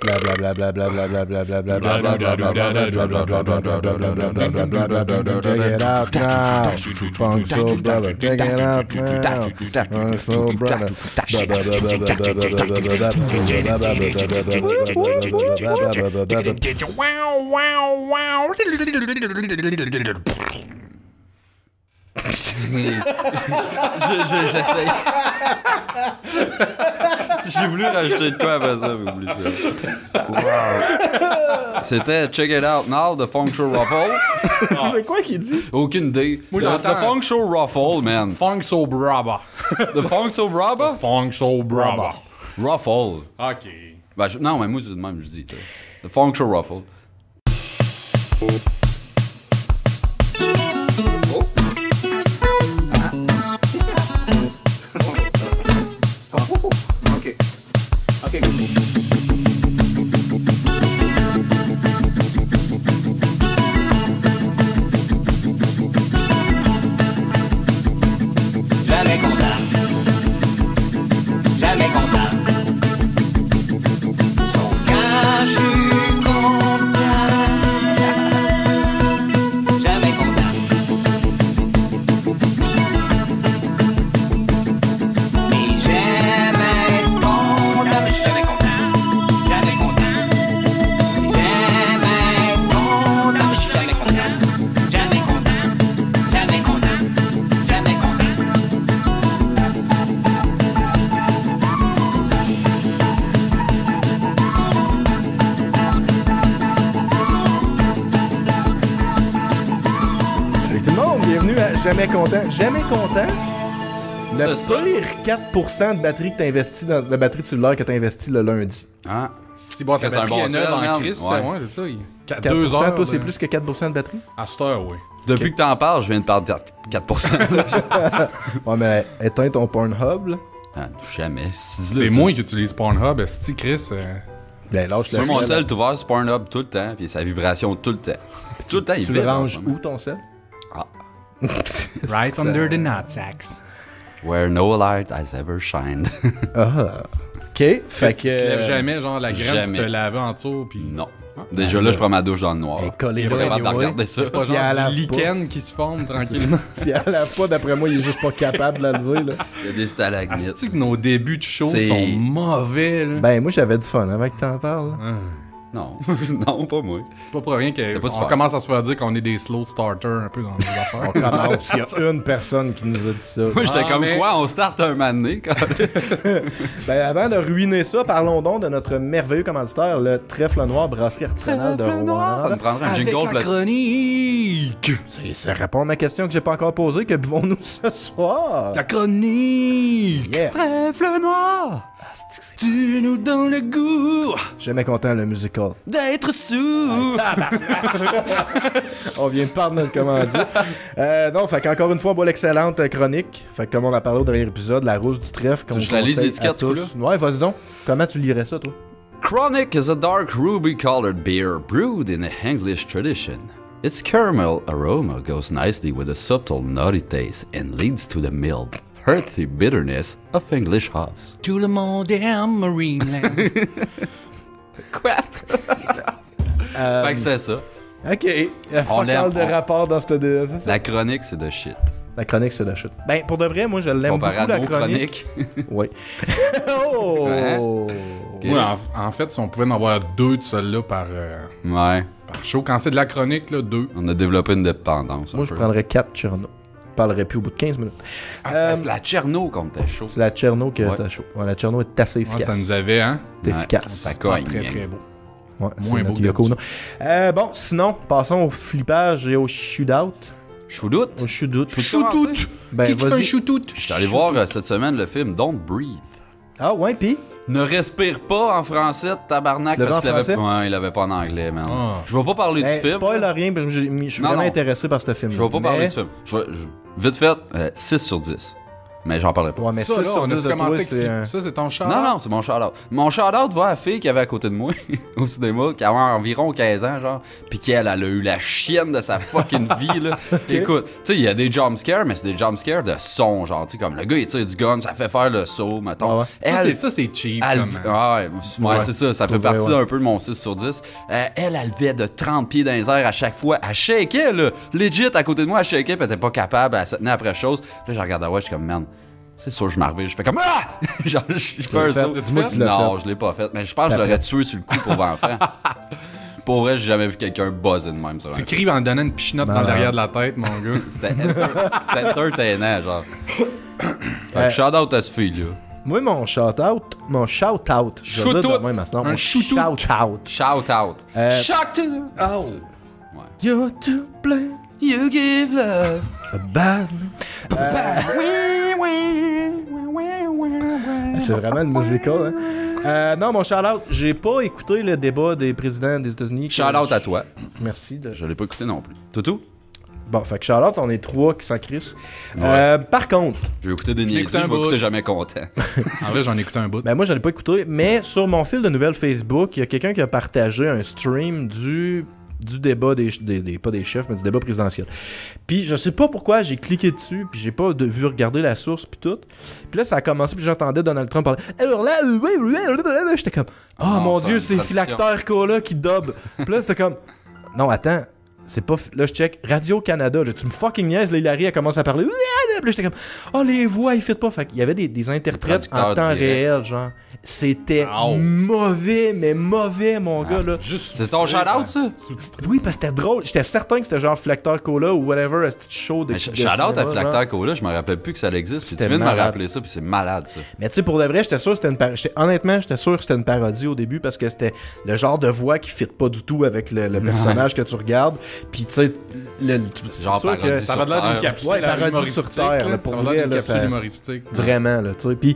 Check it out now. Funk Soul Brother. Check it out now. Funk Soul Brother. J'essaye. J'ai voulu rajouter de quoi après ça, mais oublie ça. Wow. C'était Check It Out Now de Funk Show Ruffle. C'est quoi qu'il dit? Aucune idée. Moi, The Funk Show Ruffle, man. Funk Soul Brother. The Funk Show Brother? Funk Soul Brother. Ruffle. OK. Ben, non, mais moi, c'est de même, je dis. The Funk Show Ruffle. Jamais content. Jamais content. Sauf quand je suis content. Jamais content. Mais j'aime être content. Mais je suis jamais content. Jamais content. J'aime être content. Mais je suis jamais content. Jamais content. Jamais content. Jamais content. Salut tout le monde, bienvenue à Jamais Content. Jamais Content? Le C'est ça. pire 4% de batterie que t'as investi dans la batterie de cellulaire que t'as investi le lundi. Ah. Si bon, ta C'est un batterie bon est neuve sel, en man. crise, Ouais. ouais, c'est ça. 4%, 2 heures. toi, c'est plus que 4% de batterie? À cette heure, oui. Depuis que t'en parles, je viens de perdre 4%. Ouais, mais éteins ton Pornhub, là. Ah, jamais. C'est moi qui utilise Pornhub. Esti, Chris. Ben, lâche le Sur mon sel. sel, tu vois, c'est Pornhub tout le temps, puis sa vibration tout le temps. Puis tout le temps, il Tu le vibre, ranges en où, ton sel? Ah. Right under the nutsacks. Where no light has ever shined. Ah. OK, fait Tu lèves que... jamais, genre, la graine jamais. pour te laver en dessous, puis... Non. Déjà là, je prends ma douche dans le noir. Elle est collée Je suis pas là, capable de anyway. regarder ça. Pas Si elle genre lave du pas. lichen qui se forme tranquillement. Si elle lave pas, d'après moi, il est juste pas capable de la lever, là. Il y a des stalagmites. Asti que nos débuts de show C'est- sont mauvais, là. Ben, moi, j'avais du fun avant que t'en parles. Ah. Non, non, pas moi. C'est pas pour rien pas qu'on super. commence à se faire dire qu'on est des slow starters un peu dans nos affaires. On commence. Il y a une personne qui nous a dit ça. Moi, j'étais Ah, comme mais- quoi, on start un moment donné, quand Ben, avant de ruiner ça, parlons donc de notre merveilleux commanditaire, le Trèfle Noir Brasserie Artisanale de Rouen. Ça me prendrait un jingle pour la chronique! Ça répond à ma question que j'ai pas encore posée. Que buvons-nous ce soir? La chronique! Yeah. Trèfle noir. Tu nous donnes le goût Jamais content, le musical. D'être sous. On vient de perdre notre commandite. Non, fait qu'encore une fois, on boit l'excellente chronique. Fait que comme on a parlé au dernier épisode, la rouge du trèfle. qu'on Je la lise conseille l'étiquette, à tous. Ouais, vas-y donc. Comment tu lirais ça, toi? Chronic is a dark ruby-colored beer brewed in the English tradition. Its caramel aroma goes nicely with a subtle nutty taste and leads to the mild, earthy bitterness of English hops. Tout le monde aime Marineland. Quoi? Fait que c'est ça. Ok. Il y a fuck l'aime, all de on- rapport dans cette... c'est ça? La chronique, c'est de shit. La chronique, c'est la chute. Ben, pour de vrai, moi, je l'aime Comparé beaucoup, à la nos chronique. chroniques. Oui. Oh! Ok. Ouais, en fait, si on pouvait en avoir 2 de celles-là par Ouais. show, quand c'est de la chronique, là, 2. On a développé une dépendance. Moi, je prendrais 4 Cherno. Je parlerai plus au bout de 15 minutes. Ah, c'est la Tcherno quand t'es chaud. C'est la Cherno qui Ouais. est chaud. Ouais, la Cherno est assez Ouais, efficace. ça nous avait, hein? C'est Ouais, efficace. ça cogne. Très, très beau. Ouais, c'est Moins notre beau que Yoko Ono. Bon, sinon, passons au flippage et au shootout. Choudoute. Au shootout. Choudoute. Ben, Qui fait un vas-y. shootout? Je suis allé voir cette semaine le film Don't Breathe. Ah, ouais, pis? Ne respire pas en français, tabarnak, Le parce vent en qu'il français? ouais, il l'avait pas en anglais, man. Ah. Je vais pas parler Ben, du film. spoil rien, parce que je suis Non, vraiment non. intéressé par ce film. Je vais pas parler du film. Vite fait, 6 sur 10. Mais j'en parlerai pas. Ouais, mais Ça, 6 là, sur on 10 a de toi, commencé c'est... ça, c'est ton chat. Non, c'est mon shout-out. Mon shout-out va à la fille qui avait à côté de moi au cinéma, qui avait environ 15 ans, genre, pis qu'elle a eu la chienne de sa fucking vie, là. Écoute, tu sais, il y a des jumpscares, mais c'est des jumpscares de son, genre, tu sais, comme le gars, il tire du gun, ça fait faire le saut, mettons. Ah ouais. Elle, Ça, c'est cheap. elle, comme, ouais, c'est ça, ça fait Pour vrai, partie ouais. un peu de mon 6 sur 10. Elle levait de 30 pieds dans les airs à chaque fois. Elle shakeait, là. Legit, à côté de moi, elle shakeait, pis elle était pas capable, elle se tenait après chose. Là, je regardais, ouais, je suis comme, man, c'est sûr, je m'arrive. Je fais comme, ah! Genre, je fais un fait? saut. Dis-moi que tu l'as Non, fait. je l'ai pas fait, mais je pense que je l'aurais tué sur le coup pour enfant. Pour vrai, j'ai jamais vu quelqu'un buzzer de même sur un Tu cries en donnant une pichinotte dans le derrière de la tête, mon gars. C'était entertainant, genre. Fait que shout out à ce fille-là. Moi, mon shout-out, je vais le dire de même, maintenant. Mon shout-out. Shout out. Shout to the... Oh. You're to blame, You give love. a bad... C'est vraiment une musical, hein. Non, mon shout-out, j'ai pas écouté le débat des présidents des États-Unis. Shout out à toi. Merci. Je l'ai pas écouté non plus. Toutou? Bon, fait que shout-out, on est 3 qui s'en crissent. Par contre, Je vais écouter des écouté niaiseries, un je vais bout. écouter jamais content. En vrai, j'en ai écouté un bout. ben moi, je l'ai pas écouté, mais sur mon fil de nouvelles Facebook, il y a quelqu'un qui a partagé un stream du débat pas des chefs, mais du débat présidentiel. Puis je sais pas pourquoi, j'ai cliqué dessus, puis j'ai pas vu regarder la source, puis tout. Puis là, ça a commencé, puis j'entendais Donald Trump parler. Alors là, j'étais comme, oh mon enfin, Dieu, une c'est traduction. Philactère Cola qui dub. Puis là, c'était comme, non, attends. C'est pas. Là, je check Radio-Canada. Tu me fucking niaises. Là, Hilary, elle commence à parler. Puis là, j'étais comme. Oh, les voix, ils fit pas. Fait qu'il y avait des interprètes en temps réel, genre. C'était Ow. mauvais, mais mauvais, mon gars, là. Juste C'est ton shout-out, ça? Sous-titré. Oui, parce que c'était drôle. J'étais certain que c'était genre Flecteur Cola ou whatever, un petit show de. Mais de shout out à cinéma, Flacteur genre. Cola, je me rappelais plus que ça existe. Puis tu C'était viens de me malade. rappeler ça, puis c'est malade, ça. Mais tu sais, pour de vrai, j'étais sûr que c'était une parodie. Honnêtement, j'étais sûr que c'était une parodie au début parce que c'était le genre de voix qui fit pas du tout avec le personnage que tu regardes. Puis tu sais, c'est Genre sûr que. parodie Ça va de l'air d'une Terre. capsule Ouais, parodie humoristique. sur Terre, là. là, pour Ça va de vrai, l'air d'une là, capsule ça- humoristique. Vraiment, là, tu sais. Puis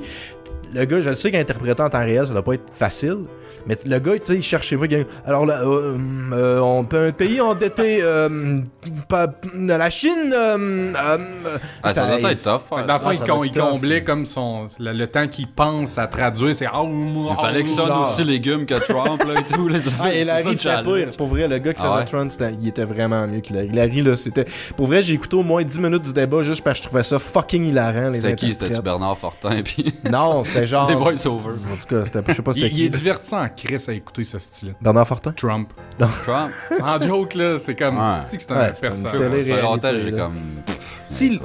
le gars, je le sais qu'interpréter en temps réel, ça doit pas être facile. Mais le gars, tu sais, il cherchait pas. Alors là, on peut un pays endetté, la Chine. Ah, ça doit être tough. Fait que faire dans le ça. fond, ça doit il être tough, comblait comme le temps qu'il pense à traduire. C'est. Il fallait que ça sonne genre. aussi légumes que Trump, là, et tout. Là, c'est ça, Ah, c'est Hilary, ça, le c'était challenge. pire. Pour vrai, le gars qui Ah faisait ouais? Trump, il était vraiment mieux qu'Hilary. Hilary, là, c'était. Pour vrai, j'ai écouté au moins 10 minutes du débat juste parce que je trouvais ça fucking hilarant, les C'était qui? C'était-tu interprètes. Bernard Fortin, puis Non, c'était genre. des voice-overs. En tout cas, je sais pas c'était Il est qui. divertissant en Chris à écouter ce style. Bernard Fortin? Trump. Trump. En joke, là, c'est comme. Ouais. Tu sais que c'est Ouais, un c'est une personnage. télé- Ça fait longtemps que réalité, j'ai là. comme...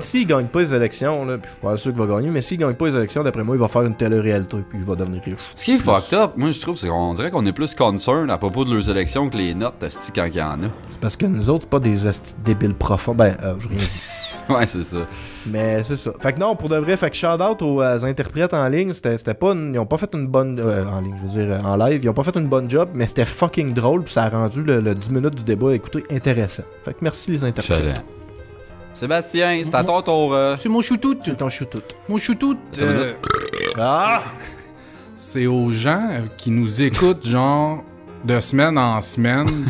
S'il gagne pas les élections, là, puis je suis pas sûr qu'il va gagner, mais s'il gagne pas les élections, d'après moi, il va faire une télé-réalité, puis il va devenir riche. Ce qui est fucked up, moi je trouve, c'est qu'on dirait qu'on est plus concerned à propos de leurs élections que les notes de quand il y en a. C'est parce que nous autres, c'est pas des hosties débiles profonds. Ben, j'ai rien dit. Ouais, c'est ça. Mais c'est ça. Fait que non, pour de vrai, fait que shout-out aux interprètes en ligne, c'était pas ils ont pas fait une bonne... en ligne, je veux dire, en live, ils ont pas fait une bonne job, mais c'était fucking drôle, puis ça a rendu le 10 minutes du débat, écoutez, intéressant. Fait que merci les interprètes. Excellent. Sébastien, c'est à ton tour. C'est mon choutout. C'est ton choutout. Mon choutout. Ah! C'est aux gens qui nous écoutent, genre, de semaine en semaine.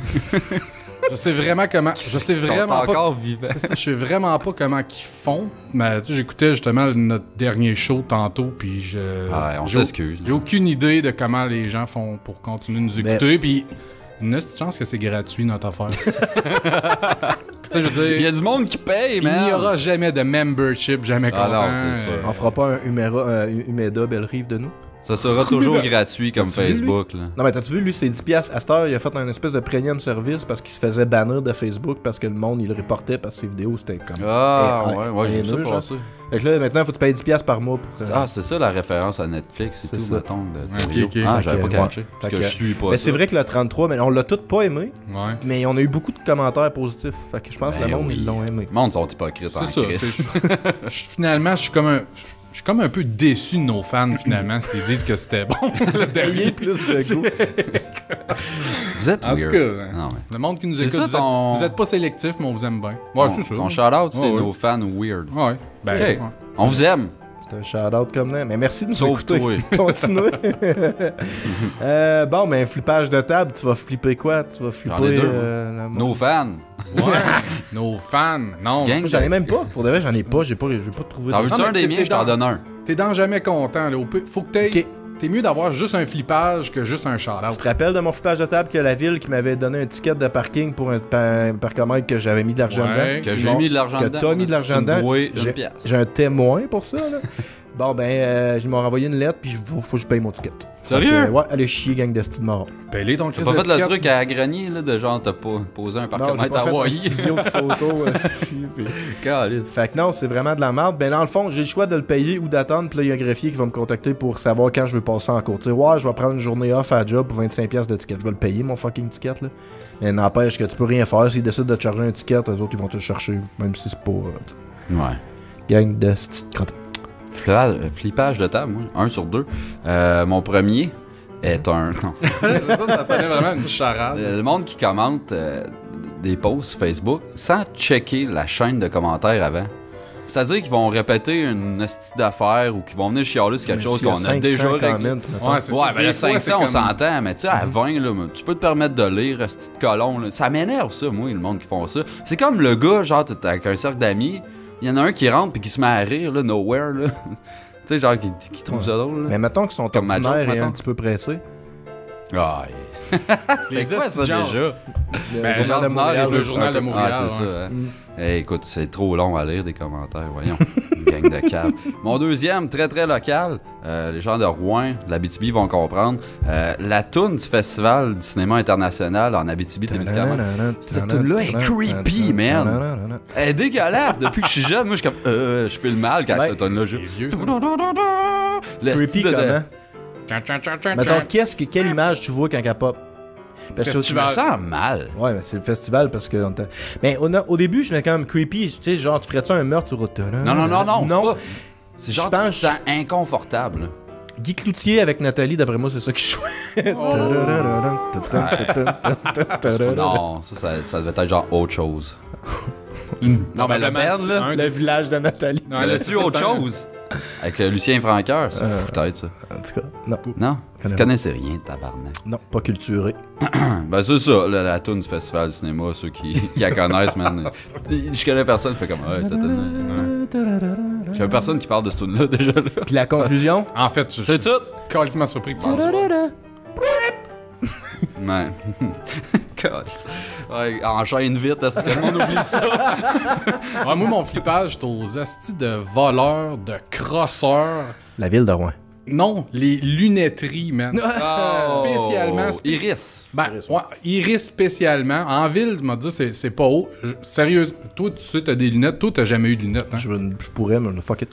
Je sais vraiment comment. Je sais Ils sont vraiment pas. encore vivants. C'est ça, je sais vraiment pas comment qu'ils font. Mais tu sais, j'écoutais justement notre dernier show tantôt, puis je. Ouais, on j'ai- s'excuse. J'ai aucune idée de comment les gens font pour continuer de nous écouter, puis. Une petite chance que c'est gratuit notre affaire. Tu sais, je veux Il y dire, a du monde qui paye, il man. n'y aura jamais de membership, jamais Ah non, content. c'est sûr. On fera pas un Humeda Belle-Rive de nous? Ça sera toujours gratuit comme T'as-tu vu, Facebook, là. Non, mais t'as-tu vu, lui, c'est 10$. À cette heure, il a fait un espèce de premium service parce qu'il se faisait bannir de Facebook parce que le monde, il le reportait parce que ses vidéos, c'était comme... Ah, Eh, ouais, j'ai vu ça haineux, genre. passer. Fait que là, maintenant, faut que tu payes 10$ par mois pour... Ah, c'est ça la référence à Netflix et C'est tout, ça. mettons. De Ok, Trio. ok. Ah, Fait j'avais que, pas catché. ouais. Parce Fait que que- je suis pas Mais ça. c'est vrai que le 33, mais on l'a tous pas aimé, Ouais. mais on a eu beaucoup de commentaires positifs. Fait que je pense que Ben le monde, oui. ils l'ont aimé. Le monde sont hypocrites en C'est ça. Christ. Finalement, je suis comme un peu déçu de nos fans, finalement, s'ils disent que c'était bon. le dernier. Ayez plus de goût. Vous êtes En tout weird. cas, hein. Non, mais... Le monde qui nous C'est écoute, ça, vous, ton- vous êtes pas sélectif, mais on vous aime bien. Ouais, c'est ça. Ton shout-out, c'est Ouais, ouais. nos fans weird. Ouais. Ben, Ok. ouais. On vous aime. C'est un shout-out comme ça. Mais merci de nous Sauf écouter. toi. Continuez. Bon, ben, flippage de table, tu vas flipper quoi? Tu vas flipper... J'en ai deux, nos Nos fans. Ouais, nos fans. Non, Gang. J'en ai même pas. Pour de vrai, j'en ai pas. J'ai pas trouvé T'en de... veux-tu Non, un mais des t'es miens? Je t'en dans- donne un. t'es dans jamais content. Là. Faut que t'aies... Ok. T'es mieux d'avoir juste un flippage que juste un shout-out. Tu te rappelles de mon flippage de table que la ville qui m'avait donné un ticket de parking pour un parcomètre que j'avais mis de l'argent Ouais. dedans? Que j'ai mis de l'argent Que dedans. t'as mis de l'argent dedans. Oui, J'ai- une pièce. J'ai un témoin pour ça, là. Bon, ben, ils m'ont renvoyé une lettre, puis faut que je paye mon ticket. Sérieux? Fait que, ouais, allez chier, gang de style marron. Paye-les ton T'as crise pas fait le d'étiquette. truc à Grenier, là, de genre, t'as pas posé un Non, j'ai parcomètre pas à fait un Hawaii. studio de photo, esti, puis- Calice. Fait que non, c'est vraiment de la merde. Ben, dans le fond, j'ai le choix de le payer ou d'attendre, puis là, il y a un greffier qui va me contacter pour savoir quand je veux passer en cours. Tu sais, ouais, je vais prendre une journée off à la job pour 25$ de ticket. Je vais le payer, mon fucking ticket, là. Mais n'empêche que tu peux rien faire. S'ils décident de te charger un ticket, eux autres, ils vont te le chercher, même si c'est pas... Ouais. gang de esti de crotte. Flippage de table, moi. 1 sur 2. Mon premier est un... Non. ça sonnait vraiment une charade. Le monde qui commente des posts Facebook sans checker la chaîne de commentaires avant. C'est-à-dire qu'ils vont répéter une hostie d'affaires ou qu'ils vont venir chialer sur quelque chose qu'on a déjà réglé. Ouais, c'est Ouais, ça. ben Des le fois, 500, c'est on comme- s'entend, mais tu sais, à 20, là, tu peux te permettre de lire, ce petit colon, là. Ça m'énerve, ça, moi, le monde qui font ça. C'est comme le gars, genre, t'es avec un cercle d'amis, il y en a un qui rentre puis qui se met à rire, là, nowhere, là. Tu sais, genre, qui trouve ça drôle, là. Mais mettons qu'ils sont Comme ma ordinaires joke, et un mettons. petit peu pressés. Ah, Les c'est quoi ça, esti de genre. déjà? Ben, Le Journal de ordinaire, Montréal, le Journal de Montréal. Ah, c'est ouais. ça, hein. Écoute, c'est trop long à lire des commentaires, voyons. Une gang de câbles. Mon deuxième, très très local, les gens de Rouen, de l'Abitibi vont comprendre. La toune du Festival du cinéma international en Abitibi-Témiscamingue. Cette toune-là est creepy, man. Elle est dégueulasse. Depuis que je suis jeune, moi, je suis comme, je fais le mal quand Ben, cette toune-là joue. C'est vieux, ça. Le Creepy style de- comment? Tchan, tchan, tchan, tchan, Mettons, tchan. quelle image tu vois quand elle pop? Parce que Je Festival. me sens mal. Ouais, mais c'est le festival parce que... Mais au début, je mets quand même creepy. Tu sais, genre, tu ferais-tu un meurtre sur... Non. Non. C'est genre, Je pense- tu te sens inconfortable. là. Guy Cloutier avec Nathalie, d'après moi, c'est ça qui joue. Non, ça devait être genre autre chose. Non, mais le Probablement, band, là, un Le des- village de Nathalie. Non, tu là, tu ça, autre c'est un- chose? Avec Lucien Franqueur, c'est peut-être ça. En tout cas, non. Non? Connais Je connaissais rien, tabarnak. Non, pas culturé. Ben c'est ça, la toune du Festival du cinéma, ceux qui la connaissent, man. Je connais personne qui fait comme, ouais, cette toune-là. Je connais personne qui parle de cette toune-là, déjà, là. Puis la conclusion? En fait, je C'est suis tout! carrément surpris que tu parles ça. Ouais. Calice. Ouais, enchaîne vite, est-ce que le monde oublie ça? Ouais, moi, mon flippage, c'est aux astis de voleurs, de crosseurs. La ville de Rouen. Non, les lunetteries, man. Spécialement. Iris. Ben, ouais, Iris spécialement. En ville, tu m'as dit, c'est pas haut. Sérieux, toi, tu sais, t'as des lunettes. Toi, t'as jamais eu de lunettes. Hein? Je pourrais, mais fuck it.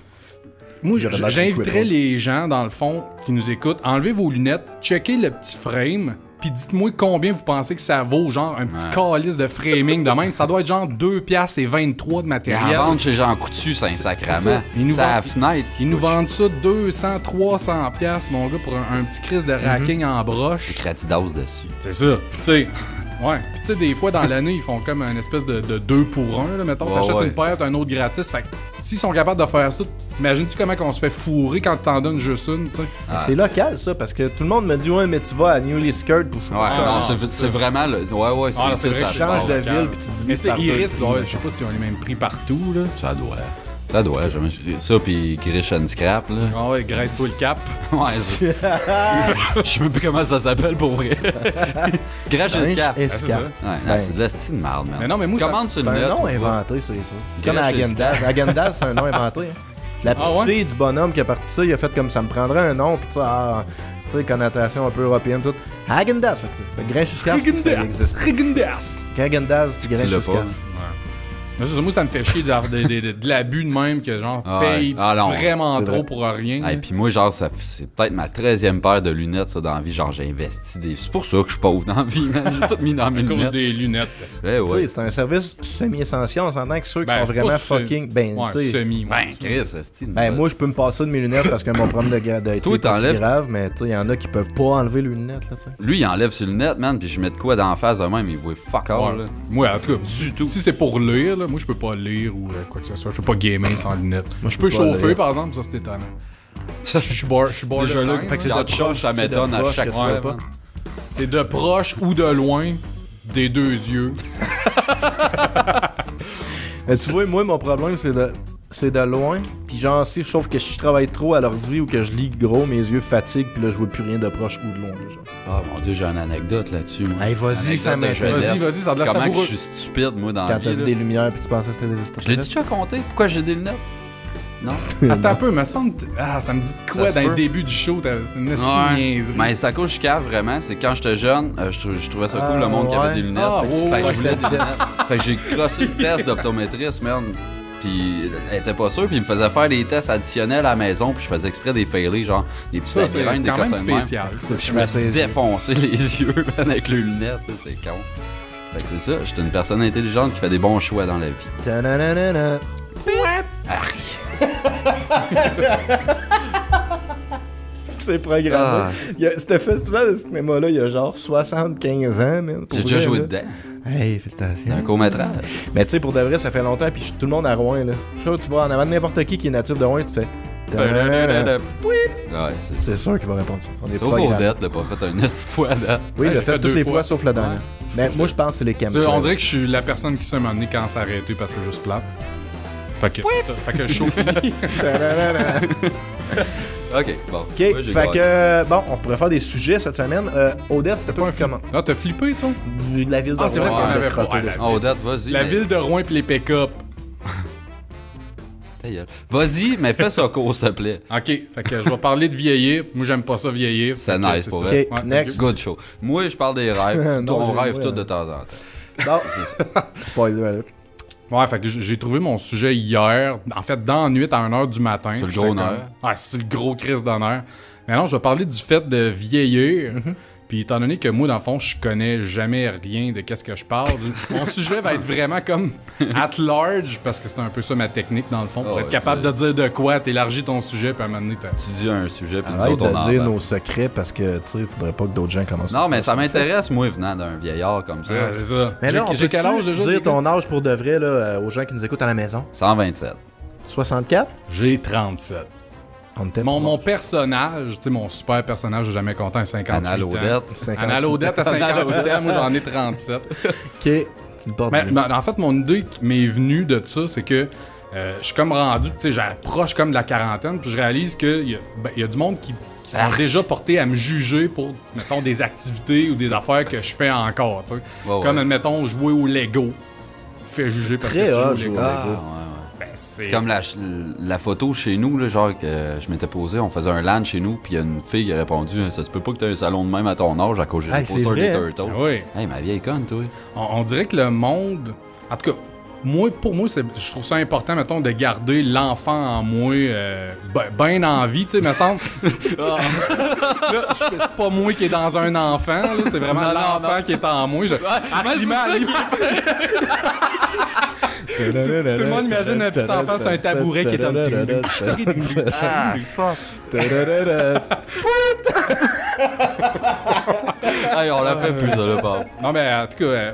Moi, J'aurais l'air j'inviterais cripple. les gens, dans le fond, qui nous écoutent, enlevez vos lunettes, checkez le petit frame, puis dites-moi combien vous pensez que ça vaut, genre un petit calice de framing de même. Ça doit être genre 2$ et 23 de Ils matériel. en vendent chez Jean Coutu, c'est un c'est sacrament. ça. Ils nous C'est à la vendent- fenêtre. Ils nous vendent ça 200, 300$, mon gars, pour un petit crise de racking en broche. Cratidas dessus. C'est ça. Tu sais. Ouais. Puis tu sais, des fois, dans l'année, ils font comme une espèce de 2 pour 1. Là. Mettons, Ouais, t'achètes ouais. une paire, t'as un autre gratis. Fait que s'ils sont capables de faire ça, t'imagines-tu comment on se fait fourrer quand t'en donnes juste une, tu sais? Mais c'est local, ça, parce que tout le monde me dit, ouais, mais tu vas à Newly Skirt pour Ouais, non, non, c'est vraiment le. Ouais, Ah, c'est c'est vrai ça. que tu changes de local. ville puis tu divises Mais c'est par deux. Iris, là, je sais pas si on est même pris partout, là. Ça doit. Ça doit, jamais. Ça, pis Grish and Scrap, là. Ah ouais, graisse-toi le cap. Ouais, c'est- je sais même plus comment ça s'appelle pour vrai. Grish and Inch Scrap. et Ouais, Scap. non, c'est de la style de marde, man. Mais non, mais moi, ça- Commande sur C'est une un lettre. nom ou pas? inventé, c'est ça. Comme Grèche et Häagen-Dazs. Häagen-Dazs, c'est un nom inventé. Hein. La petite Ah ouais? fille du bonhomme qui a parti ça, il a fait comme ça me prendrait un nom, puis tu sais, connotation un peu européenne, tout. Häagen-Dazs. Fait que Grèche et Scap, ça existe. Häagen-Dazs. Häagen-Dazs, puis Grèche l'as et pas. Scap. Mais ça, moi, ça me fait chier de l'abus de même que, genre, Ah ouais. paye Ah non, vraiment c'est trop vrai. pour rien. Et là. puis moi, genre, c'est peut-être ma 13e paire de lunettes, ça, dans la vie. Genre, j'ai investi des. C'est pour ça que je suis pauvre dans la vie, man. J'ai tout mis dans mes À cause lunettes. des lunettes. Eh Tu ouais. sais, c'est un service semi-essentiel, on s'entend que ceux qui Ben, sont c'est vraiment pas ce- fucking. Ben, Ouais, tu sais. semi. Ben, Chris, c'est Ben, moi, je peux me passer de mes lunettes parce que mon problème de gradation Toi, est pas si t'enlèves- grave, mais tu sais, il y en a qui peuvent pas enlever les lunettes, là, tu sais. Lui, il enlève ses lunettes, man, puis je mets de quoi d'en face de même, il voit fuck all, Ouais. là. Moi, en tout cas, Du tout. si c'est pour lire, là. Moi, je peux pas lire ou quoi que ce soit. Je peux pas gamer sans lunettes. Moi, Je peux pas chauffer, lire. par exemple, ça c'est étonnant. Je suis borderline. Fait que c'est Quand de tu chauffes, proche, ça c'est de m'étonne à proche chaque que tu fois. vois pas. C'est de proche ou de loin, des deux yeux. Mais tu vois, moi, mon problème, c'est de loin. Puis genre, sauf que si je travaille trop à l'ordi ou que je lis gros, mes yeux fatiguent, puis là, je vois plus rien de proche ou de loin. Genre. Ah mon dieu, j'ai une anecdote là-dessus. moi. Hey, vas-y, Anecdote ça de m'intéresse. jeunesse. Vas-y, ça a de l'air Comment que je savoureux. suis stupide, moi, dans la Quand t'as vie. vu là. des lumières, puis tu pensais que c'était des Je l'ai extraterrestres. déjà compté? Pourquoi j'ai des lunettes? Non? Attends un peu, me semble. Ah, ça me dit de quoi Ça se dans le peut. début du show? T'as une petite Ouais. niaiserie. Mais c'est à cause que je cave vraiment. C'est quand j'étais jeune, je trouvais ça cool le monde qui ouais. avait des lunettes. Ah, fait que ouais, je voulais c'est des le lunettes. test. Fait que j'ai crossé le test d'optométriste, man. Puis elle était pas sûre, puis il me faisait faire des tests additionnels à la maison, puis je faisais exprès des failés, genre des petits Ça, c'est labyrinthes, des quand même cossins de même. spécial. C'est Je me suis défoncé les yeux, man, avec les lunettes, là, c'était con. Fait que c'est ça, j'étais une personne intelligente qui fait des bons choix dans la vie. Ta-na-na-na-na. Arc. C'est programmé. Ah. Ce festival de cinéma-là, il y a genre 75 ans, man. Pour J'ai déjà vrai, joué là. dedans, Hey, félicitations. dans un court-métrage. Mais tu sais, pour de vrai, ça fait longtemps, puis tout le monde à Rouen, là. Je sais pas, tu vois, en avant de n'importe qui est natif de Rouen, tu fais. Ta-na-na-na. Ouais, c'est ça. C'est sûr qu'il va répondre ça. On est Sauf programmé. Odette, l'a pas fait une petite fois à date. Oui, il Ouais, l'a j'ai fait fait toutes deux les fois. fois, sauf la dernière. Mais moi, je pense que c'est les chemtrails. On dirait que je suis la personne qui sait m'amener quand s'arrêter parce que c'est juste plate. Fait que, ça, fait que le show fini. Ta-na-na-na. Ok, bon. Ok, Moi, j'ai fait gagné. que, bon, on pourrait faire des sujets cette semaine. Odette, c'était pas un comment? Ah, t'as flippé, toi? La ville de Ah, c'est vrai Rouen, qu'on on avait a crotté pas- dessus. Ah, Odette, vas-y. La mais- ville de Rouen pis les pick-up. Ta gueule. Vas-y, mais fais ça court, s'il te plaît. Ok, fait que je vais parler de vieillir. Moi, j'aime pas ça vieillir. C'est Fait que nice, pour ça. vrai. Ok, Ouais, next. Good show. Moi, je parle des rêves. Non, Toi, on j'ai- rêve ouais, tous ouais. de temps en temps. Bon, spoiler alert. Ouais, fait que j'ai trouvé mon sujet hier. En fait, dans la nuit à 1h du matin. C'est le J'étais gros comme- honneur. Ouais, c'est le gros crise d'honneur. Mais non, je vais parler du fait de vieillir. Puis étant donné que moi, dans le fond, je connais jamais rien de qu'est-ce que je parle, mon sujet va être vraiment comme at large, parce que c'est un peu ça ma technique, dans le fond, pour Oh, être ouais, capable c'est- de dire de quoi, t'élargis ton sujet, puis à un moment donné, Tu dis un sujet, puis nous Arrête autres, on en de dire parle. nos secrets parce que, tu sais, il faudrait pas que d'autres gens commencent. Non, mais ça m'intéresse, moi, venant d'un vieillard comme ça. Ouais, c'est ça. Mais là, on J'ai peut quel âge déjà? dire les gars? ton âge pour de vrai là, aux gens qui nous écoutent à la maison? 127. 64? J'ai 37. On était Mon personnage, tu sais, mon super personnage, j'ai jamais content, à 58 Anal ans. Odette. 58. Anal Odette à 58 ans, moi j'en ai 37. Ok, tu le portes Mais, bien. en fait, mon idée qui m'est venue de ça, c'est que je suis comme rendu, tu sais, j'approche comme de la quarantaine, puis je réalise qu'il y a du monde qui sont déjà portés à me juger pour, mettons, des activités ou des affaires que je fais encore, tu sais. Ouais, Comme, ouais. admettons, jouer au Lego. Fait juger parce que très tu joues hot, au jouer Lego. au Ah, Lego. ouais, ouais. Ben, C'est comme la photo chez nous, là, genre que je m'étais posé, on faisait un LAN chez nous, puis il y a une fille qui a répondu « Ça se peut pas que t'aies un salon de même à ton âge à cause j'ai Ah, le c'est poster vrai, des hein? Turtles. Ah oui. Hey, ma vieille conne, toi. On dirait que le monde... En tout cas, pour moi, je trouve ça important, mettons, de garder l'enfant en moi ben en vie, tu sais, me semble. Là, c'est pas moi qui est dans un enfant, là, c'est vraiment l'enfant qui est en moi. Tout le monde imagine un petit enfant sur un tabouret qui est en... Ah, Hey, on l'a fait plus, ça, là, Paul. Non, mais en tout cas,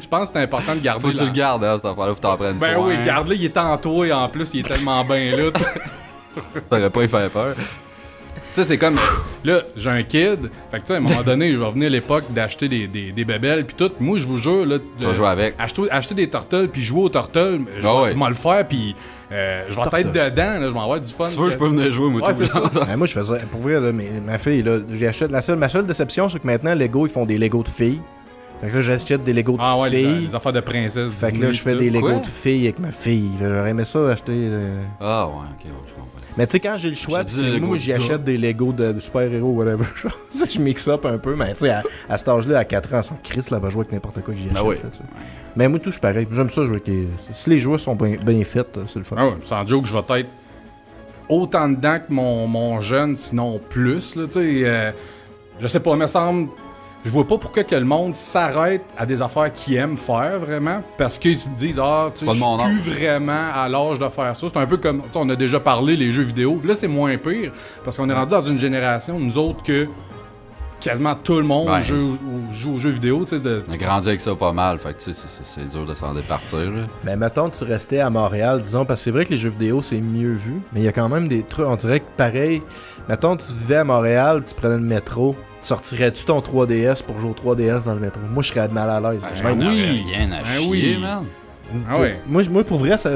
je pense que c'est important de garder... Faut que tu le gardes, hein, cette affaire-là, faut que t'en prennes Ben soin. oui, garde-le, il est en toi et en plus, il est tellement bien là, tu sais. T'aurais pas y faire peur. Tu sais, c'est comme... Là, j'ai un kid, fait que tu sais, à un moment donné, je vais revenir à l'époque d'acheter des bébelles puis tout. Moi, je vous jure, là... Tu vas jouer avec. Acheter des tortelles puis jouer aux tortelles, je Ah ouais. vais le faire puis je vais être dedans, là, je vais avoir du fun. Si tu veux, je peux venir jouer, moi, Ouais, tout c'est ça. Ben, moi, je faisais. Pour vrai, là, ma fille, là, j'achète. Ma seule déception, c'est que maintenant, Lego, ils font des Lego de filles. Fait que là, j'achète des Lego de Ah ouais, filles. les affaires de princesse. Fait que Disney, là, je fais tout. des Lego Quoi? de filles avec ma fille. J'aurais aimé ça acheter. Ah, ouais, ok, ouais, je comprends. Mais tu sais, quand j'ai le choix, Je te dis pis des moi, Lego j'y de achète des Lego de super-héros, whatever. Je mixe up un peu, mais tu sais, à cet âge-là, à 4 ans, sans Chris, là, va jouer avec n'importe quoi que j'y achète. oui. là, tu sais. Mais moi, tout, je suis pareil. J'aime ça jouer avec les... Si les joueurs sont bien faits, c'est le fun. Ah ouais, sans joke, je vais être autant dedans que mon jeune, sinon plus, là, tu sais. Je sais pas, il me semble... Je vois pas pourquoi que le monde s'arrête à des affaires qu'ils aiment faire, vraiment, parce qu'ils se disent « Ah, tu sais, Pas je de mon suis âge. plus vraiment à l'âge de faire ça. » C'est un peu comme, tu sais, on a déjà parlé, les jeux vidéo. Là, c'est moins pire, parce qu'on est rendu dans une génération, nous autres, que quasiment tout le monde Ouais. joue aux jeux vidéo, tu sais. On a grandi avec ça pas mal, fait que tu sais, c'est dur de s'en départir, là. Mais mettons, tu restais à Montréal, disons, parce que c'est vrai que les jeux vidéo, c'est mieux vu, mais il y a quand même des trucs, on dirait que pareil, mettons, tu vivais à Montréal, tu prenais le métro, sortirais-tu ton 3DS pour jouer au 3DS dans le métro? Moi, je serais mal à l'aise. Ben oui, rien à chier, oui. man. Ah ouais. Moi, pour vrai, ça,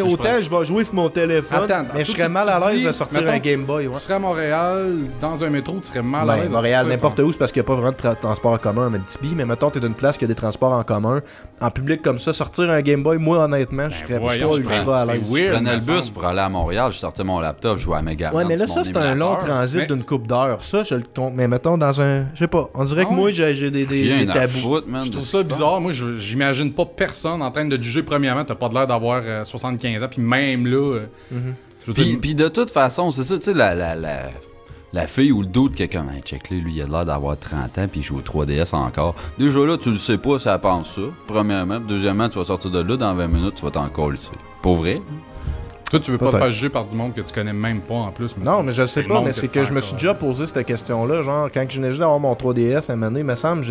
autant je vais jouer sur mon téléphone, Attends, mais je tout serais mal à l'aise de sortir mettons, un Game Boy. Ouais. Tu serais à Montréal, dans un métro, tu serais mal à l'aise. Montréal, n'importe où, c'est parce qu'il n'y a pas vraiment de transport en commun en Abitibi, mais mettons, t'es d'une place qui a des transports en commun, en public comme ça, sortir un Game Boy, moi, honnêtement, je serais pas ultra à l'aise. Je prenais le bus pour aller à Montréal, je sortais mon laptop, je jouais à Mega Man. Ouais, mais là, ça, c'est un long transit d'une couple d'heures. Ça, je le compte. Mais mettons, dans un. Je sais pas, on dirait que moi, j'ai des tabous. Man, je trouve ça bizarre. Moi, j'imagine pas personne en train de te juger. Premièrement, t'as pas l'air d'avoir 75 ans, puis même là. Puis de toute façon, c'est ça, tu sais, la fille ou le doute qui est comme, hey, check lui, il a l'air d'avoir 30 ans, puis il joue au 3DS encore. Déjà là, tu le sais pas, ça pense ça, premièrement. Deuxièmement, tu vas sortir de là, dans 20 minutes, tu vas t'en coller. Pour vrai? Toi, tu veux pas te faire juger par du monde que tu connais même pas en plus. Non, mais je sais pas, mais c'est que je me suis déjà posé cette question-là. Genre, quand je venais juste d'avoir mon 3DS à un moment donné, il me semble,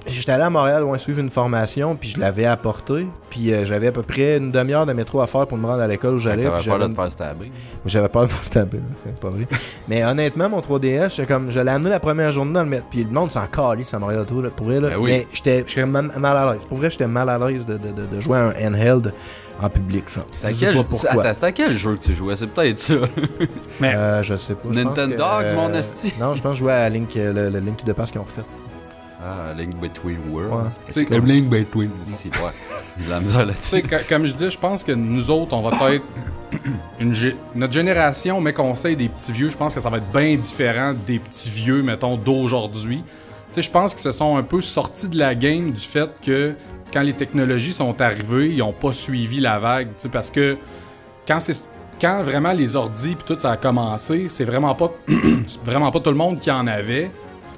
j'étais allé à Montréal suivre une formation, puis je l'avais apporté. Puis j'avais à peu près une demi-heure de métro à faire pour me rendre à l'école où j'allais. T'avais peur de te faire stabber. J'avais peur de me faire stabber, c'est pas vrai. Mais honnêtement, mon 3DS, je l'ai amené la première journée dans le métro. Puis le monde s'en calisse à Montréal tout, là, pour vrai. Là. Ben oui. Mais j'étais mal à l'aise. Pour vrai, j'étais mal à l'aise de jouer à un handheld en public. C'était à quel jeu que tu jouais? C'est peut-être ça. Mais je sais pas. Nintendo Dogs, mon esti. Non, je pense que je jouais à Link, le Link to the Past qu'ils ont refait. Ah, Link Between Worlds. Ouais. C'est comme Link Between. C'est ouais. J'ai la misère là-dessus. Comme je dis, je pense que nous autres, on va être notre génération, mais conseil des petits vieux, je pense que ça va être bien différent des petits vieux, mettons, d'aujourd'hui. Je pense qu'ils se sont un peu sortis de la game du fait que quand les technologies sont arrivées, ils n'ont pas suivi la vague. Parce que quand vraiment les ordis puis tout ça a commencé, c'est vraiment pas tout le monde qui en avait.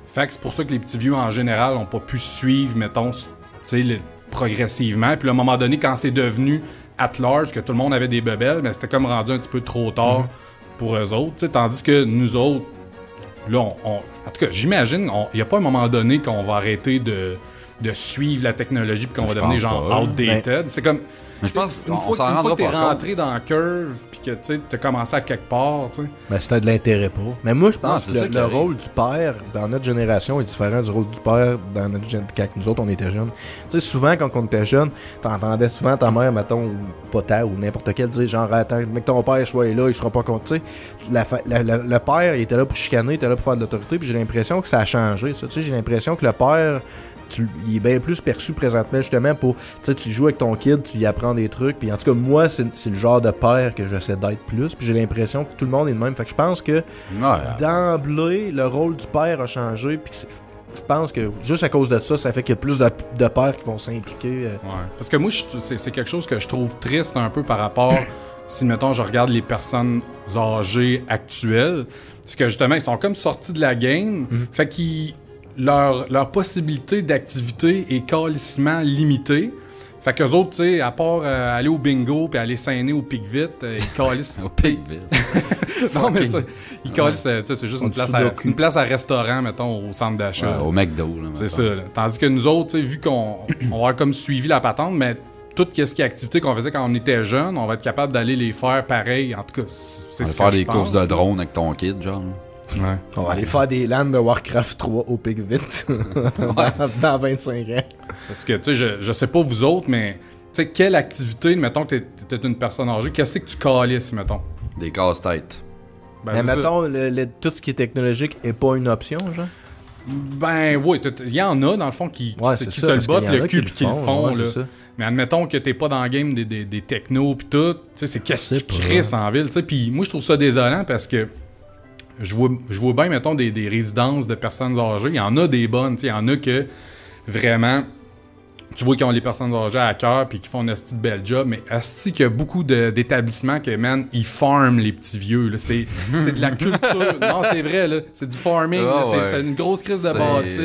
Fait que c'est pour ça que les petits vieux en général n'ont pas pu suivre, mettons, progressivement. Puis à un moment donné, quand c'est devenu at large, que tout le monde avait des bebelles, mais c'était comme rendu un petit peu trop tard pour eux autres. Tandis que nous autres, là, en tout cas, j'imagine, il n'y a pas un moment donné qu'on va arrêter de suivre la technologie puis qu'on va devenir genre outdated. C'est comme... Mais je pense une fois que t'es rentré dans la curve puis que tu as commencé à quelque part, tu sais. Ben, c'était de l'intérêt pour. Mais moi, je pense que le rôle du père dans notre génération est différent du rôle du père dans notre quand nous autres, on était jeunes. Tu sais, souvent, quand on était jeunes, t'entendais souvent ta mère, mettons, ou pota ou n'importe quel, dire genre, attends, mec, ton père soit là, il sera pas contre. Tu sais, le père, il était là pour chicaner, il était là pour faire de l'autorité, puis j'ai l'impression que ça a changé, ça. Tu sais, j'ai l'impression que le père... il est bien plus perçu présentement justement pour, tu sais, tu joues avec ton kid, tu y apprends des trucs, puis en tout cas moi c'est le genre de père que j'essaie d'être plus, puis j'ai l'impression que tout le monde est le même, fait que je pense que d'emblée le rôle du père a changé, puis je pense que juste à cause de ça, ça fait qu'il y a plus de pères qui vont s'impliquer. Ouais. Parce que moi c'est quelque chose que je trouve triste un peu par rapport si mettons je regarde les personnes âgées actuelles, c'est que justement ils sont comme sortis de la game, fait qu'ils leur possibilité d'activité est calissement limitée. Fait qu'eux autres, tu sais, à part aller au bingo puis aller s'aîner au pic vite, ils calissent. Au pic vite. Non, mais tu sais, ils calissent, tu sais, c'est juste une place à restaurant, mettons, au centre d'achat. Ouais, au McDo, là. C'est ça, là. Tandis que nous autres, tu sais, vu qu'on va avoir comme suivi la patente, mais tout ce qui est activité qu'on faisait quand on était jeune, on va être capable d'aller les faire pareil. En tout cas, c'est ce que faire des courses de drone avec ton kid, genre. Ouais. On va aller faire des LAN de Warcraft 3 au pic vite dans 25 ans. Parce que, tu sais, je sais pas vous autres, mais, tu sais, quelle activité, mettons que t'es une personne âgée, qu'est-ce que tu calisses, mettons? Des casse-têtes. Ben, mais mettons, tout ce qui est technologique est pas une option, genre? Ben, oui, il y en a, dans le fond, qui se le bottent le cul pis qui le font, là. Mais admettons que t'es pas dans le game des technos pis tout, tu sais, c'est qu'est-ce que tu crisses en ville, tu sais. Pis moi, je trouve ça désolant parce que je vois bien, mettons, des résidences de personnes âgées. Il y en a des bonnes, tu sais. Il y en a que, vraiment, tu vois qu'ils ont les personnes âgées à cœur puis qui font un asti de bel job. Mais asti qu'il y a beaucoup d'établissements que, man, ils farment les petits vieux, là. C'est de la culture. Non, c'est vrai, là. C'est du farming, là. C'est une grosse crise de bâtisse.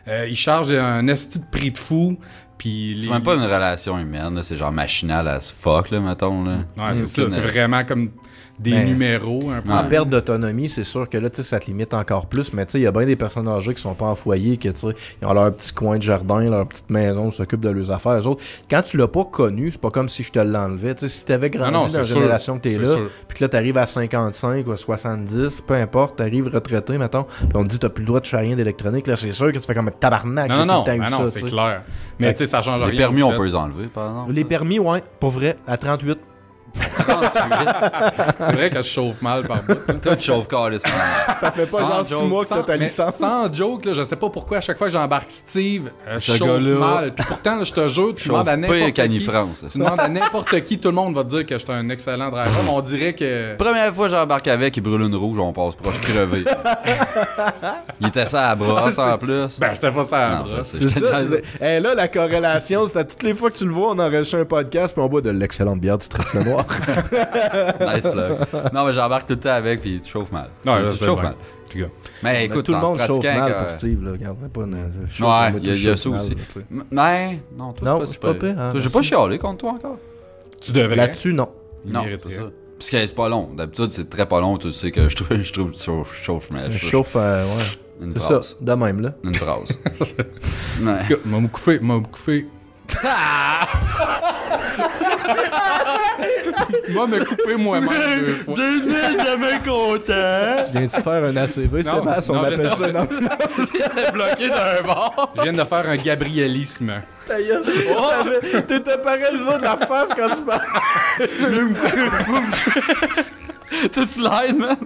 Ouais. Ils chargent un asti de prix de fou. C'est même pas une relation humaine, là. C'est genre machinal as fuck, là, mettons, là. Ouais, c'est ça. C'est vraiment comme... des numéros un peu. En perte d'autonomie, c'est sûr que là, tu sais, ça te limite encore plus, mais tu sais, il y a bien des personnes âgées qui sont pas en foyer, que tu sais, ils ont leur petit coin de jardin, leur petite maison, ils s'occupent de leurs affaires. Eux autres, quand tu l'as pas connu, c'est pas comme si je te l'enlevais. Tu sais, si t'avais grandi Non, dans la c'est génération que t'es sûr, là, c'est sûr. puis que là, t'arrives à 55 ou à 70, peu importe, t'arrives retraité, mettons, puis on te dit t'as plus le droit de toucher à rien d'électronique, là, c'est sûr que tu fais comme tabarnak, j'ai Non, tout le temps eu non, ça, c'est tu sais. clair. Mais tu sais, ça change rien. Les permis, en on fait. peut les enlever, par exemple. Les permis, ouais, pour vrai, à 38. 38. C'est vrai que je chauffe mal par bout. hein. Toi, tu chauffes carrément. Ça fait pas Sans genre 6 joke, mois que t'as ta Mais licence. sans joke, là, je sais pas pourquoi, à chaque fois que j'embarque Steve, je Ce chauffe gars-là. mal. Puis pourtant, là, je te jure, tu demandes à Chauffe n'importe pire qui. qu'Annie-France. Tu demandes à n'importe qui, tout le monde va te dire que je suis un excellent driver, mais on dirait que. Première fois que j'embarque avec, il brûle une rouge, on passe proche crevé. Il était ça à la brosse en plus. Ben, je te fais ça à la Non, brosse. C'est ça. Et là, la corrélation, c'est à toutes les fois que tu le vois, on enregistre un podcast puis on boit de l'excellente bière du Trèfle Noir. Nice plug. Non, mais j'embarque tout le temps avec, puis tu chauffes mal. Non, tu je sais chauffes bien. mal. En tout cas. Mais écoute, tout le en se monde chauffe pratiquant mal que- pour Steve, là. Regarde, pas une. Ouais, il y a ça aussi. Mais, non, toi, Non, c'est c'est pas pas si pire, pire. hein, J'ai merci. pas chialé contre toi encore. Tu devrais. Là-dessus, non. Il Non, mériterait. c'est ça. Parce que c'est pas long. D'habitude, c'est très pas long. Tu sais que je trouve que tu chauffes, mais Je chauffe, ouais. une C'est phrase. ça, de même, là. Une phrase. Ouais. En tout cas, m'a coupé. Moi, me couper moi-même 2 fois. jamais content. Tu viens-tu faire un ACV, Non, Sébastien? On non, appelle je- ça, non? J'étais bloqué d'un bord. Je viens de faire un gabrielisme. Ta gueule. T'étais paralysé de la face quand tu parles. Tout slide, man.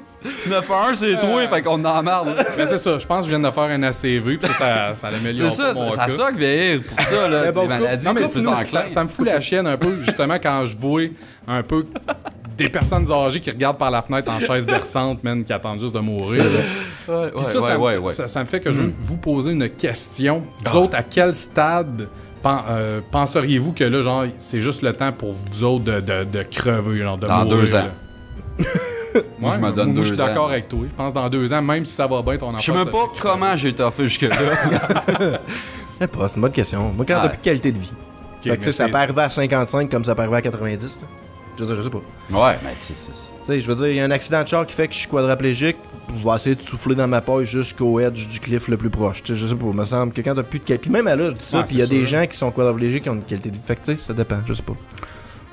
9-1, c'est toi, fait qu'on en marre. Mais c'est ça, je pense que je viens de faire un ACV, puis ça l'améliore. C'est ça, pas mon ça cas. soque vieillir pour ça, là. Mais bon, les maladies, Non, mais c'est sinon, en clair. ça me fout la chienne un peu, justement, quand je vois un peu des personnes âgées qui regardent par la fenêtre en chaise berçante, man, qui attendent juste de mourir. Ouais, Puis ça me fait que je veux vous poser une question. Vous autres, à quel stade penseriez-vous que là, genre, c'est juste le temps pour vous autres de crever, genre, de Dans mourir? 2 ans. là? Moi, je me donne moi, je 2 suis d'accord ans. avec toi. Je pense dans 2 ans, même si ça va bien, ton enfant. Je sais même pas comment j'ai toffé jusque-là. Je sais pas, c'est une bonne question. Moi, quand t'as Ouais. plus de qualité de vie. Fait que, tu sais, ça peut arriver à 55 comme ça peut arriver à 90. là. Je sais pas. Ouais, mais tu sais, Tu sais, je veux dire, il y a un accident de char qui fait que je suis quadriplégique. Je vais essayer de souffler dans ma poche jusqu'au edge du cliff le plus proche. Tu sais, je sais pas, il me semble que quand t'as plus de qualité. Puis même à là, je dis ça, Ouais, puis il y a c'est des sûr. gens qui sont quadriplégiques qui ont une qualité de vie. Fait que, tu sais, ça dépend, je sais pas.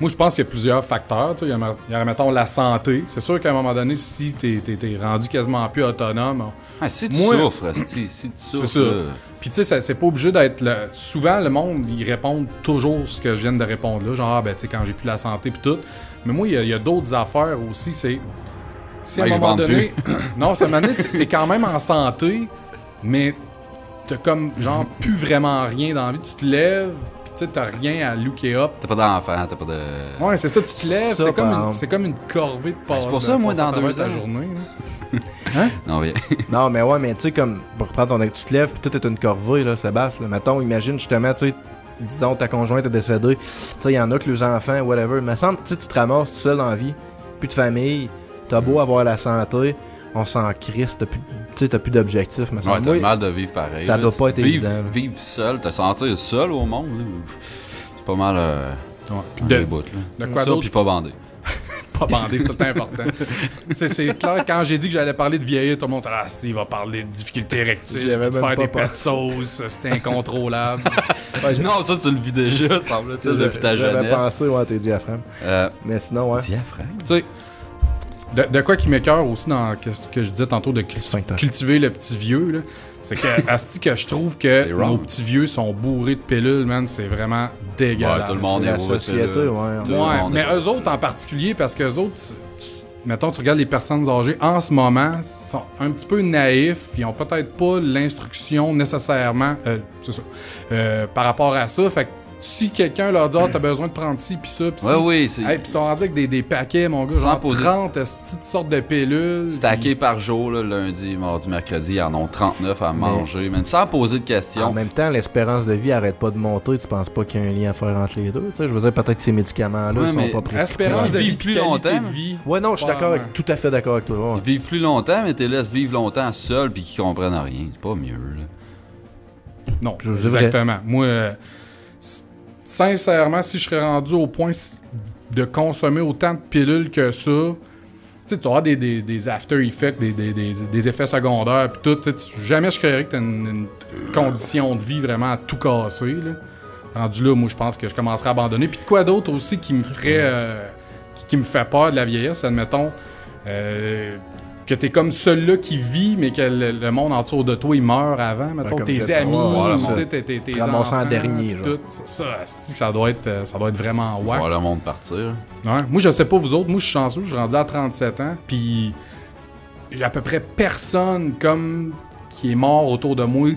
Moi, je pense qu'il y a plusieurs facteurs. Tu sais, il y a, mettons, la santé. C'est sûr qu'à un moment donné, si t'es rendu quasiment plus autonome. Ouais, si tu Moi- souffres, si tu souffres, ça. là. Puis, tu sais, c'est pas obligé d'être. Souvent, le monde, ils répondent toujours ce que je viens de répondre là. Genre, ben, tu sais, quand j'ai plus la santé, puis tout. Mais moi, il y a d'autres affaires aussi. C'est. Si à un Ouais, je moment bande donné. Non, c'est à un moment donné, t'es quand même en santé, mais t'as comme, genre, plus vraiment rien dans la vie. Tu te lèves, puis tu sais, t'as rien à looker up. T'as pas d'enfant, t'as pas de... Ouais, c'est ça, tu te lèves, Ça, c'est comme, par c'est comme une corvée de passer. c'est pour ça, moi, dans 2 ta ans. journée. là. Non, rien. Non, mais ouais, mais tu sais, comme, pour reprendre ton tu te lèves, puis tout est une corvée, là, Sébastien. Là. Mettons, imagine justement, tu sais, disons, ta conjointe est décédée. Tu sais, il y en a que les enfants, whatever. Il me semble, tu sais, tu te ramasses tout seul dans la vie, plus de famille, t'as beau avoir la santé, on s'en crisse, tu sais, t'as plus d'objectifs, me Ouais, semble. t'as Moi, mal de vivre pareil. ça là. doit pas être Vivre- évident, là. Vivre seul, te sentir seul au monde, là, c'est pas mal Ouais. Puis des bouts, là. de quoi Ça, d'autre? puis pas bandé. Pas bandé, c'est tout le temps important. C'est clair, quand j'ai dit que j'allais parler de vieillir, tout le monde était là, Steve va parler de difficultés J'y érectiles, avais de même faire pas des pets de pensé. sauce, c'était incontrôlable. Non, ça, tu le vis déjà, semble-t-il, depuis ta J'avais jeunesse. pensé, ouais, tes diaphragmes. Mais sinon, ouais. Diaphragme. Tu sais, de quoi qui m'écoeure aussi dans ce que je disais tantôt de Sphincter. cultiver le petit vieux, là, c'est que, asti, que je trouve que C'est wrong. nos petits vieux sont bourrés de pilules, man, c'est vraiment dégueulasse. Ouais, tout le monde C'est est la bourré de société, pilules. ouais. Tout le Ouais, monde mais est- eux autres en particulier, parce que eux autres, mettons, tu regardes les personnes âgées en ce moment, sont un petit peu naïfs, ils ont peut-être pas l'instruction nécessairement, c'est ça, par rapport à ça. Fait que si quelqu'un leur dit, ah, t'as besoin de prendre ci, pis ça, pis Ouais, ça. oui, c'est Hey, pis ils sont rendus avec des paquets, mon gars, Sans genre poser. 30 petites sortes de pilules. stacké par jour, là, lundi, mardi, mercredi, ils en ont 39 à manger, mais sans poser de En questions. même temps, l'espérance de vie arrête pas de monter. Tu penses pas qu'il y a un lien à faire entre les deux? Tu sais, je veux dire, peut-être que ces médicaments-là Ouais, sont mais pas prescrits. Espérance de Ils vie, vivent plus qualité longtemps. de vie. Ouais, non, je suis d'accord, Ouais. tout à fait d'accord avec toi. ouais. Ils vivent plus longtemps, mais t'es laisses vivre longtemps seuls puis qu'ils comprennent rien. C'est pas mieux, là. Non, C'est vrai. exactement. Moi, sincèrement, si je serais rendu au point de consommer autant de pilules que ça, tu auras des after effects, des effets secondaires, pis tout. Jamais je créerais que t'as une condition de vie vraiment à tout casser, là. Rendu là, moi, je pense que je commencerais à abandonner. Puis de quoi d'autre aussi qui me ferait... qui me fait peur de la vieillesse, admettons... que t'es comme celui-là qui vit, mais que le monde autour de toi, il meurt avant. Mettons, tes amis, tes enfants, en dernier. Tout. Ça doit être vraiment wack. Voir le monde partir. Ouais. Moi, je sais pas vous autres. Moi, je suis chanceux. Je suis rendu à 37 ans. Puis, j'ai à peu près personne comme qui est mort autour de moi,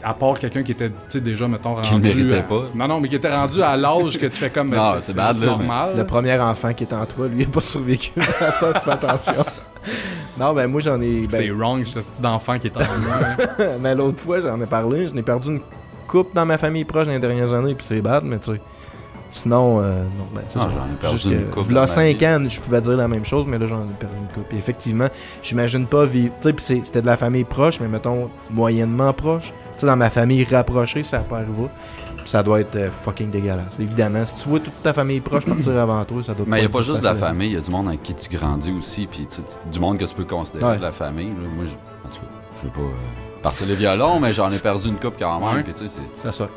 à part quelqu'un qui était, tu sais, déjà, mettons, rendu... Qui le méritait pas. Non, mais qui était rendu à l'âge que tu fais comme... Non, c'est bad, là, normal. Le premier enfant qui est en toi, lui, il n'a pas survécu. À ce temps, tu fais attention. Non, ben moi, j'en ai... C'est wrong, ce style d'enfant qui est en moi. Mais l'autre fois, j'en ai parlé. J'en ai perdu une couple dans ma famille proche dans les dernières années, puis c'est bad, mais tu sais... Sinon, non, ben, c'est ça. J'en ai perdu une couple. Il y a dans ma 5 vie. ans, je pouvais dire la même chose, mais là, j'en ai perdu une couple. Puis effectivement, j'imagine pas vivre... Tu sais, puis c'était de la famille proche, mais mettons, moyennement proche. Tu sais, dans ma famille rapprochée, ça n'a pas arrivé. Puis ça doit être fucking dégueulasse. Évidemment, si tu vois toute ta famille proche partir avant toi, ça doit Mais il n'y a être pas juste de la facile. famille, il y a du monde avec qui tu grandis aussi, puis du monde que tu peux considérer de la famille. Là. Moi, en tout cas, je veux pas partir le violon, mais j'en ai perdu une couple quand même, Ouais. puis tu sais, Ça soque.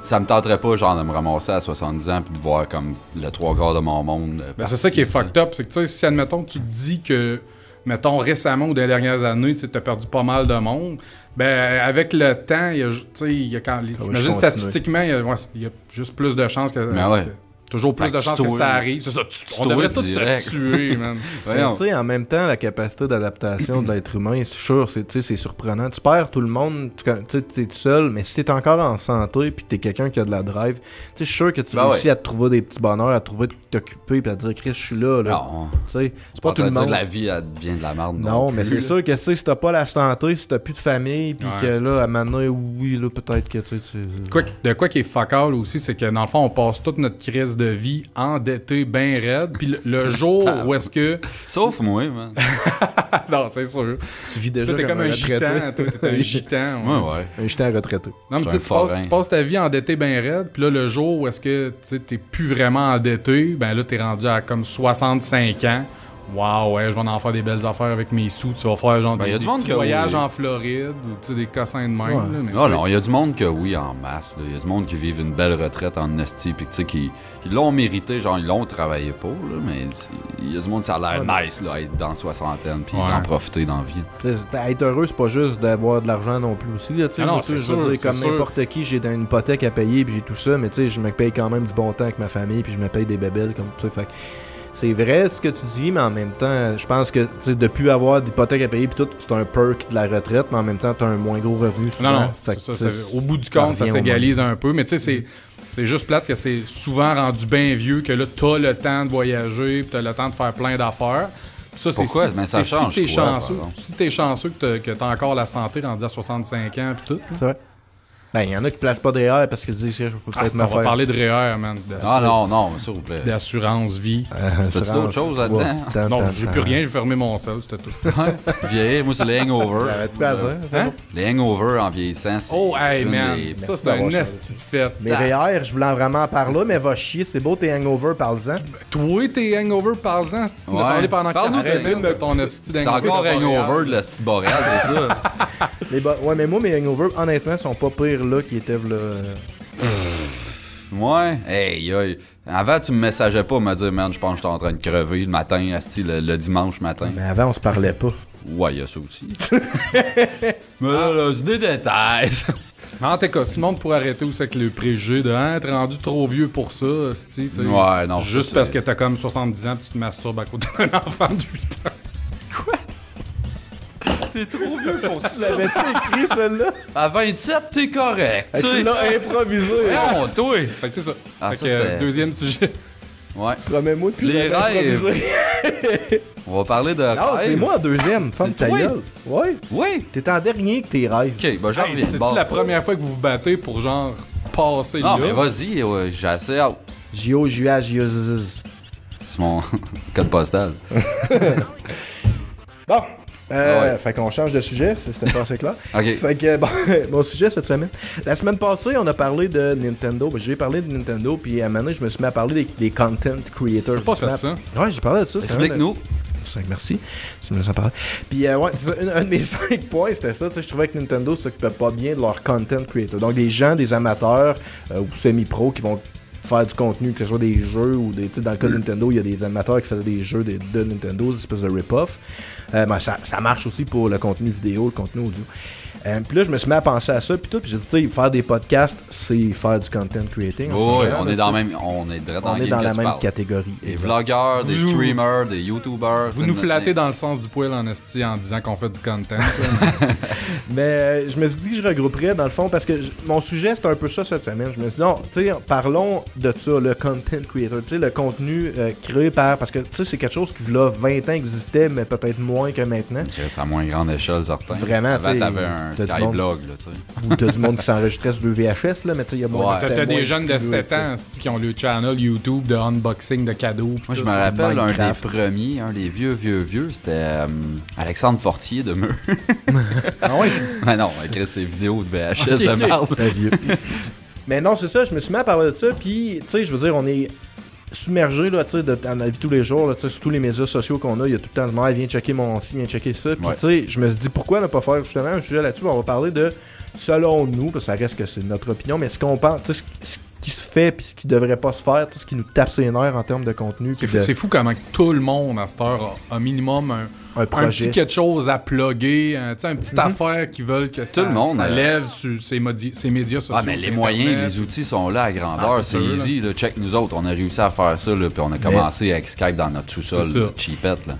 ça me tenterait pas genre de me ramasser à 70 ans puis de voir comme le 3/4 de mon monde. Ben, c'est ça qui est fucked up, c'est que tu sais, si admettons tu te dis que, mettons récemment ou des dernières années, tu as perdu pas mal de monde, ben avec le temps, il y a, tu sais, il y a quand, j'imagine statistiquement, il y a juste plus de chances que... Ben ouais. Toujours plus Fait de que chances tu que tues. ça arrive. C'est ça, on tues devrait tous direct. se tuer, man. Mais Voyons. tu sais, en même temps, la capacité d'adaptation de l'être humain, c'est sûr, c'est surprenant. Tu perds tout le monde, tu sais, t'es tout seul, mais si t'es encore en santé puis que t'es quelqu'un qui a de la drive, tu sais, je suis sûr que tu Ben réussis ouais. à te trouver des petits bonheurs, à trouver de t'occuper puis à te dire, Chris, je suis là. Non. Tu sais, c'est pas Pas tout le monde. que la vie elle devient de la merde. Non, mais plus, c'est là. sûr que si t'as pas la santé, si t'as plus de famille, puis Ouais. que là, à maintenant, oui, là, peut-être que tu sais. De quoi qui est fuck all aussi, c'est que dans le fond, on passe toute notre crise de vie endetté, bien raide. Puis le jour où est-ce que. Sauf moi, man. Non, c'est sûr. Tu vis déjà Toi, t'es comme un retraité. gitan. Toi, t'es un gitan. Ouais, ouais. Un gitan retraité. Non, mais Je tu suis sais, un forain. tu passes ta vie endetté bien raide, puis là, le jour où est-ce que tu sais, t'es plus vraiment endetté, ben là, t'es rendu à comme 65 ans. Waouh, ouais, je vais en faire des belles affaires avec mes sous. Tu vas faire genre Ben, y a des du monde petits que voyages oui. en Floride ou tu sais, des cossins de même. Ouais. Là, mais Non, tu sais, non, il y a du monde que oui, en masse. Il y a du monde qui vivent une belle retraite en esti, puis tu sais, qui l'ont mérité, genre, ils l'ont travaillé pour, là, mais il y a du monde, ça a l'air nice, là, être dans soixantaine, puis Ouais. d'en profiter dans la vie. Puis, être heureux, c'est pas juste d'avoir de l'argent non plus aussi. Là, tu sais, Ah non, moi, tu sais, c'est je veux sûr, dire, c'est comme sûr. n'importe qui, j'ai une hypothèque à payer, puis j'ai tout ça, mais tu sais, je me paye quand même du bon temps avec ma famille, puis je me paye des bébelles, comme tu sais. Fait que c'est vrai ce que tu dis, mais en même temps, je pense que tu sais, de plus avoir d'hypothèque à payer, puis tout, c'est un perk de la retraite, mais en même temps, t'as un moins gros revenu souvent. Non, non, Fait que, c'est tu ça, sais, au bout du compte, ça revient au s'égalise un peu, mais tu sais, c'est juste plate que c'est souvent rendu bien vieux, que là, t'as le temps de voyager, puis t'as le temps de faire plein d'affaires. Puis ça, c'est Pourquoi? si, Mais ça c'est change si t'es quoi, par chanceux, exemple? si t'es chanceux que t'as encore la santé rendu à 65 ans, puis tout. C'est vrai. Ben, il y en a qui placent pas derrière parce qu'ils disent, je peux Ah, peut-être on me va faire. parler de REER, man. Ah non, non, s'il vous plaît. D'assurance vie. T'as-tu d'autres choses là-dedans? Non, j'ai plus rien, j'ai fermé mon sel, c'était tout. Vieillir, moi, c'est les hangovers. J'arrête pas à dire. c'est Hein? bon. Les hangovers en vieillissant, c'est Oh, hey, une man, des- ça, Merci c'est un d'avoir esti de fête. Mais REER, je voulais vraiment en parler, mais va chier, c'est beau tes hangovers, parle-en. Toi, tes hangovers, parle-en, si tu m'as Ouais. parlé pendant Parle-nous, 40 c'est- minutes de ton esti C'est d'hangover. encore de Montréal. hangover de la petite boréale, c'est ça? Ouais, mais moi, mes hangovers, honnêtement, sont pas pires là qui étaient là. Ouais. Hey, hey. Avant, tu me messageais pas, me dire, man, je pense que j'étais en train de crever le matin, asti, le dimanche matin. Mais avant, on se parlait pas. Ouais, il y a ça aussi. Mais là, c'est des détails. Mais en tout cas, si le monde pourrait arrêter aussi avec le préjugé de hein, être rendu trop vieux pour ça, esti, tu sais. Ouais, non, Juste ça, parce c'est- que t'as comme 70 ans et tu te masturbes à côté d'un enfant de 8 ans. T'es trop vieux pour Tu l'avais-tu écrit, celle-là? À 27, t'es correct. Tu sais. l'as improvisé. Voyons, toi. Fait que c'est ça. Ah, Fait ça, que, c'était- deuxième sujet. Ouais. Promets-moi de plus Les jamais rêves. improviser. On va parler de Non, c'est rêves. moi en deuxième. Femme C'est ta toi? gueule. Ouais. Oui. T'es en dernier que tes rêves. Ok, bah j'en Hey, reviens. c'est-tu Bon. la première fois que vous vous battez pour genre passer Non, là? mais vas-y, ouais, j'ai assez hâte. J.O. J.A. J.O. C'est mon code postal. Bon. ouais. Fait qu'on change de sujet, c'était pas assez clair. Ok. Fait que, bon, mon sujet cette semaine. La semaine passée, on a parlé de Nintendo. Ben, j'ai parlé de Nintendo, puis à un moment donné, je me suis mis à parler des content creators. T'as pas Je me suis fait mis ça? à- Ouais, j'ai parlé de ça. c'était Explique-nous. 5, merci. Tu me laisses en parler. Puis, ouais, c'est ça, un de mes 5 points, c'était ça. Je trouvais que Nintendo s'occupait pas bien de leur content creator. Donc, des gens, des amateurs ou semi-pros qui vont faire du contenu, que ce soit des jeux ou des. Dans le cas de Nintendo, il y a des animateurs qui faisaient des jeux de Nintendo, des espèces de rip-off. Ben, ça marche aussi pour le contenu vidéo, le contenu audio. Puis là, je me suis mis à penser à ça, puis tout, puis j'ai dit, tu sais, faire des podcasts, c'est faire du content creating. Oh, on est dans la même catégorie. Des vlogueurs, des streamers, des youtubers. Vous nous flattez dans le sens du poil en esti en disant qu'on fait du content. Mais je me suis dit que je regrouperais dans le fond parce que mon sujet c'était un peu ça cette semaine. Je me suis dit non, tu sais, parlons de ça, le content creator, tu sais, le contenu créé par. Parce que tu sais, c'est quelque chose qui, là, 20 ans existait, mais peut-être moins que maintenant. C'est à moins grande échelle, certain. Vraiment, tu sais. T'avais un Skyblog, là, tu sais. Ou t'as du monde qui s'enregistrait sur le VHS, là, mais tu sais, il y a moins de t'as des jeunes de 7 ans qui ont le channel YouTube de unboxing de cadeaux. Moi, je me rappelle, un des premiers, un des vieux, c'était Alexandre Fortier de Meux. Ah oui? Mais non, avec ses vidéos de VHS de merde. Vieux. Mais non, c'est ça, je me suis mis à parler de ça, puis, tu sais, je veux dire, on est submergé, là, tu sais, dans la vie de tous les jours, là, tu sais, sur tous les médias sociaux qu'on a, il y a tout le temps le monde, viens checker mon site, viens checker ça, puis, tu sais, je me suis dit, pourquoi ne pas faire justement un sujet là-dessus, on va parler de, selon nous, parce que ça reste que c'est notre opinion, mais ce qu'on pense, tu sais, ce qui se fait, puis ce qui devrait pas se faire, ce qui nous tape ses nerfs en termes de contenu. C'est fou comment tout le monde, à cette heure, a un minimum un petit quelque chose à plugger, un petite affaire qui veulent que ça lève sur ses médias sociaux. Ah, mais les moyens, les outils sont là à grandeur. C'est easy. Là. Check nous autres. On a réussi à faire ça, puis on a commencé avec Skype dans notre sous-sol, cheapette. Là.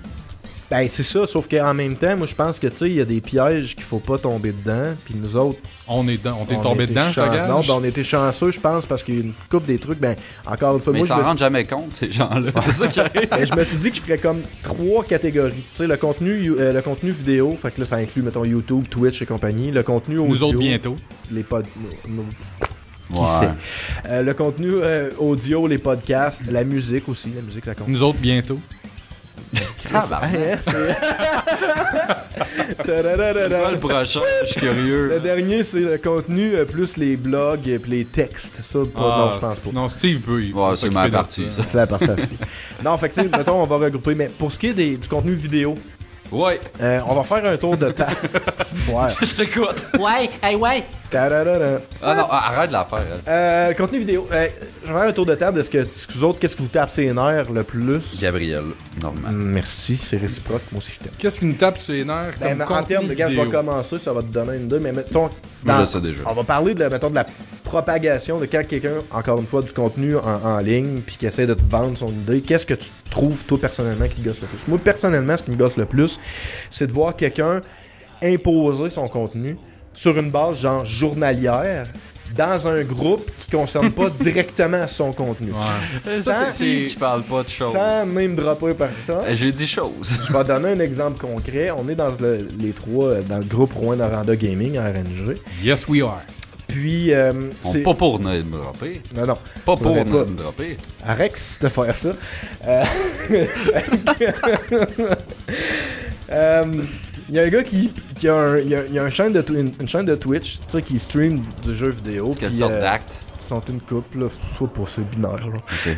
Ben, c'est ça, sauf qu'en même temps, moi, je pense que, tu sais, il y a des pièges qu'il faut pas tomber dedans, puis nous autres... On est tombé dedans, je te gage? Non, ben, on était chanceux, je pense, parce qu'il y a une couple des trucs, ben, encore une fois... Mais moi, ils s'en rendent jamais compte, ces gens-là. C'est ça qui arrive. Ben, je me suis dit que je ferais comme 3 catégories. Tu sais, le contenu vidéo, fait que là, ça inclut, mettons, YouTube, Twitch et compagnie. Le contenu audio... Nous autres, bientôt. Les Qui sait? Le contenu audio, les podcasts, la musique aussi, la musique, ça compte. Nous autres, bientôt. Le prochain, je suis curieux. Le dernier, c'est le contenu plus les blogs et les textes. Ça, non, je pense pas. Non, Steve peut. Ouais, c'est ma partie, ça. C'est la partie aussi. Non, fait que, mettons, on va regrouper. Mais pour ce qui est du contenu vidéo, ouais. On va faire un tour de table. Je t'écoute. Ouais, hey, ouais. Ah non, arrête de la faire. Contenu vidéo. Je vais faire un tour de table de qu'est-ce que vous tape ses nerfs le plus. Gabriel, normal. Merci, c'est réciproque. Moi aussi, je t'aime. Qu'est-ce qui nous tape sur les nerfs comme en termes de gars, je vais commencer, ça va te donner une idée. Mais mettons, je sais déjà. On va parler de la propagation de quand quelqu'un, encore une fois, du contenu en ligne, puis qui essaie de te vendre son idée. Qu'est-ce que tu trouves, toi, personnellement, qui te gosse le plus? Moi, personnellement, ce qui me gosse le plus, c'est de voir quelqu'un imposer son contenu sur une base genre journalière dans un groupe qui concerne pas directement son contenu. Ouais. Ça, c'est qui parle pas de choses. Sans même dropper personne. J'ai dit choses. Je vais donner un exemple concret. On est dans les trois dans le groupe Rouen-Noranda Gaming en RNG. Yes, we are. Puis, c'est pas pour nous dropper. Non. Pas pour nous dropper. Arrête de faire ça. Il y a un gars qui a une chaîne de Twitch, tu sais, qui stream du jeu vidéo. Quelle sorte d'acte? Ils sont une couple, là. Je sais pas, c'est binaire, là. Ok.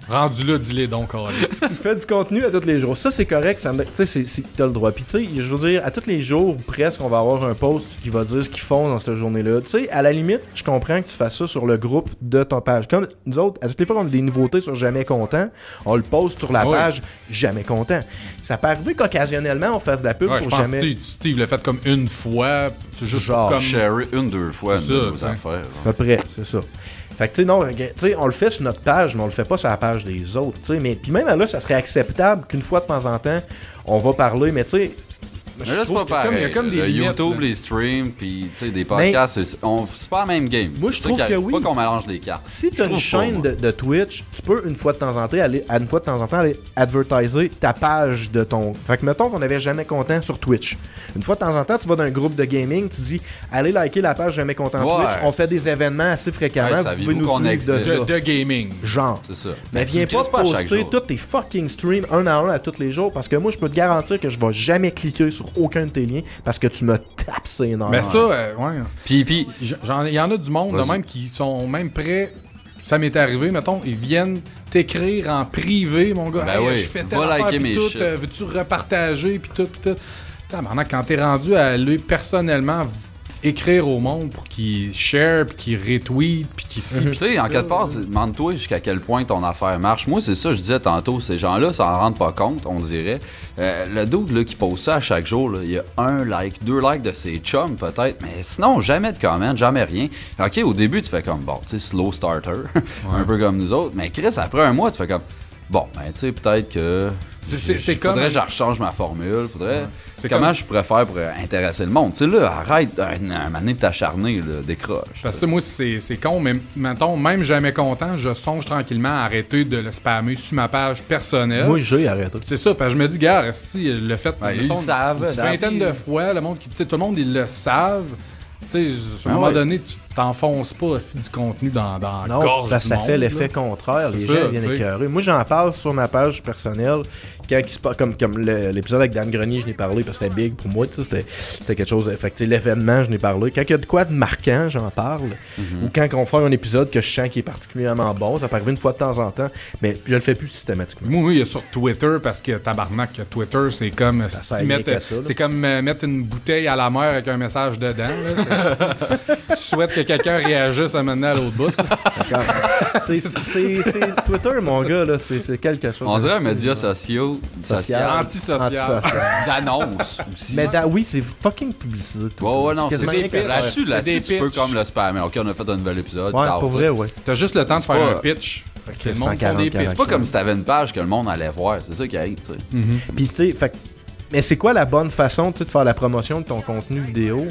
Rendu là, dis-les donc, Alice. Il fait du contenu à tous les jours. Ça, c'est correct. Tu sais, t'as le droit. Puis, tu sais, je veux dire, à tous les jours, presque, on va avoir un post qui va dire ce qu'ils font dans cette journée-là. Tu sais, à la limite, je comprends que tu fasses ça sur le groupe de ton page. Comme nous autres, à toutes les fois qu'on a des nouveautés sur Jamais Content, on le poste sur la page Jamais Content. Ça peut arriver qu'occasionnellement, on fasse de la pub pour je pense Jamais. Que Steve l'a fait comme une fois. C'est juste genre comme share 2 fois nos affaires. À peu près, c'est ça. Fait que, tu sais, non, on le fait sur notre page, mais on le fait pas sur la page des autres, tu sais. Mais puis même là, ça serait acceptable qu'une fois de temps en temps, on va parler, mais tu sais. Mais là, c'est pas pareil. Il y a comme des limites, YouTube, les streams, puis tu sais, des podcasts, c'est pas la même game. Moi, je trouve que oui. Pas qu'on mélange les cartes. Si t'as une chaîne de Twitch, tu peux une fois de temps en temps aller advertiser ta page de ton. Fait que mettons qu'on avait Jamais Content sur Twitch. Une fois de temps en temps, tu vas dans un groupe de gaming, tu dis allez liker la page Jamais Content Twitch. On fait des événements assez fréquemment. Vous pouvez nous suivre de gaming. Genre. C'est ça. Mais viens pas poster tous tes fucking streams un à un à tous les jours parce que moi, je peux te garantir que je vais jamais cliquer sur aucun de tes liens parce que tu me tapes ses nerfs. Mais ça, ouais. Puis il y en a du monde de même qui sont même prêts ça m'est arrivé, mettons, ils viennent t'écrire en privé, mon gars. Ben oui, je fais telle va affaire, liker pis mes tout, shit. veux-tu repartager, puis tout, pis tout. Maintenant, quand t'es rendu à aller personnellement écrire au monde pour qu'ils share, puis qu'ils retweetent, puis qu'ils ci, Tu sais, en quelque part, demande-toi jusqu'à quel point ton affaire marche. Moi, c'est ça, je disais tantôt, ces gens-là s'en rendent pas compte, on dirait. Le dude là, qui pose ça à chaque jour, là, il y a 1 like, 2 likes de ses chums peut-être, mais sinon, jamais de comment, jamais rien. Ok, au début, tu fais comme, bon, tu sais, slow starter, un peu comme nous autres, mais Chris, après un mois, tu fais comme, bon, ben, tu sais, peut-être que. C'est comme. Faudrait que je rechange ma formule, faudrait. C'est Comment comme- je pourrais faire pour intéresser le monde? Tu sais, là, arrête un moment donné de t'acharner, là, décroche. Parce que moi, c'est con, mais mettons, même jamais content, je songe tranquillement à arrêter de le spammer sur ma page personnelle. Moi, j'ai arrêté. C'est ça, parce que je me dis, gars, esti, le fait. Ouais, ils mettons, le savent, Une savent. vingtaine de fois, le monde, tout le monde, ils le savent. Tu sais, à un Ah moment ouais. donné, tu t'enfonces pas esti, du contenu dans la Non, gorge parce que du ça fait monde, l'effet là. contraire. C'est Les ça, gens viennent tu sais. écœurer. Moi, j'en parle sur ma page personnelle. Quand il se passe, comme l'épisode avec Dan Grenier, je n'ai parlé parce que c'était big pour moi. Tu sais, c'était quelque chose. Fait que, tu sais, l'événement, je n'ai parlé. Quand il y a de quoi de marquant, j'en parle. Ou quand on fait un épisode que je sens qui est particulièrement bon, ça peut arriver une fois de temps en temps, mais je le fais plus systématiquement. Moi, il y a sur Twitter, parce que tabarnak, Twitter, c'est comme sert si rien mettre, qu'à ça, là. c'est comme mettre une bouteille à la mer avec un message dedans. Là. Tu souhaites que quelqu'un réagisse à maintenant à l'autre bout. C'est Twitter, mon gars, là. C'est quelque chose. On dirait un de- média social Antisocial. d'annonce aussi. Mais oui, c'est fucking publicité. tout. Ouais, non, c'est quasiment des rien qu'à pitchs. faire. Là-dessus, C'est des tu peux pitchs. comme le spammer. Ok, on a fait un nouvel épisode. Ouais, tard, pour tu vrai, sais. ouais. T'as juste le temps de C'est faire pas- un pitch. Fait que le monde 140 font des pitchs. C'est pas comme si t'avais une page que le monde allait voir. C'est ça qui arrive, tu sais. Puis c'est. Mais c'est quoi la bonne façon tu sais, de faire la promotion de ton contenu vidéo?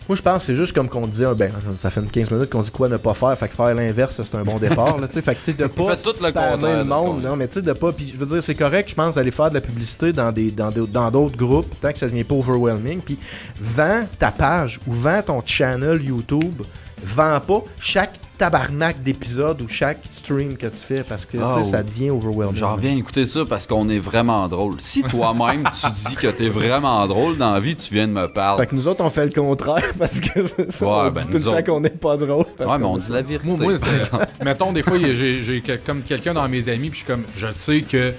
Moi, je pense que c'est juste comme qu'on disait, ben, ça fait 15 minutes qu'on dit quoi ne pas faire, fait que faire l'inverse, c'est un bon départ. Là, tu sais. Fait que tu sais, de pas Faites tout le spammer contraire le de monde, ce qu'on non, mais tu sais, de pas. Puis je veux dire, c'est correct, je pense, d'aller faire de la publicité dans d'autres groupes, tant que ça devient pas overwhelming. Puis vends ta page ou vends ton channel YouTube, vends pas chaque tabarnak d'épisode ou chaque stream que tu fais parce que tu sais, Oh. ça devient overwhelming. J'en reviens écouter ça parce qu'on est vraiment drôle. Si toi-même, tu dis que t'es vraiment drôle dans la vie, tu viens de me parler. Fait que nous autres, on fait le contraire parce que c'est ça, Ouais, on ben, dit tout nous le temps autres. qu'on n'est pas drôle. parce Ouais, mais qu'on on est dit la vérité. Moi, par exemple. mettons, des fois, j'ai comme quelqu'un dans mes amis, puis je suis comme, je sais que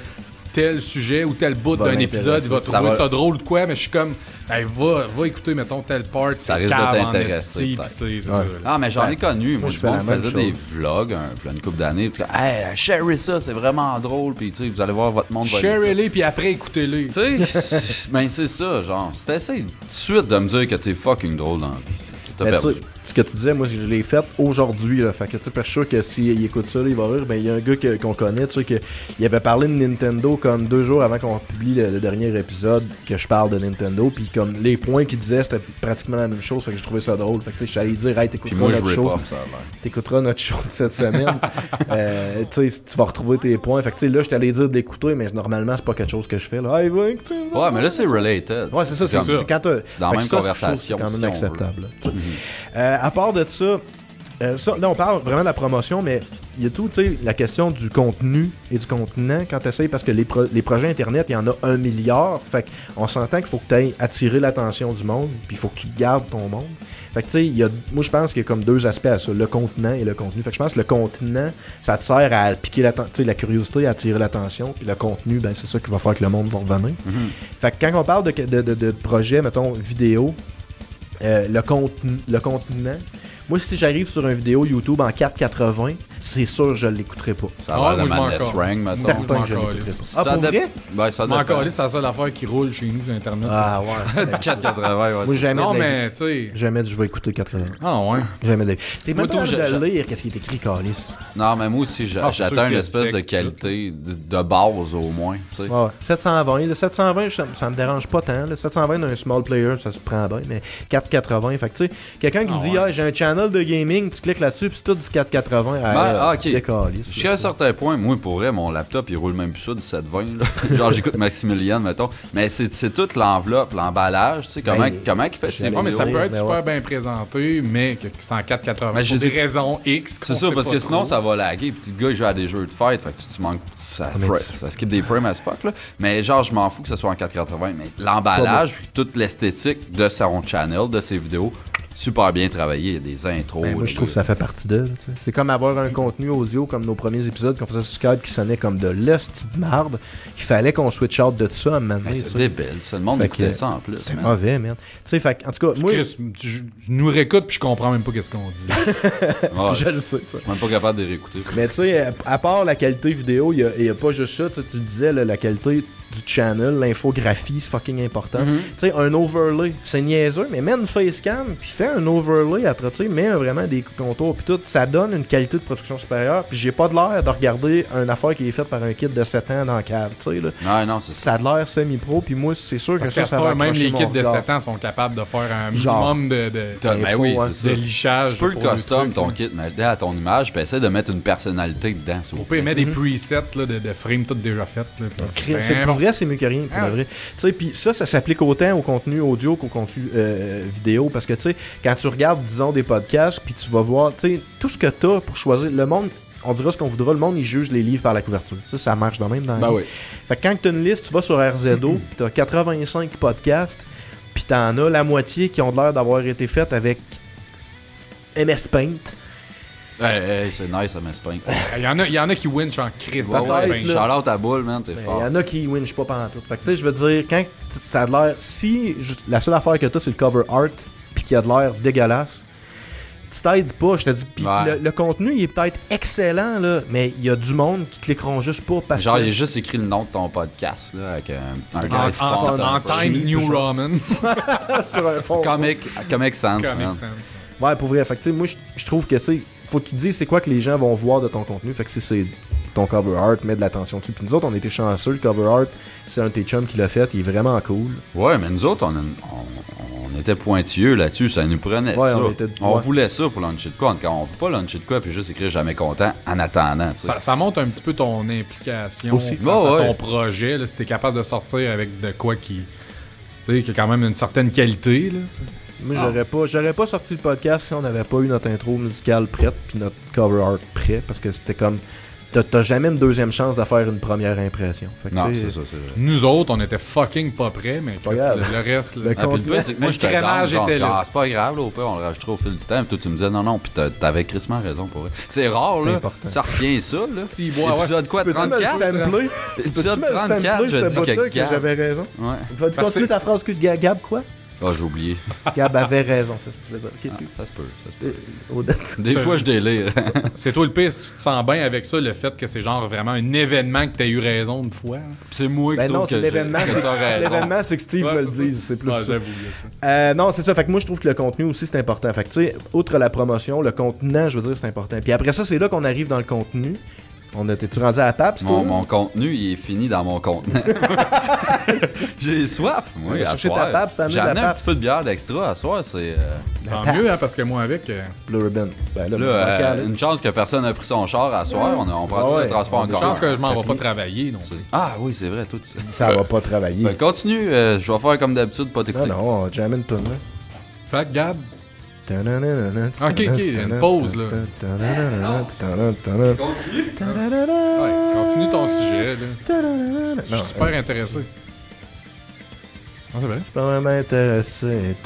tel sujet ou tel bout Va d'un épisode, il va Ça trouver va- ça drôle de quoi, mais je suis comme, hey, va écouter, mettons, telle part, Ça c'est risque de cave en t'intéresser, esti, peut-être. puis tu sais, c'est Ouais. ça, là. Ah, mais j'en ai connu. Moi, je du fais la monde même faisait chose. des vlogs, une couple d'années. Puis, hey, sharez ça, c'est vraiment drôle. Puis, tu sais, vous allez voir, votre monde va aimer ça. Share-les, puis après, écoutez-les. Tu sais, ben c'est ça, genre, si t'essayes tout de suite de me dire que t'es fucking drôle dans la vie, t'as Mais tu perdu. sais, ce que tu disais, moi, je l'ai fait aujourd'hui. Là. Fait que, tu sais, parce que je suis sûr que s'il écoute ça, là, il va rire. Ben, il y a un gars qu'on connaît, tu sais, il avait parlé de Nintendo comme 2 jours avant qu'on publie le dernier épisode que je parle de Nintendo. Puis, comme les points qu'il disait, c'était pratiquement la même chose. Fait que je trouvais ça drôle. Fait que, tu sais, je suis allé dire, hey, Puis t'écouteras moi, je notre rip show. off, ça a l'air. T'écouteras notre show de cette semaine. Tu sais, tu vas retrouver tes points. Fait que, tu sais, là, je t'allais dire d'écouter, mais normalement, c'est pas quelque chose que je fais. Là, hey, va écouter. Ouais, mais là, c'est related. Ouais, c'est ça, c'est comme- ça. Quand t'as- dans la fait que même ça, conversation, c'est quand si même on acceptable. Là, tu sais. À part de ça, là, on parle vraiment de la promotion, mais il y a tout, tu sais, la question du contenu et du contenant quand tu essayes, parce que les projets Internet, il y en a 1 milliard. Fait qu'on s'entend qu'il faut que tu ailles attirer l'attention du monde, puis il faut que tu gardes ton monde. Fait que, tu sais, moi, je pense qu'il y a comme 2 aspects à ça, le contenant et le contenu. Fait que je pense que le contenant, ça te sert à piquer la curiosité, à attirer l'attention, puis le contenu, ben, c'est ça qui va faire que le monde va revenir. Fait que quand on parle de projets, mettons, vidéo, le contenant, moi, si j'arrive sur une vidéo YouTube en 480, c'est sûr je l'écouterai pas. Ça a l'air Ah, de moi, je m'en Madness calisse. Rang, mettons. Certain que je m'en l'écouterai calisse. pas. Ça Ah, pour dép- vrai? Ben, ça Mais encore, dépend. c'est la seule affaire qui roule chez nous sur Internet. Ah ouais. Du 480, ouais. Moi, jamais Non, de la vie. mais, tu sais. Jamais je vais écouter 80. Ah, ouais. Jamais de la vie. T'es même Moi, pas tout, capable j'ai- de lire qu'est-ce qui est écrit, Calis. Non, mais moi aussi, Ah, c'est sûr j'attends qu'il une y a espèce du de texte, qualité de base, au moins, tu sais. Ouais, 720. Le 720, ça me dérange pas tant. Le 720 d'un small player, ça se prend bien, mais 480. Fait que, tu sais, quelqu'un qui me dit, ah, j'ai un channel de gaming, tu cliques là-dessus, puis c'est tout du 480. Ok. Jusqu'à un certain point, moi, pour vrai, mon laptop, il roule même plus ça du 720. Là. Genre, j'écoute Maximilian, mettons. Mais c'est toute l'enveloppe, l'emballage, tu sais, comment il fait ses Ouais, Ouais, mais ça vidéos. peut être mais super ouais. bien présenté, mais que c'est en 480. Mais Pour j'ai des dit- raisons X. qu'on C'est ça, sait parce pas que sinon, trop. ça va laguer. Puis le gars, il joue à des jeux de fight. Fait que tu manques. Ça skip des frames as fuck, là. Mais genre, je m'en fous que ce soit en 480. Mais l'emballage, puis toute l'esthétique de son channel, de ses vidéos, super bien travaillé, il y a des intros. Ben, moi, je trouve que ça fait partie d'eux. C'est comme avoir un contenu audio comme nos premiers épisodes qu'on faisait sur Skype qui sonnait comme de l'hostie de marde. Il fallait qu'on switch out de ça à un moment donné. C'est débile, ça. Le monde Fait écoutait que ça en plus. C'est man. mauvais, man. Tu sais, fait en tout cas, moi, Chris, je nous réécoute puis je comprends même pas qu'est-ce qu'on dit. Ouais, je le sais, tu sais. je suis même pas capable de réécouter. Mais tu sais, à part la qualité vidéo, il y a pas juste ça. Tu le disais, là, la qualité du channel, l'infographie, c'est fucking important. Tu sais, un overlay, c'est niaiseux, mais mets une facecam, puis fais un overlay après, tu sais, mets vraiment des contours, puis tout, ça donne une qualité de production supérieure, puis j'ai pas de l'air de regarder une affaire qui est faite par un kid de 7 ans dans la cave, tu sais, là. Ouais, non, c'est ça. Ça a de l'air semi-pro, puis moi, c'est sûr Parce que qu'à ça cette va heure, même accrocher les kids mon de regard. 7 ans sont capables de faire un Genre. minimum de Ben oui, ouais. c'est de ça. lichage. Tu peux le pour custom, truc, ton là. kit, mais à ton image, puis essaie de mettre une personnalité dedans. s'il vous On peut plaît. mettre des presets là, de frames toutes déjà faites. Là, puis C'est ben pour bon. vrai, c'est mieux que rien, pour Ah. le vrai. Tu sais, puis ça s'applique autant au contenu audio qu'au contenu vidéo, parce que tu sais, quand tu regardes, disons, des podcasts, puis tu vas voir, tu sais, tout ce que t'as pour choisir, le monde, on dira ce qu'on voudra, le monde, il juge les livres par la couverture. Ça marche de même dans la Ben vie. oui. Fait que quand t'as une liste, tu vas sur RZO, pis t'as 85 podcasts, pis t'en as la moitié qui ont l'air d'avoir été faites avec MS Paint. Hey, c'est nice, MS Paint. Il y en a qui winch en crise. Ça là, t'aide, ben, là. Shout-out à boule, man, t'es Il fort. y en a qui winchent pas pendant tout. Fait que tu sais, je veux dire, quand ça a de l'air. Si la seule affaire que t'as, c'est le cover art, pis qu'il y a de l'air dégueulasse, tu t'aides pas, je te dis. Pis Ouais. le contenu, il est peut-être excellent, là, mais il y a du monde qui cliqueront juste pas parce Genre, que. il a juste écrit le nom de ton podcast, là, avec un En, gars font en Times cheap, New genre. Roman. sur un fond. Comic Sans, Comic man. Sans. Ouais, pour vrai. Fait que tu sais, moi, je trouve que c'est. Faut que tu te dises c'est quoi que les gens vont voir de ton contenu. Fait que si c'est ton cover art, mets de l'attention dessus. Puis nous autres, on était chanceux. Le cover art, c'est un de tes chums qui l'a fait. Il est vraiment cool. Ouais, mais nous autres, on était pointilleux là-dessus, ça nous prenait Ouais, ça. on était- voulait ça pour lancer de quoi. On peut pas lancer de quoi puis juste écrire jamais content en attendant, tu sais. Ça montre un petit peu ton implication Aussi. face Ouais, à ouais. ton projet. Là, si t'es capable de sortir avec de quoi qui a quand même une certaine qualité. Là, tu sais. Moi, j'aurais pas sorti le podcast si on n'avait pas eu notre intro musicale prête puis notre cover art prêt. Parce que c'était comme. T'as jamais une deuxième chance de faire une première impression. Fait que, Non, tu sais, c'est ça, c'est vrai. Nous autres, on était fucking pas prêts, mais Pas grave. le reste. Là, Le Ah, puis le contenu- pire, c'est que moi, le j'étais crémage down, genre, était là. Ah, c'est pas grave, là, au pire, on le rajouterait au fil du temps. Puis toi, tu me disais non, puis t'avais crissement raison pour vrai. C'est rare, C'est là. important. Ça retient ça, là. Si, ouais, ouais. Épisode quoi, Peux-tu me le 34? sampler? Peux-tu Épisode me le 34, sampler, je ce dis bout-là, que que Gab. j'avais raison? Ouais. Vas-tu Parce continuer que ta phrase que Gab quoi? Ah, j'ai oublié. Gab avait raison, c'est ce que tu veux dire. Ok, Ah, excuse. ça se peut, ça se peut. Odette. Des fois, je délire. C'est toi le pire, si tu te sens bien avec ça, le fait que c'est genre vraiment un événement que t'as eu raison une fois. hein. C'est moi Ben qui non, trouve c'est que l'événement, que c'est t'as raison. l'événement, c'est que Steve Ouais, me le c'est dise, c'est plus Ouais, ça. j'avoue, il y a ça. Non, c'est ça. Fait que moi, je trouve que le contenu aussi, c'est important. Fait que, tu sais, outre la promotion, le contenant, je veux dire, c'est important. Puis après ça, c'est là qu'on arrive dans le contenu. T'es-tu rendu à la pape, c'est toi? Mon contenu, il est fini dans mon contenant. J'ai soif, moi. Ouais, à chercher ta soir. pape, c'est amené J'ai de la amené un pape. petit peu de bière d'extra à soir, c'est... La Tant Pabst. mieux, hein, parce que moi avec. Blue Ribbon. Ben là, Là, local, une chance que personne n'a pris son char à soir. On prend tout ouais. le transport On en a Je commun. pense que je m'en vais Tapis. pas travailler. Non. Ah oui, c'est vrai, tout ça. ça va pas travailler. Ben, continue, je vais faire comme d'habitude, pas t'écouter. Non, non, on va jammer une tonne, là. Fait que Gab, Ok, une pause, là. ouais, continue ton sujet. Là. Je suis super intéressé. Ah, c'est vrai? Je peux même intéressé.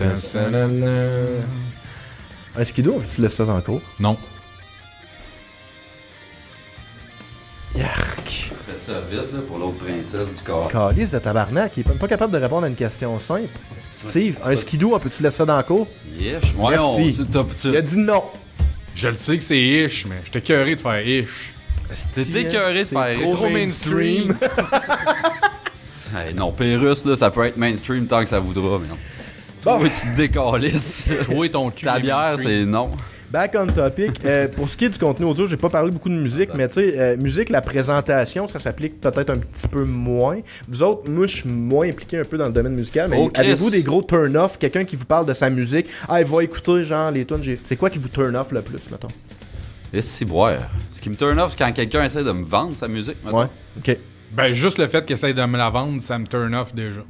Un skidoo, tu laisses ça dans le cours? Non. Yark. Faites ça vite, là, pour l'autre princesse du corps. Calice de tabarnak, il est même pas capable de répondre à une question simple. Steve, un skidoo, on peut-tu laisser ça dans le cours? Yesh. Ouais, Merci. Il a dit non. Je le sais que c'est ish, mais j'étais écœuré de faire ish. T'es écœuré de faire C'est trop mainstream. Hey, non, Pérus, là, ça peut être mainstream tant que ça voudra, mais non. Bon. Oui, tu te décalisses. Toi et ton cul. Ta est bière, mainstream. c'est non. Back on topic. Pour ce qui est du contenu audio, j'ai pas parlé beaucoup de musique, mais tu sais, musique, la présentation, ça s'applique peut-être un petit peu moins. Vous autres, moi, je suis moins impliqué un peu dans le domaine musical, mais Oh, Chris. avez-vous des gros turn-off? Quelqu'un qui vous parle de sa musique, ah, il va écouter, genre, les tunes, c'est quoi qui vous turn-off le plus, mettons? Et si boire. Ce qui me turn off, c'est quand quelqu'un essaie de me vendre sa musique, mettons. Ouais, ok. Ben, juste le fait qu'il essaye de me la vendre, ça me turn off déjà.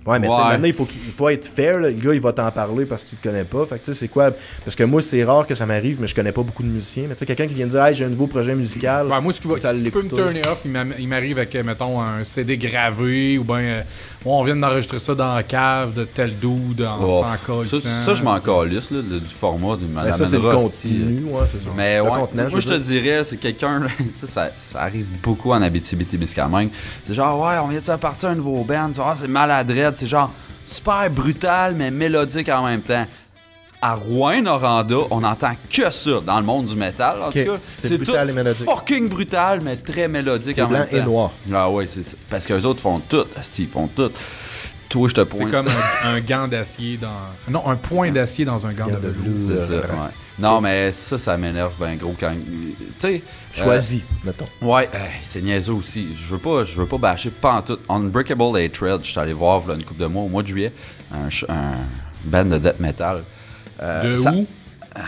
Ouais, mais tu sais, Ouais. maintenant, il faut être fair. Là. Le gars, il va t'en parler parce que tu le connais pas. Fait que tu sais, c'est quoi? Parce que moi, c'est rare que ça m'arrive, mais je connais pas beaucoup de musiciens. Mais tu sais, quelqu'un qui vient de dire, hey, j'ai un nouveau projet musical. Ouais, moi, ce qui peut me turner off, il m'arrive avec, mettons, un CD gravé ou bien, on vient d'enregistrer ça dans la cave de tel dude en s'en calissant. Ça, je m'en calisse, là, du format d'une Ben, madame. ça, c'est le contenu, ouais, c'est ça. Mais le ouais, contenant, moi, je te dirais, c'est quelqu'un, ça arrive beaucoup en Abitibi-Témiscamingue. C'est genre, ouais, on vient de partir un nouveau band, c'est maladrette, c'est genre super brutal, mais mélodique en même temps. À Rouyn-Noranda, on n'entend que ça dans le monde du métal, en tout cas. C'est brutal tout et mélodique. fucking brutal, mais très mélodique C'est en même blanc temps. et noir. Ah ouais, c'est ça. Parce qu'eux autres font tout, asti, ils font tout. Toi, je te pointe. C'est comme un gant d'acier dans... Non, un point d'acier dans un gant de velours. C'est ça, ouais. Non, mais ça m'énerve ben gros quand... Tu sais... Choisis, mettons. Ouais, c'est niaiseux aussi. Je veux pas bâcher pantoute. Unbreakable Hatred, je suis allé voir là, une couple de mois, au mois de juillet, un band de death metal. Où?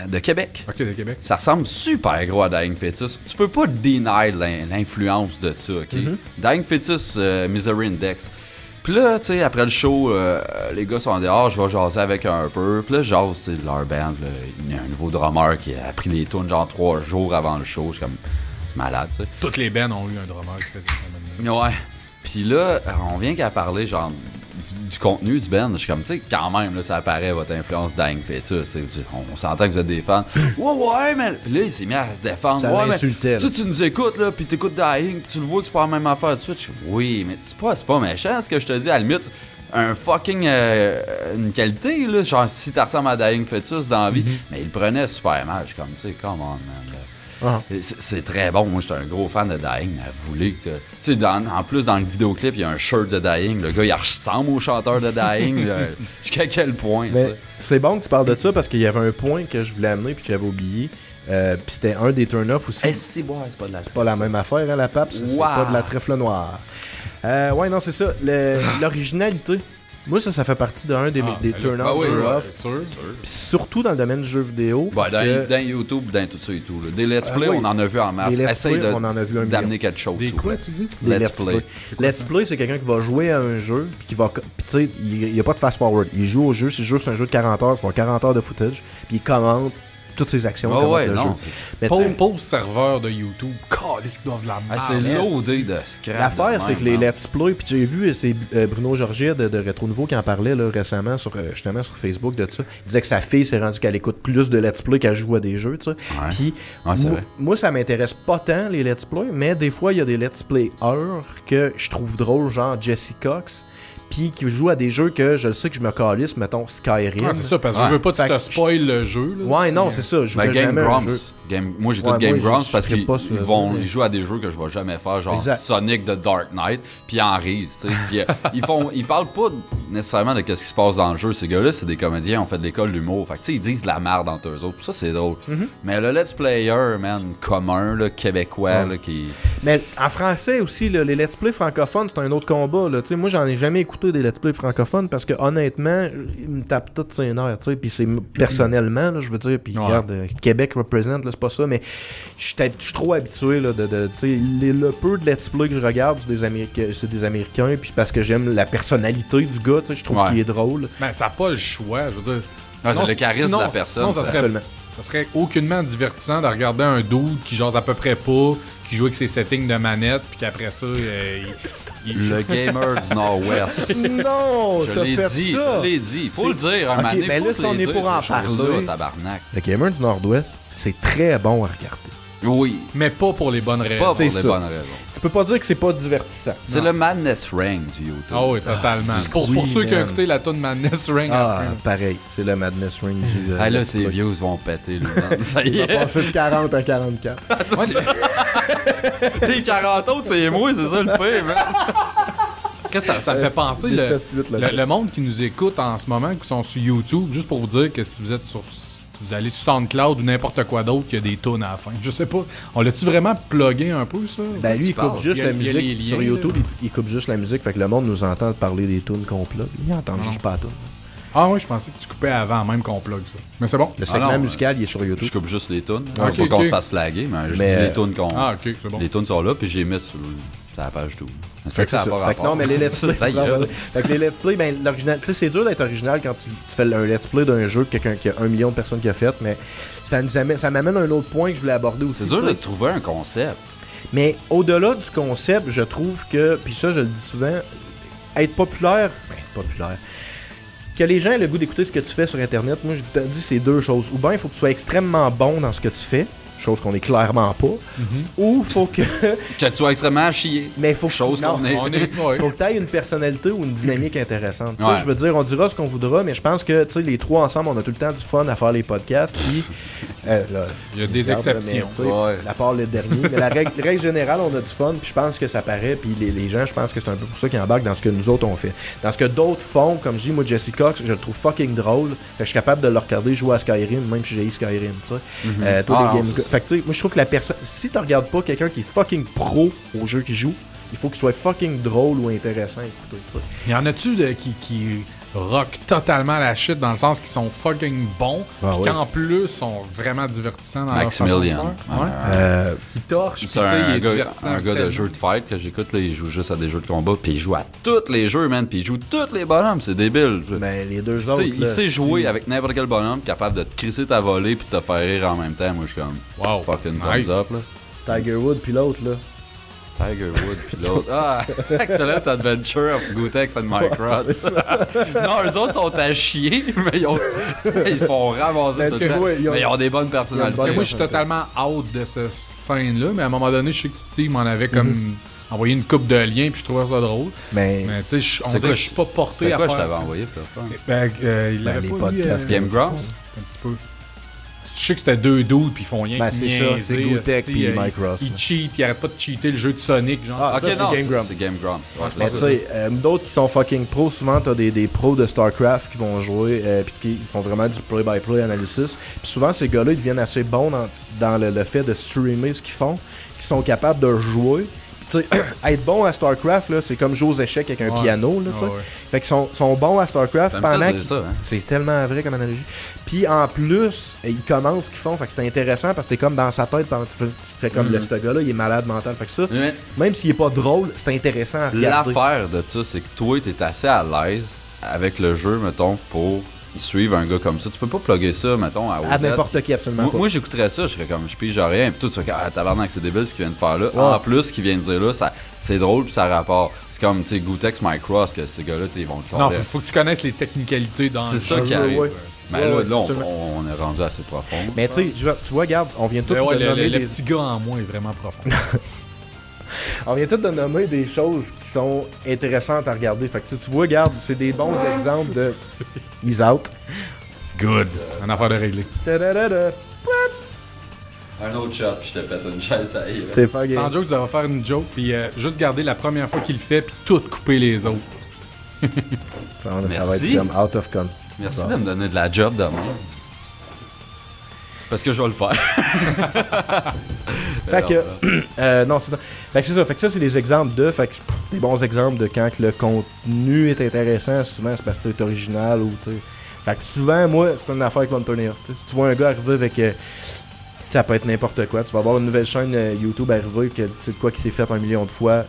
De Québec. Ok, de Québec. Ça ressemble super gros à Dying Fetus. Tu peux pas deny l'influence de ça, ok? Dying Fetus, Misery Index. Puis là, tu sais, après le show, les gars sont dehors, je vais jaser avec un peu. Puis là, je jase, tu sais, de leur band. Là, il y a un nouveau drummer qui a pris les tunes genre 3 jours avant le show. Je suis comme, c'est malade, tu sais. Toutes les bands ont eu un drummer qui faisait ça. Ouais. Puis là, on vient qu'à parler, genre, du contenu du band. Je suis comme, tu sais, quand même, là, ça apparaît votre influence Dying Fetus. On s'entend que vous êtes des fans. Ouais, mais. Puis là, il s'est mis à se défendre. Ça ouais, l'insultait, mais tu nous écoutes, là, puis t'écoutes Dying, puis tu le vois que c'est pas la même affaire tout de suite. Je suis, oui, mais c'est pas méchant ce que je te dis. À la limite, un fucking. Une qualité, là. Genre, si t'as ressemble à Dying Fetus dans la vie. Mais il le prenait super mal. Je suis comme, tu sais, come on, man. C'est très bon. Moi, j'étais un gros fan de Dying. Mais voulez que. Tu sais, en plus, dans le vidéoclip, il y a un shirt de Dying. Le gars, il ressemble au chanteur de Dying. Jusqu'à quel point. Mais c'est bon que tu parles de ça parce qu'il y avait un point que je voulais amener puis que j'avais oublié. Puis c'était un des turn-off aussi. C'est pas de la C'est pas la même affaire, hein, la pape. C'est pas de la trèfle noire. Ouais, non, c'est ça. L'originalité. Moi, ça fait partie d'un des turn-offs c'est sûr. Puis surtout dans le domaine du jeu vidéo. Bah, dans YouTube, dans tout ça et tout. Là. Des let's play, on en a vu en masse. Essaye on en a vu d'amener quelque chose. Des quoi, tu dis? Des let's play. Let's play, c'est quelqu'un qui va jouer à un jeu, puis qui va. Puis tu sais, il n'y a pas de fast-forward. Il joue au jeu, c'est juste un jeu de 40 heures, c'est 40 heures de footage, puis il commente toutes ses actions. Le jeu. Mais pauvre serveur de YouTube, calisse qu'ils doivent de la merde. C'est loadé de scrap. L'affaire, c'est que les let's play, puis j'ai vu, c'est Bruno Georgia de Rétro Nouveau qui en parlait là, récemment justement sur Facebook de ça. Il disait que sa fille s'est rendue qu'elle écoute plus de let's play qu'elle joue à des jeux, tu sais. Puis moi, ça m'intéresse pas tant les let's play, mais des fois, il y a des let's players que je trouve drôles, genre Jesse Cox, puis qui joue à des jeux que je sais que je me calisse, mettons Skyrim. C'est ça, parce que je veux pas que tu te spoil le jeu. Là, ouais, non, c'est ça. Je joue jamais un jeu. Moi, j'écoute Game Grumps parce qu'ils jouent à des jeux que je vais jamais faire, genre Sonic the Dark Knight, puis ils en risent, tu sais. Ils parlent pas nécessairement de ce qui se passe dans le jeu. Ces gars-là, c'est des comédiens, on fait de l'école d'humour. Fait que, tu sais, ils disent de la merde entre eux autres. Ça, c'est drôle. Mais le let's player, man, commun, là, québécois, là, qui... Mais en français aussi, là, les let's play francophones, c'est un autre combat, là. Tu sais, moi, j'en ai jamais écouté des let's play francophones parce que, honnêtement, ils me tapent toutes ses nerfs, tu sais. Puis c'est personnellement, là, je veux dire, puis regarde, Québec représente, là, c'est pas ça, mais je suis trop habitué là, tu sais, le peu de let's play que je regarde, c'est des Américains, puis parce que j'aime la personnalité du gars, tu sais, je trouve qu'il est drôle. Ben, ça n'a pas le choix, je veux dire. C'est le charisme de la personne. Sinon, ça serait aucunement divertissant de regarder un dude qui jase à peu près pas, qui joue avec ses settings de manette, puis qu'après ça, le gamer du Nord-Ouest. Non, t'as fait ça. Je l'ai dit, il faut le dire. Un mais là, si on est pour en parler, le gamer du Nord-Ouest, c'est très bon à regarder. Oui. Mais pas pour les bonnes raisons. Pas pour les bonnes raisons. Tu peux pas dire que c'est pas divertissant. C'est le Madness Ring du YouTube. Ah oui, totalement. Pour ceux qui ont écouté la tune Madness Ring. Ah, pareil. C'est le Madness Ring du... là, ces views vont péter. Ça y est. On va passer de 40 à 44. Les 40 autres, c'est moi, c'est ça le pire, man. Qu'est-ce que ça me fait penser, le monde qui nous écoute en ce moment, qui sont sur YouTube, juste pour vous dire que si vous êtes sur... Vous allez sur SoundCloud ou n'importe quoi d'autre, qu'il y a des tunes à la fin. Je sais pas. On l'a-tu vraiment plugué un peu, ça? Ben lui, il coupe juste la musique. Sur YouTube, il coupe juste la musique. Fait que le monde nous entend parler des tunes qu'on plug. Il entend juste pas la tune. Ah oui, je pensais que tu coupais avant même qu'on plug ça. Mais c'est bon. Le segment musical, il est sur YouTube. Je coupe juste les tunes. Faut qu'on se fasse flaguer, mais je dis les tunes qu'on... Ah, ok, c'est bon. Les tunes sont là, puis j'ai mis sur c'est la page 12. Fait que, Ça a c'est pas ça. Fait que rapport. non, mais les let's play. Ta gueule. Fait que les let's play, ben l'original, tu sais, c'est dur d'être original quand tu fais un let's play d'un jeu que quelqu'un qui a 1 million de personnes qui a fait, mais ça m'amène à un autre point que je voulais aborder aussi. C'est dur tu sais. de trouver un concept. Mais au-delà du concept, je trouve que, puis ça je le dis souvent, être populaire, que les gens aient le goût d'écouter ce que tu fais sur Internet, moi je te dis c'est deux choses. Ou bien il faut que tu sois extrêmement bon dans ce que tu fais, chose qu'on est clairement pas, ou faut que... Que tu sois extrêmement chier. Mais faut que... Chose non, qu'on est. On est. Ouais. faut que tu aies une personnalité ou une dynamique intéressante. Tu sais, Ouais. je veux dire, on dira ce qu'on voudra, mais je pense que tu sais, les trois ensemble, on a tout le temps du fun à faire les podcasts. Puis, là, Il y a des regarde, exceptions. mais, tu sais, Ouais. à part le dernier. Mais la règle générale, on a du fun, puis je pense que ça paraît. Puis les gens, je pense que c'est un peu pour ça qu'ils embarquent dans ce que nous autres on fait. Dans ce que d'autres font, comme je dis, moi, Jesse Cox, je le trouve fucking drôle. Fait que je suis capable de le regarder jouer à Skyrim, même si j'ai eu Skyrim, tu sais. Toi, Ah, les non, games. c'est- Fait que tu sais, moi, je trouve que la personne. Si tu regardes pas quelqu'un qui est fucking pro au jeu qu'il joue, il faut qu'il soit fucking drôle ou intéressant à écouter, tu sais. Y en a-tu qui rock totalement la shit dans le sens qu'ils sont fucking bons, Ah puis ouais. qu'en plus sont vraiment divertissants dans leur façon de Maximilian. faire? Ouais. Euh, Qui torche, puis tu C'est sais, il un est gars, divertissant. un gars de tellement. jeux de fight que j'écoute, là, il joue juste à des jeux de combat, puis il joue à tous les jeux, man, puis il joue tous les bonhommes, c'est débile. ben, les deux Tu sais, autres. il là, sait jouer si- avec n'importe quel bonhomme, capable de te crisser ta volée puis de te faire rire en même temps. Moi, je suis comme Wow. fucking Nice. thumbs up, là. Tiger Woods puis l'autre, là. Tiger Woods puis l'autre. Ah, Excellent Adventure of Gootix and Micross. Non, eux autres sont à chier, mais ils se font ramasser Parce tout que, ça. ouais, ils ont- Mais ils ont des bonnes ils ont personnalités. une Parce que bonne moi, je suis totalement out de cette scène-là, mais à un moment donné, je sais que Steve m'en avait comme envoyé une coupe de liens, puis je trouvais ça drôle. Mais. Mais tu sais, on C'est dirait quoi, que je suis pas porté C'était à quoi je faire. t'avais envoyé pour le fun? Ben, il l'avait les pas, lui, podcasts Game Grumps? Un petit peu. Je sais que c'était deux dudes, puis ils font rien Ben, que c'est ça, niaiser, c'est Gootech esti, puis ils- Mike Ross, Ils là. cheat, ils arrêtent pas de cheater le jeu de Sonic, genre. Ah, Ok, ça, c'est non, Game Grumps. c'est Game Grumps. Ouais, Mais c'est tu ça. sais, d'autres qui sont fucking pros, souvent t'as des pros de StarCraft qui vont jouer, puis qui font vraiment du play-by-play analysis. Puis souvent ces gars-là, ils deviennent assez bons dans le fait de streamer ce qu'ils font, qui sont capables de jouer. Puis, tu sais, être bon à StarCraft, là, c'est comme jouer aux échecs avec un Ouais. piano, là, tu sais. Ah ouais. Fait qu'ils sont bons à StarCraft J'aime ça, pendant c'est qu'ils... ça, hein. C'est tellement vrai comme analogie. Puis en plus, ils commentent ce qu'ils font. Fait que c'est intéressant parce que t'es comme dans sa tête pendant que tu fais comme ce gars-là, il est malade mental. Fait que ça, Mais même s'il est pas drôle, c'est intéressant à regarder. l'affaire de ça, c'est que toi, t'es assez à l'aise avec le jeu, mettons, pour suivre un gars comme ça. Tu peux pas plugger ça, mettons, à À Odette. n'importe qui, absolument Moi, pas. moi, j'écouterais ça, je serais comme, je pige rien, puis tout, tu fais, ah, tabarnak, c'est débile ce qu'il vient de faire là. Ouais. En plus, ce qu'il vient de dire là, ça, c'est drôle, puis ça rapporte. C'est comme, tu sais, Gootix, Micross, que ces gars-là, tu sais, ils vont le Non, connaître. faut que tu connaisses les technicalités dans C'est le ça jeu. qui Ouais, arrive. ouais. Mais Ouais, là, ouais, là, absolument. on est rendu assez profond. Mais tu sais, tu vois, regarde, on vient tous Mais ouais, de nommer le des... petit gars en moi est vraiment profond. On vient tous de nommer des choses qui sont intéressantes à regarder. Fait que tu vois, regarde, c'est des bons exemples de... He's out. Good. Une affaire de régler. Ta-da-da-da. Un autre shot, puis je te pète une chaise, ça y est. C'est fucking... Sans joke, tu vas faire une joke, puis juste garder la première fois qu'il le fait, puis tout couper les autres. Ça va Merci. être comme out of con. Merci Bon. de me donner de la job demain. Parce que je vais le faire. Fait que, non, c'est fait que c'est ça. Fait que ça, c'est des exemples de. Fait que des bons exemples de quand que le contenu est intéressant. Souvent, c'est parce que c'est original ou tu sais. Fait que souvent, moi, c'est une affaire qui va me tourner off. T'sais. Si tu vois un gars arriver avec. Ça peut être n'importe quoi. Tu vas voir une nouvelle chaîne YouTube arriver que tu sais de quoi qui s'est fait 1 million de fois.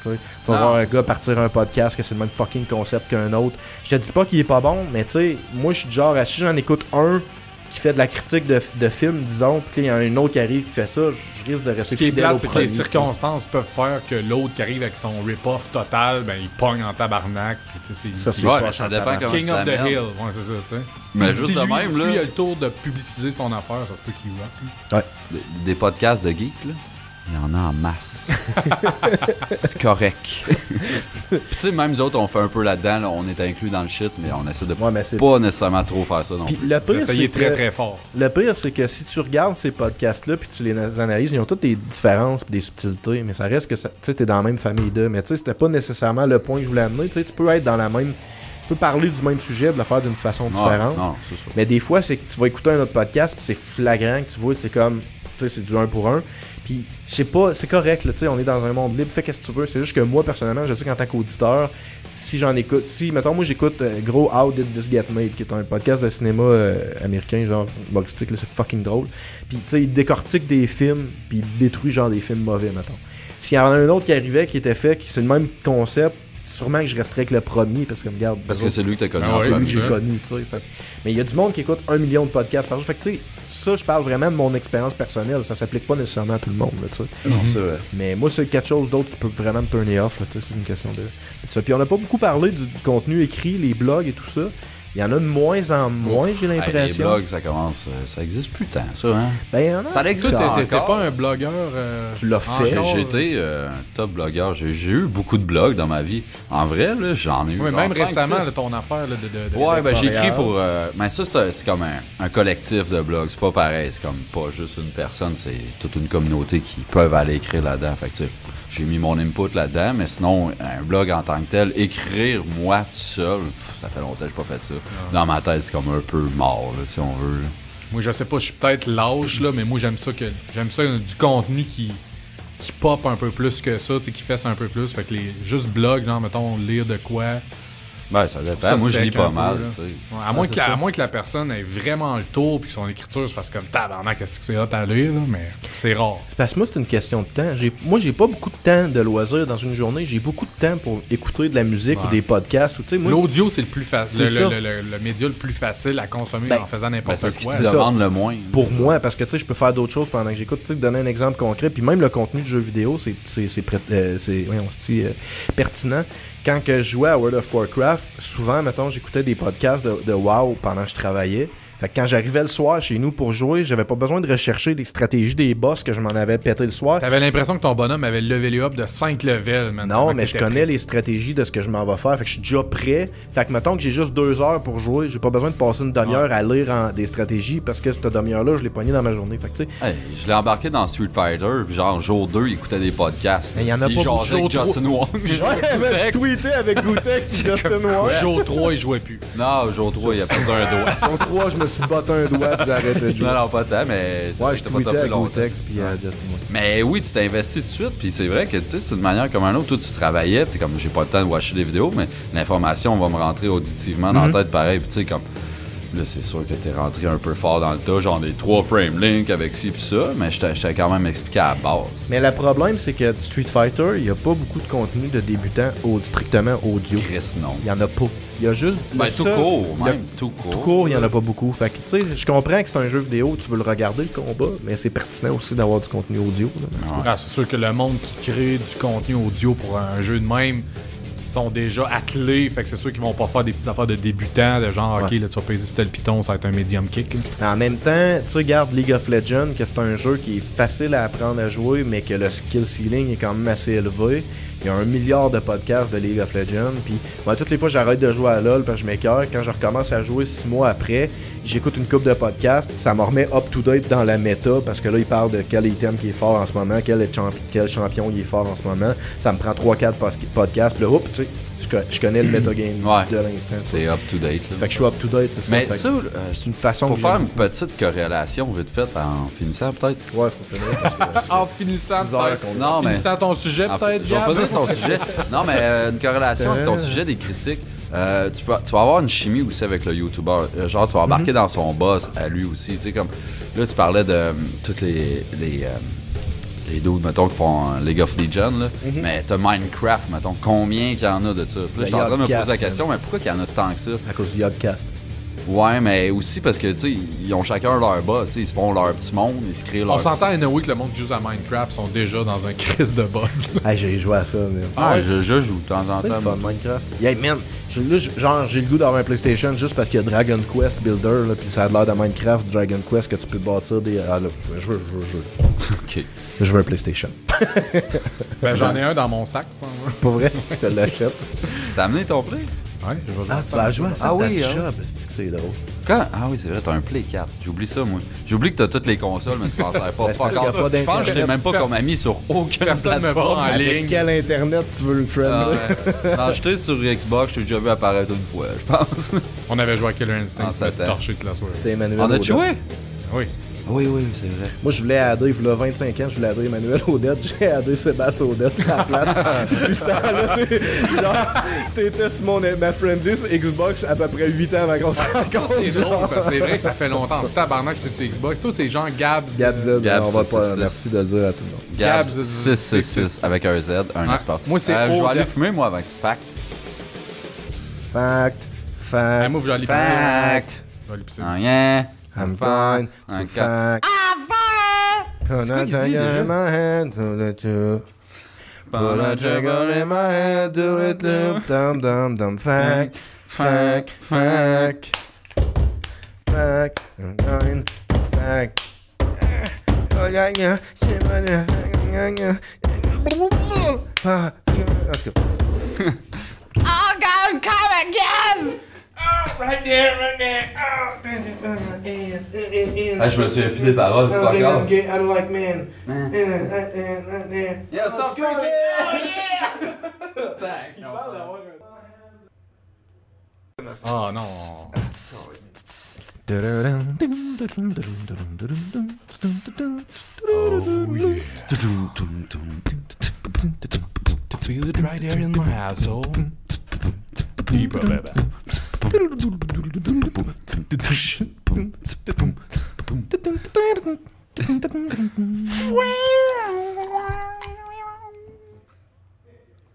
Tu vas voir un gars partir un podcast que c'est le même fucking concept qu'un autre. Je te dis pas qu'il est pas bon, mais tu sais, moi je suis du genre, si j'en écoute un qui fait de la critique de film, disons, puis qu'il y en a un autre qui arrive qui fait ça, je risque de Ce rester qui est fidèle au plate, c'est que premier. les circonstances peuvent faire que l'autre qui arrive avec son rip-off total, ben il pogne en tabarnak. Puis, tu sais, Ça, c'est Ouais, pas mais ça dépend comment King tu of the l'amènes. Hill. Ouais, c'est ça, tu sais. Mais Si juste de lui, même, si là. il a le tour de publiciser son affaire, ça se peut qu'il rock. Des podcasts de geeks, là, il y en a en masse. C'est correct. Puis tu sais, même nous autres, on fait un peu là-dedans, là, on est inclus dans le shit, mais on essaie de Ouais, mais c'est. pas nécessairement trop faire ça non Puis plus. le pire, Ça y c'est est très que, très fort. le pire, c'est que si tu regardes ces podcasts-là puis tu les analyses, ils ont toutes des différences puis des subtilités, mais ça reste que tu sais, t'es dans la même famille d'eux. Mais tu sais, c'était pas nécessairement le point que je voulais amener. Tu sais, tu peux être dans la même. Tu peux parler du même sujet, de le faire d'une façon différente. Non, c'est ça. Mais des fois, c'est que tu vas écouter un autre podcast, puis c'est flagrant que tu vois, c'est comme, tu sais, c'est du 1 pour 1. Puis, c'est correct, là, tu sais, on est dans un monde libre, fais qu'est-ce que tu veux. C'est juste que moi, personnellement, je sais qu'en tant qu'auditeur, si j'en écoute, mettons, moi, j'écoute gros How Did This Get Made, qui est un podcast de cinéma américain, genre, humoristique, là, c'est fucking drôle. Puis, tu sais, il décortique des films, puis il détruit, genre, des films mauvais, mettons. s'il y en a un autre qui arrivait, qui était fait, qui c'est le même concept, sûrement que je resterais avec le premier, parce que regarde... Parce que c'est lui que t'as connu. Ah ouais, c'est lui que c'est j'ai ça. connu, tu sais. Mais il y a du monde qui écoute 1 million de podcasts par jour. Fait que, tu sais, ça, je parle vraiment de mon expérience personnelle. Ça s'applique pas nécessairement à tout le monde, là, tu sais. Non, c'est vrai. Mais moi, c'est quelque chose d'autre qui peut vraiment me turner off, là, tu sais. C'est une question de ça. Puis on n'a pas beaucoup parlé du contenu écrit, les blogs et tout ça. Il y en a de moins en moins, j'ai Hey, l'impression. les blogs, ça commence. Ça existe plus tant, ça, hein? Ben, il y en a. Ça Tu existe sais, t'étais encore. pas un blogueur. Tu l'as fait. encore, J'ai été un top blogueur. J'ai eu beaucoup de blogs dans ma vie. En vrai, là, j'en ai eu. Oui, genre même 5, récemment, 6. là, ton affaire là, de Ouais, ben j'ai écrit Montréal. pour. Mais ça, c'est comme un collectif de blogs. C'est pas pareil. C'est comme pas juste une personne. C'est toute une communauté qui peuvent aller écrire là-dedans. Fait que, tu sais, j'ai mis mon input là-dedans. Mais sinon, un blog en tant que tel, écrire moi tout seul, ça fait longtemps que j'ai pas fait ça. Dans ma tête, c'est comme un peu mort, là, si on veut. Là. Moi, je sais pas, je suis peut-être lâche, là, mais moi, j'aime ça du contenu qui pop un peu plus que ça, tu sais, qui fesse un peu plus. Fait que juste blog, genre, mettons, lire de quoi. Ben, ça dépend. Ça moi, je lis sec pas un peu, mal, là. tu sais. Ouais, à moins que la personne ait vraiment le tour puis que son écriture se fasse comme tabarnak, qu'est-ce que c'est hot à lire, là, mais c'est rare. C'est parce que moi, c'est une question de temps. Moi, j'ai pas beaucoup de temps de loisirs dans une journée. J'ai beaucoup de temps pour écouter de la musique ou Ouais. des podcasts. Ou, tu sais, moi, L'audio, c'est le plus facile. C'est ça. Le média le plus facile à consommer Ben, en faisant Ben, n'importe c'est ce qui quoi. te ça. demande le moins. pour moi, parce que tu sais, je peux faire d'autres choses pendant que j'écoute. Tu sais, donner un exemple concret, puis même le contenu de jeux vidéo, c'est pertinent. Quand que je jouais à World of Warcraft, souvent, mettons, j'écoutais des podcasts de WoW pendant que je travaillais. Fait que quand j'arrivais le soir chez nous pour jouer, j'avais pas besoin de rechercher des stratégies des boss que je m'en avais pété le soir. T'avais l'impression que ton bonhomme avait levé up de 5 levels, man. Non, mais je connais les stratégies de ce que je m'en vais faire. Fait que je suis déjà prêt. Fait que mettons que j'ai juste 2 heures pour jouer. J'ai pas besoin de passer une demi-heure à lire des stratégies parce que cette demi-heure-là, je l'ai pogné dans ma journée. Fait que tu sais, Hey, je l'ai embarqué dans Street Fighter, puis genre, jour 2, il écoutait des podcasts. Mais il y en a Puis pas il beaucoup. jasait avec Jour Justin Wong. ouais, mais je tweetais avec Gootech puis Justin Ward. Jour 3, il jouait plus. Non, jour 3, il a perdu un doigt. Jour 3, je me suis battu un doigt puis j'ai arrêté de jouer. Non, pas tant, mais ça Ouais, fait je que t'as pas tweetais toffé avec longtemps. Gootech puis Justin Ward. Mais oui, tu t'es investi tout de suite, puis c'est vrai que tu sais, c'est une manière comme un autre. Toi, tu travaillais, t'es comme, j'ai pas le temps de watcher des vidéos, mais l'information va me rentrer auditivement dans la tête pareil. Puis tu sais, comme, là, c'est sûr que t'es rentré un peu fort dans le tas, genre des 3 frame link avec ci pis ça, mais je t'ai quand même expliqué à la base. Mais le problème, c'est que Street Fighter, il y a pas beaucoup de contenu de débutant strictement audio. Chris, non. Il y en a pas. Il y a juste Ben, le tout seul- court, le- même, tout court. Tout court, il y en a pas beaucoup. Fait que, tu sais, je comprends que c'est un jeu vidéo, tu veux le regarder, le combat, mais c'est pertinent aussi d'avoir du contenu audio. là. Ouais. Ah, c'est sûr que le monde qui crée du contenu audio pour un jeu de même sont déjà attelés, fait que c'est sûr qu'ils vont pas faire des petites affaires de débutants, de genre, ok, Ouais. là, tu vas peser sur tel piton, ça va être un medium kick. là. Mais en même temps, tu sais, regarde League of Legends, que c'est un jeu qui est facile à apprendre à jouer, mais que le skill ceiling est quand même assez élevé. Il y a 1 milliard de podcasts de League of Legends, puis moi, toutes les fois, j'arrête de jouer à LoL parce que je m'écoeure. Quand je recommence à jouer 6 mois après, j'écoute une coupe de podcasts, ça me remet up-to-date dans la méta, parce que là, il parle de quel item qui est fort en ce moment, quel champion il est fort en ce moment. Ça me prend 3-4 podcasts, puis là, hop, tu sais, je connais le metagame Ouais. de l'instant. tu sais. C'est up to date. Là. Fait que je suis up-to-date, c'est ça. Mais Fait que ça, c'est une façon pour que faire j'aime. une petite corrélation vite faite en finissant peut-être. Ouais, faut finir parce que- En finissant, 6 heures qu'on Non, mais. finissant ton sujet, En peut-être, fait, je vais Gab? finir ton sujet. Non, mais une corrélation avec ton sujet des critiques. Tu vas avoir une chimie aussi avec le YouTuber. Genre, tu vas embarquer dans son boss à lui aussi. Tu sais, comme. Là, tu parlais de toutes les dudes, mettons, qui font League of Legends, là. Mais t'as Minecraft, mettons. Combien qu'il y en a de ça? Puis là, je suis en train de me poser la Yogcast, question, mais pourquoi qu'il y en a tant que ça? à cause du Yogcast. Ouais, mais aussi parce que, tu sais, ils ont chacun leur boss. Tu sais, ils se font leur petit monde, ils se créent leur. On s'entend, anyway, que le monde qui joue à Minecraft sont déjà dans un crise de boss. Hey, j'ai joué à ça, mais. Ah, je joue de temps en C'est le temps. fun, Minecraft. Yeah, man, genre, j'ai le goût d'avoir un PlayStation juste parce qu'il y a Dragon Quest Builder, là, puis ça a l'air de Minecraft, Dragon Quest, que tu peux bâtir des. Ah là, je veux. Ok. Je veux un PlayStation. Ben, j'en ai un dans mon sac, c'est pas Pas vrai? Je te l'achète. T'as amené ton play? Ouais, je vais jouer Ah, à tu ça. vas jouer à ça? Ah oui, That's hein. job, c'est drôle. Ah oui, c'est vrai, t'as un Play 4. J'oublie ça, moi. J'oublie que t'as toutes les consoles, mais tu t'en sers pas. Ben, c'est parce Fuck qu'il y a off. pas Je pense que je t'ai d'internet. même pas comme ami sur aucune Personne me plateforme. voit en Avec ligne. quel internet tu veux le friend? Ah là? ouais. Non, j'étais sur Xbox, je t'ai déjà vu apparaître une fois, je pense. On avait joué à Killer Instinct, En ça sept ans. torché toute la soirée. C'était Emmanuel. On a Audin. joué? Oui. Oui, oui, c'est vrai. Moi, je voulais adder, il y a 25 ans, je voulais adder Emmanuel Odette. J'ai addé Sébastien Odette à la place. Puis ce temps-là, t'étais sur ma friendlist Xbox à peu près 8 ans avant qu'on se rencontre. C'est drôle, parce que c'est vrai que ça fait longtemps. Tabarnak, j'étais sur Xbox. Toi, c'est genre Gabs. Gabz, Gabz, on va c'est pas. 6. Merci de le dire à tout le monde. Gabs Gabs 666 avec un Z, un espace. Moi, c'est je vais aller Odette. fumer, moi, avec fact. Fact. Ah, moi, je vais aller pisser. Fact. Je vais aller pisser. Rien. I'm fine Un to fact. Put a trigger in my hand, do the two. Put a trigger in my hand, do it loop, dum dum dum. Fact, fact, fact. Fact, nine, fact. Oh yeah, yeah, let's go. Right there, right there. Ah, je me souviens plus des paroles, fuck off. I don't like men. Yeah, stop freaking! Ah, non. Feel it right there in my asshole. Deeper, baby.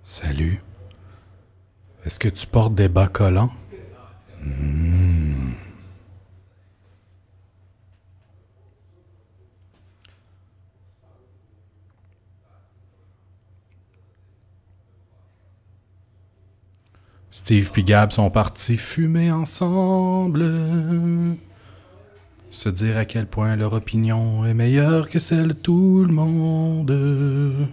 Salut. Est-ce que tu portes des bas collants? Steve et Gab sont partis fumer ensemble. Se dire à quel point leur opinion est meilleure que celle de tout le monde.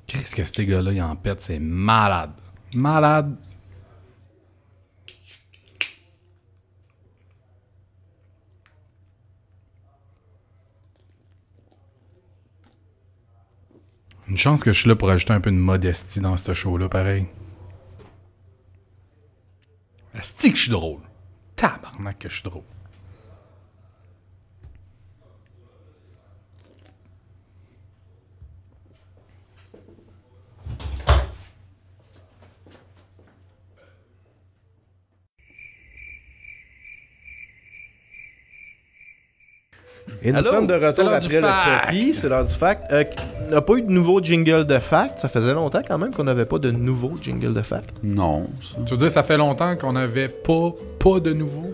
Qu'est-ce que ces gars-là, ils en pètent, c'est malade. Malade. Une chance que je suis là pour ajouter un peu de modestie dans ce show-là, pareil. Asti que je suis drôle. Tabarnak que je suis drôle. Et nous Allô? sommes de C'est retour l'heure après du le fact. copy, c'est l'heure du fact. On n'a pas eu de nouveau jingle de fact. Ça faisait longtemps quand même qu'on n'avait pas de nouveau jingle de fact. Non. Ça. Tu veux dire, ça fait longtemps qu'on n'avait pas de nouveau?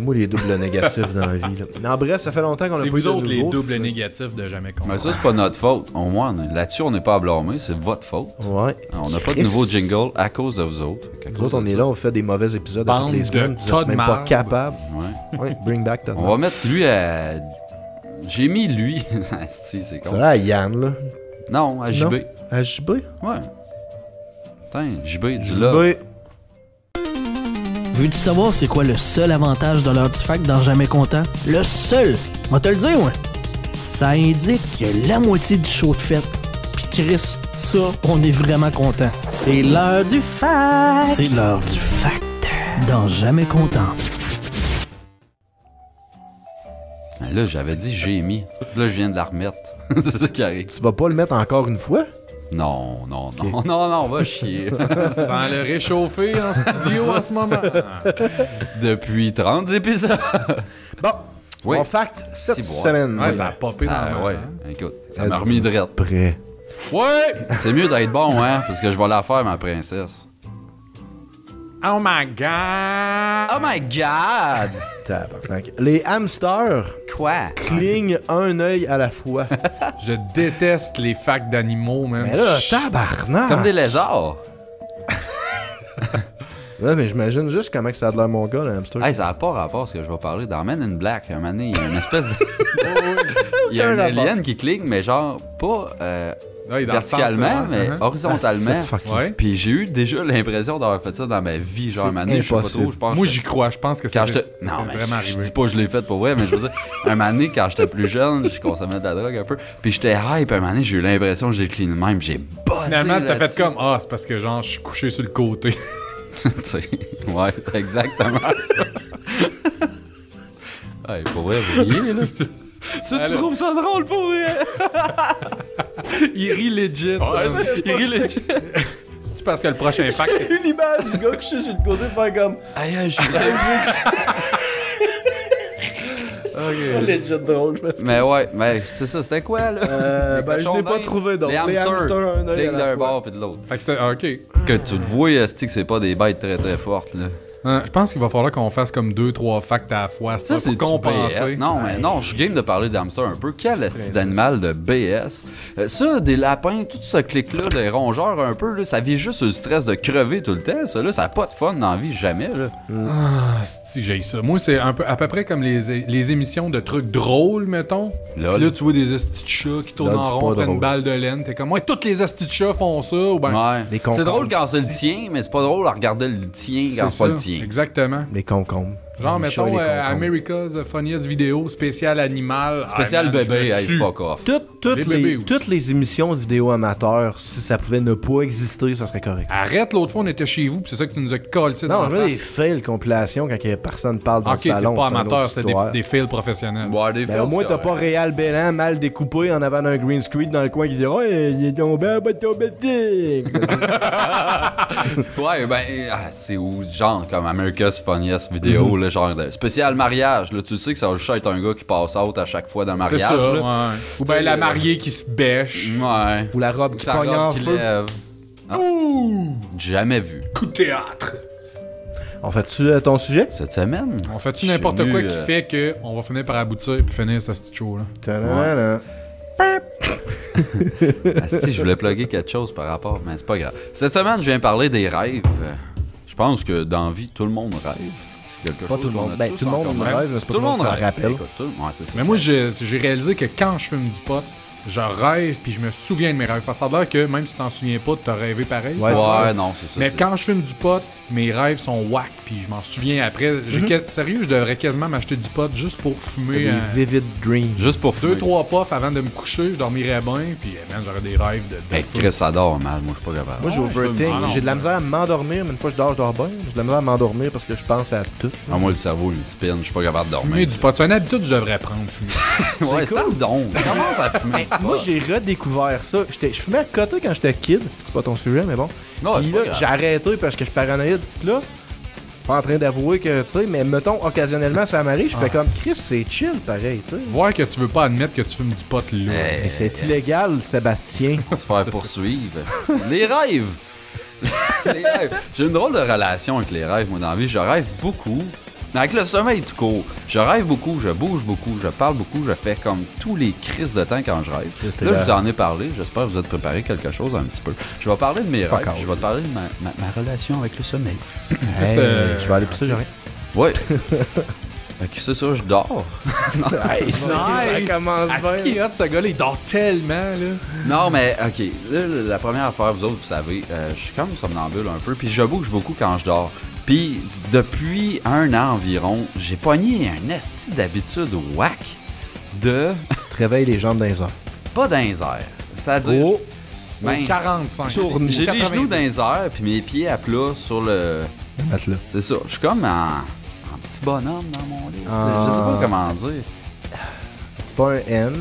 Moi, les doubles négatifs dans la vie. Là. Non, bref, ça fait longtemps qu'on n'a C'est pas eu vous de autres, les nouveau. doubles négatifs de jamais compris. Mais ça, c'est pas notre faute. Au moins, là-dessus, on n'est pas à blâmer, c'est votre faute. Ouais. On n'a pas de nouveau jingle à cause de vous autres. Nous autres, on est là, on fait des mauvais épisodes à toutes Bande les semaines. de Vous tas êtes de même pas marde. capable. Ouais. Ouais, bring back Todd On va mettre lui à. J'ai mis lui. Asti, c'est con. C'est là à Yann, là. Non, à JB. Non. À JB? Ouais. Putain, JB, dis-là. JB. Veux-tu savoir c'est quoi le seul avantage de l'heure du fact dans Jamais Content? Le seul! Moi te le dire, ouais! Ça indique que la moitié du show de fête. Pis Chris, ça, on est vraiment content. C'est l'heure du fact! C'est l'heure du fact dans Jamais Content. Ben là, j'avais dit j'ai mis. Là, je viens de la remettre. C'est ça qui arrive. Tu vas pas le mettre encore une fois? Non, on va chier. Sans le réchauffer en studio en ce moment. Depuis 30 épisodes. Bon. Oui. Mon fact cette Si, bon. semaine. Ouais, ça a popé dans Ah, le ouais, écoute, ça m'a remis de rette. Prêt. Ouais! C'est mieux d'être bon, hein, parce que je vais la faire, ma princesse. Oh my god! Oh my god! Tabarnak. Les hamsters Quoi? clignent un œil à la fois. Je déteste les facts d'animaux, man. Mais là, tabarnak! Comme des lézards. Ouais, mais j'imagine juste comment que ça a de l'air mon gars, le hamster. Hey, ça n'a pas rapport à ce que je vais parler. Dans Men in Black, un moment donné, il y a une espèce de. Il y a un alien qui cligne, mais genre pas Ouais, dans le sens, verticalement, mais uh-huh. horizontalement. Ah, c'est fucking- Ouais. Puis j'ai eu déjà l'impression d'avoir fait ça dans ma vie. Genre, un moment donné, je sais pas impossible. trop, je pense. Moi, que- j'y crois. Je pense que Quand c'est j'étais. Non, mais vraiment je arrivé. dis pas que je l'ai fait pour vrai, mais je veux dire, un moment donné, quand j'étais plus jeune, je consommais de la drogue un peu. Puis j'étais hype, un moment donné, j'ai eu l'impression que j'ai clean de même. J'ai bossé. Finalement, t'as fait là-dessus. comme ah, c'est parce que genre, je suis couché sur le côté. Tu sais, ouais, c'est exactement ça. Hey, pour vrai, vous riez, là. Tu trouves ça drôle pour vrai? Il rit legit. Il rit legit. C'est parce que le prochain fact. Une image du gars que je suis sur le côté faire comme. Aïe, C'est legit drôle, je pense. Mais ouais, mais c'est ça, c'était quoi, là? Ben, je l'ai pas trouvé d'autre. Les hamsters, un œil à clignent la d'un fois. bord pis de l'autre. Fait que c'était. Ok. Que tu le vois, esti, que c'est pas des bêtes très très fortes, là. Je pense qu'il va falloir qu'on fasse comme 2-3 facts à la fois. Ça, c'est pour compenser. Non, mais non, je suis game de parler d'hamster un peu. Quel esti d'animal de BS. Ça, des lapins, tout ce clic-là, des rongeurs un peu, là, ça vit juste sur le stress de crever tout le temps. Ça, là, ça a pas de fun dans la vie, jamais, là. Si j'ai ça. Moi, c'est un peu à peu près comme les émissions de trucs drôles, mettons. Lol. Là, tu vois des estis de chats qui tournent Lol, en c'est rond pas après une drôle. balle de laine. T'es comme, ouais, tous les estis de chats font ça. Ou ben, Ouais. Des C'est concombres. drôle quand c'est le tien, mais c'est pas drôle à regarder le tien quand c'est pas le tien. Exactement. Les concombres. Genre, Les chats et mettons, les concombres. America's Funniest Video, spécial animal. Spécial Ah, man, bébé, je me hey, tue. fuck off. Toutes Toutes les émissions de vidéos amateurs, si ça pouvait ne pas exister, ça serait correct. Arrête, l'autre fois, on était chez vous, pis c'est ça que tu nous as collé dans Non, la je veux des face. fails compilations quand personne parle dans Ok, le salon. c'est pas une amateur, autre c'est histoire. des fails professionnels. Ouais, des Ben, films, au moins, c'est t'as pas correct. Réal Bellan mal découpé en avant d'un green screen dans le coin qui dit oh, il est tombé en bas de ton building. Ouais, ben, c'est où, genre, comme America's Funniest Video, là, genre, de spécial mariage, là, tu sais que ça va juste être un gars qui passe out à chaque fois d'un C'est mariage, ça, là. ouais. Ou ben la mariée qui se bêche. Ouais. Ou la robe qui Sa pogne en robe qui feu. lève. Ah. Jamais vu. Coup de théâtre. On fait-tu ton sujet? Cette semaine? On fait-tu Je n'importe suis quoi venu, qui fait que on va finir par aboutir et finir ce petit show là. Tadadam. Asti, je voulais plugger quelque chose par rapport, mais c'est pas grave. Cette semaine, je viens parler des rêves. Je pense que dans la vie, tout le monde rêve. C'est quelque Pas chose tout le qu'on monde. a Ben, tous tout le monde en commun. rêve, mais c'est pas tout le monde qui s'en rappelle. Écoute, ouais, c'est ça. Mais moi j'ai réalisé que quand je fume du pot, je rêve puis je me souviens de mes rêves. Parce que ça a l'air que même si tu t'en souviens pas, t'as rêvé pareil. Ouais, c'est ça? Ouais, non, c'est ça. Mais c'est- quand je fume du pot, mes rêves sont whack puis je m'en souviens après. Sérieux, je devrais quasiment m'acheter du pot juste pour C'est fumer. des vivid dreams. Juste pour fumer. 2-3 puffs avant de me coucher, je dormirais bien puis man, j'aurais des rêves de Ben, feu. Chris, ça dort mal. Moi, je suis pas capable. Moi, j'ai overthink. Ah non. J'ai de la misère à m'endormir, mais une fois que je dors bien. J'ai de la misère à m'endormir parce que je pense à tout. Ah, moi, le cerveau, il me spin. Je suis pas capable de Fumer dormir. du pot, c'est une habitude que je devrais prendre, fumer. Ouais, c'est le don. Commence à fumer. du Moi, pot. j'ai redécouvert ça. Je fumais à côté quand j'étais kid. C'est pas ton sujet, mais bon. Non, Puis c'est pas là, grave. j'ai arrêté parce que je suis paranoïde. Puis là, pas en train d'avouer que, tu sais, mais mettons, occasionnellement, ça m'arrive. Je fais comme, Chris, c'est chill, pareil, tu sais. Voir que tu veux pas admettre que tu fumes du pot là. Eh, Mais c'est illégal, Sébastien. se faire poursuivre. Les rêves! Les rêves. J'ai une drôle de relation avec les rêves, moi, dans la vie. Je rêve beaucoup. Mais avec le sommeil tout court. Je rêve beaucoup, je bouge beaucoup, je parle beaucoup, je fais comme tous les crises de temps quand je rêve. t'es Là, là. je vous en ai parlé. J'espère que vous êtes préparé quelque chose un petit peu. Je vais parler de mes Fuck rêves. all. Je vais te parler de ma relation avec le sommeil. Hey, c'est- je vais aller pisser, j'ai rien. Ouais. Fait que c'est ça, je dors. Ça commence Est-ce qu'il est hot, ce gars-là? Il dort tellement, là. Non, mais OK. Là, la première affaire, vous autres, vous savez, je suis comme somnambule un peu, puis je bouge beaucoup quand je dors. Puis depuis 1 an environ, j'ai pogné un esti d'habitude whack de Tu te réveilles les jambes dans les airs. pas dans les airs. C'est-à-dire, Oh! ben, 45. tourne. j'ai les 90. genoux dans les airs, puis mes pieds à plat sur le... Mate-le. C'est ça, je suis comme en petit bonhomme dans mon lit. tu sais. Je sais pas comment dire. C'est pas un N.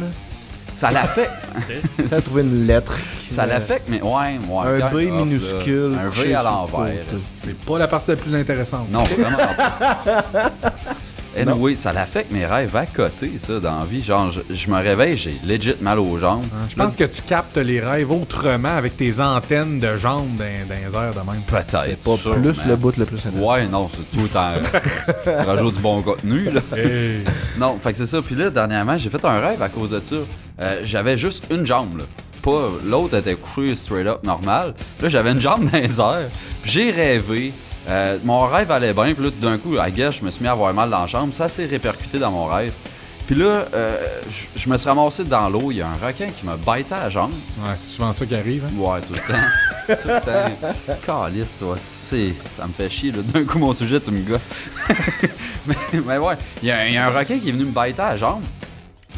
Ça l'affecte. Ça a trouvé une lettre. Ça l'affecte, mais ouais. Un quand B off, là. minuscule. Un couché V à sur le l'envers. côté. C'est pas la partie la plus intéressante. Non, vraiment pas. Anyway, ça l'affecte mes rêves à côté, ça, dans la vie. Genre, je me réveille, j'ai legit mal aux jambes. Je pense que tu captes les rêves autrement avec tes antennes de jambes dans les airs de même. Peut-être. C'est pas sûrement. plus le bout le plus intéressant. Ouais, non, c'est tout le temps. Tu rajoutes du bon contenu, là. Hey. Non, fait que c'est ça. Puis là, dernièrement, j'ai fait un rêve à cause de ça. J'avais juste une jambe, là. Pas l'autre était couché straight up normal. Là, j'avais une jambe dans les airs. Puis j'ai rêvé. Mon rêve allait bien. Puis là, tout d'un coup, à guess, je me suis mis à avoir mal dans la chambre. Ça s'est répercuté dans mon rêve. Puis là, je me suis ramassé dans l'eau. Il y a un requin qui m'a bêté à la jambe. Ouais, c'est souvent ça qui arrive. Hein? Ouais, tout le temps. Tout le temps. Calisse, toi. Ça me fait chier, là. D'un coup, mon sujet, tu me gosses. mais ouais, il y a un requin qui est venu me bêter à la jambe.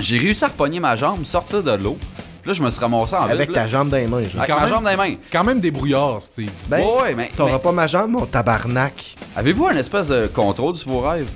J'ai réussi à repogner ma jambe, sortir de l'eau. Puis là, je me suis ramassé en Avec ville. ta là. jambe dans les mains, genre. Avec Quand ma même. jambe dans les mains. Quand même des brouillards, Steve. Ben, Ouais, mais t'auras pas ma jambe, mon tabarnak. avez-vous un espèce de contrôle sur vos rêves?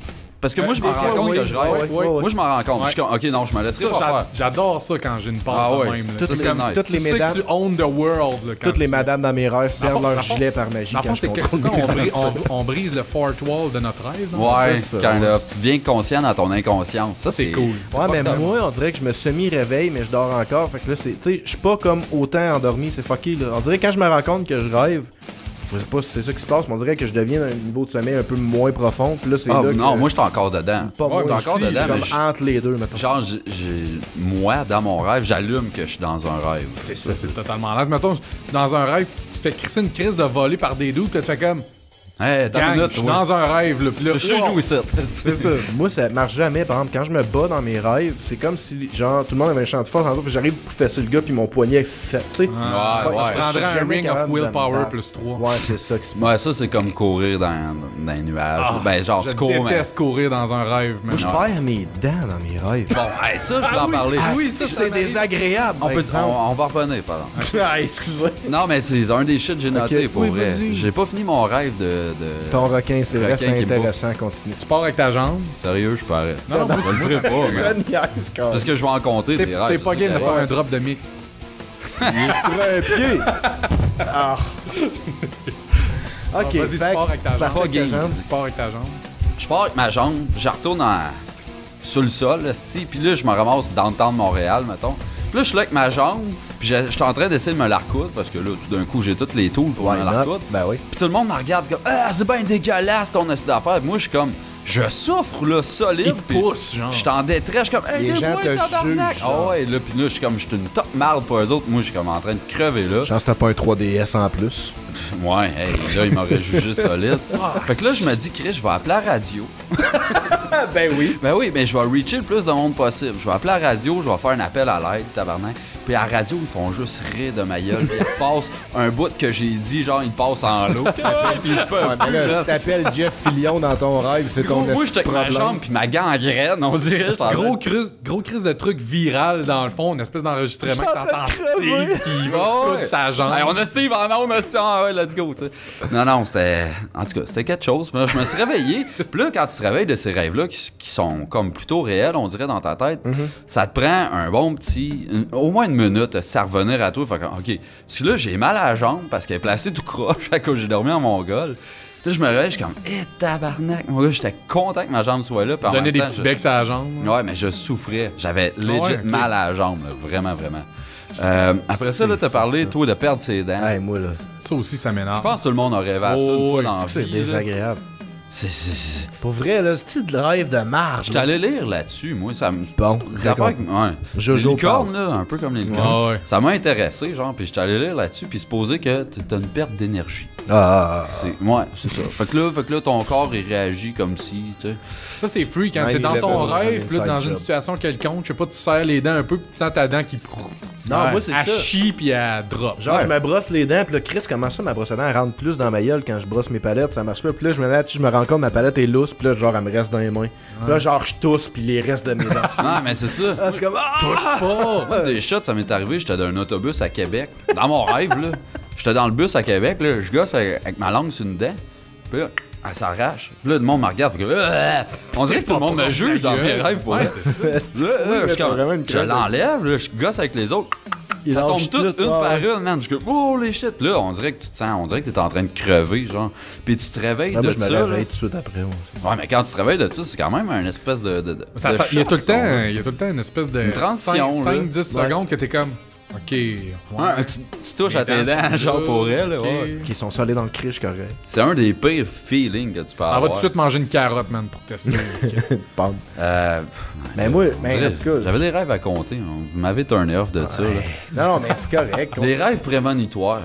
Parce que moi, je me des rends fois, compte oui. que je rêve. Ouais, ouais, ouais. Moi, je m'en rends compte. Ouais. Je suis comme, ok, non, je me laisserai Ça, pas faire. j'adore ça quand j'ai une passe Ah de ouais, même. là. Toutes Ça, les, c'est nice. toutes les Tu sais mesdames, que tu own the world. Là, quand toutes les tu- madames dans mes rêves perdent Dans le leur fond- gilet par magie Dans le quand fond, je c'est contrôle quand mes on, rêves. on brise le fourth wall de notre rêve. non? Ouais, ça, kind ouais. of. Tu deviens conscient dans ton inconscience. Ça, C'est c'est cool. Ouais, mais fucked up. moi, on dirait que je me semi-réveille, mais je dors encore. Fait que là, c'est. Tu sais, je suis pas comme autant endormi, c'est fucké, là. On dirait que quand je me rends compte que je rêve, je sais pas si c'est ça qui se passe, mais on dirait que je deviens à un niveau de sommeil un peu moins profond. Puis là, c'est Ah, là non, que. moi, je suis encore dedans. Pas moi t'es encore aussi, dedans, je suis mais comme entre les deux, mettons. genre, moi, dans mon rêve, j'allume que je suis dans un rêve. C'est ça, c'est totalement là. Mettons, dans un rêve, tu te fais crisser une crise de voler par des doux, puis là, tu fais comme. Hey, t'as une Gang, minute, je suis oui. dans un rêve, là. Puis là, C'est chez wow, nous ici. C'est ça. Moi, ça marche jamais. Par exemple, quand je me bats dans mes rêves, c'est comme si, genre, tout le monde avait un champ de force en tout, puis j'arrive pour fesser le gars, puis mon poignet est fait. Tu sais, Ouais, je ouais. Je prendrais un jamais ring of capable de me willpower battre. plus 3. Ouais, c'est ça qui se passe. Ouais, ça, c'est comme courir dans les nuages. Ben, genre, Je tu cours, mais... déteste courir dans un rêve, man. Moi, je perds mes dents dans mes rêves. Bon, hey, ça, je vais en parler. Ah oui, ça, ça, ça c'est m'arrive. désagréable. On, par peut, exemple. on va revenir, pardon. Ah, excusez. Non, mais c'est un des shit que j'ai noté, pour oui, vrai. vas-y. J'ai pas fini mon rêve de... Ton requin, c'est vrai, Requin c'est qui me intéressant. Continue. Tu pars avec ta jambe. Sérieux, je parais. Non, non, moi, Je le ferai pas, Je mais... te niaise, quand même. Parce que je vais en compter T'es des rêves. t'es pas game de faire un drop de mic. Sur un pied. Ah. Ok, Vas-y, tu fait pars avec ta tu pars jambe. avec ta Pas jambe. Tu pars avec ta jambe. Je pars avec ma jambe, je retourne sur le sol, esti, puis là, je me ramasse dans le temps de Montréal, mettons. Puis là, je suis là avec ma jambe, puis je suis en train d'essayer de me la recoudre, parce que là, tout d'un coup, j'ai toutes les tools pour Why me la not? recoudre. Ben oui. Puis tout le monde me regarde comme « Ah, c'est bien dégueulasse ton esti d'affaires. » Moi, je suis comme « Je souffre, là, solide. » Il te puis pousse, genre. Je suis en détresse, je suis comme « Hey, Les gens debout, te tabarnak! jugent, Ah genre. ouais, là, puis là, je suis comme « Je suis une top marde pour eux autres. » Moi, je suis comme en train de crever, là. Chance que t'as pas un 3DS en plus. Ouais, hey, là, il m'aurait jugé solide. Fait que là, je me dis « Chris, je vais appeler la radio. » Ben oui. Ben oui, mais je vais reacher le plus de monde possible. Je vais appeler la radio, je vais faire un appel à l'aide, tabarnak. Puis à la radio, ils font juste rire de ma gueule. Puis ils passent un bout que j'ai dit, genre, ils passent en l'eau. Puis ils se peuvent Mais plus, là, là. si t'appelles Jeff Fillion dans ton rêve, c'est ton Moi, esti j'étais avec ma problème. jambe puis ma gangrène, on dirait. J'étais en train Gros crise de truc viral dans le fond, une espèce d'enregistrement Je suis en que t'entends train de crever. Steve qui Ah va ouais. coude sa jambe. Hey, on a Steve en ondes, aussi. Ah ouais, let's go, tu sais. Non, c'était... En tout cas, c'était quelque chose. Puis là, je me suis réveillé. Puis là, quand tu te réveilles de ces rêves-là, qui sont comme plutôt réels, on dirait, dans ta tête, ça te prend un bon petit... au moins une minute, ça revenir à toi. Fait que, OK. Parce que là, j'ai mal à la jambe parce qu'elle est placée tout croche à cause j'ai dormi en mongol. Là, je me réveille, je suis comme, tabarnak. Mon gars, j'étais content que ma jambe soit là. Puis en Donner même des temps, petits je- becs à la jambe. Ouais, mais je souffrais. J'avais legit ouais, ok. mal à la jambe, là. Vraiment, vraiment. Après ça, là, t'as parlé, toi, de perdre ses dents. Hey, moi, là. Ça aussi, ça m'énerve. Je pense que tout le monde a rêvé à ça une Oh, fois ouais, dans la C'est vie. là. désagréable. C'est- Pour vrai, là, c'est de rêve de marge. J'étais allé lire là-dessus, moi. Ça me... Bon, Des affaires avec- ouais. Jojo Les licornes, là, un peu comme les licornes. Ah ouais. Ça m'a intéressé, genre, puis j'étais allé lire là-dessus, puis supposer que t'as une perte d'énergie. Ah, Ouais, c'est ça. Fait que là, ton corps, il réagit comme si, tu sais... Ça, c'est free quand t'es 9/11 dans ton was an rêve, puis là, dans inside une job. situation quelconque, je sais pas, tu serres les dents un peu, puis tu sens ta dent qui. Non, Ouais. moi, c'est Elle ça. chie, puis elle drop. Genre, je me brosse les dents, puis là, Chris, comment ça, ma brosse à dents, elle rentre plus dans ma gueule quand je brosse mes palettes, ça marche pas. Puis là, je me rends compte, ma palette est lousse, puis là, genre, elle me reste dans les mains. Puis là, genre, je tousse, puis les restes de mes dents. Ah, mais c'est ça. Ah, c'est comme, ah! Moi, des shots, ça m'est arrivé, j'étais dans un autobus à Québec. Dans mon rêve, là. J'étais dans le bus à Québec, là, je gosse avec ma langue sur une dent. Puis là, elle s'arrache. Puis là, le monde me regarde. Fait que, on dirait que tout le monde me juge dans mes rêves. Pour Ouais, vrai. c'est ça. Là, je suis t'as comme, vraiment une je crème. l'enlève, là, je gosse avec les autres. Il Ça tombe lâche tout, tout, une ouais. par une, man. Je suis comme, oh les shit. Là, on dirait que tu te sens, on dirait que t'es en train de crever, genre. Puis tu te réveilles Moi, de je me ça. là. réveille tout de suite après. Ouais, mais quand tu te réveilles de ça, c'est quand même un espèce de Il y a tout le chance, on temps, il y a tout le temps une espèce de. Une transition, là. 5-10 Ouais. secondes que t'es comme. Ok. Ouais. Ouais, tu touches à tes Les dents, sont genre là, pour elle. ok. Ouais. Qui sont salés dans le criche, correct. C'est un des pires feelings que tu peux On avoir. va tout de suite manger une carotte, man, pour tester. Ok. Pomme. Euh, Mais moi, on mais dirait- en tout cas. J'avais des rêves à compter. Vous m'avez turné off de ça. là. Non, mais c'est correct. Les rêves prémonitoires.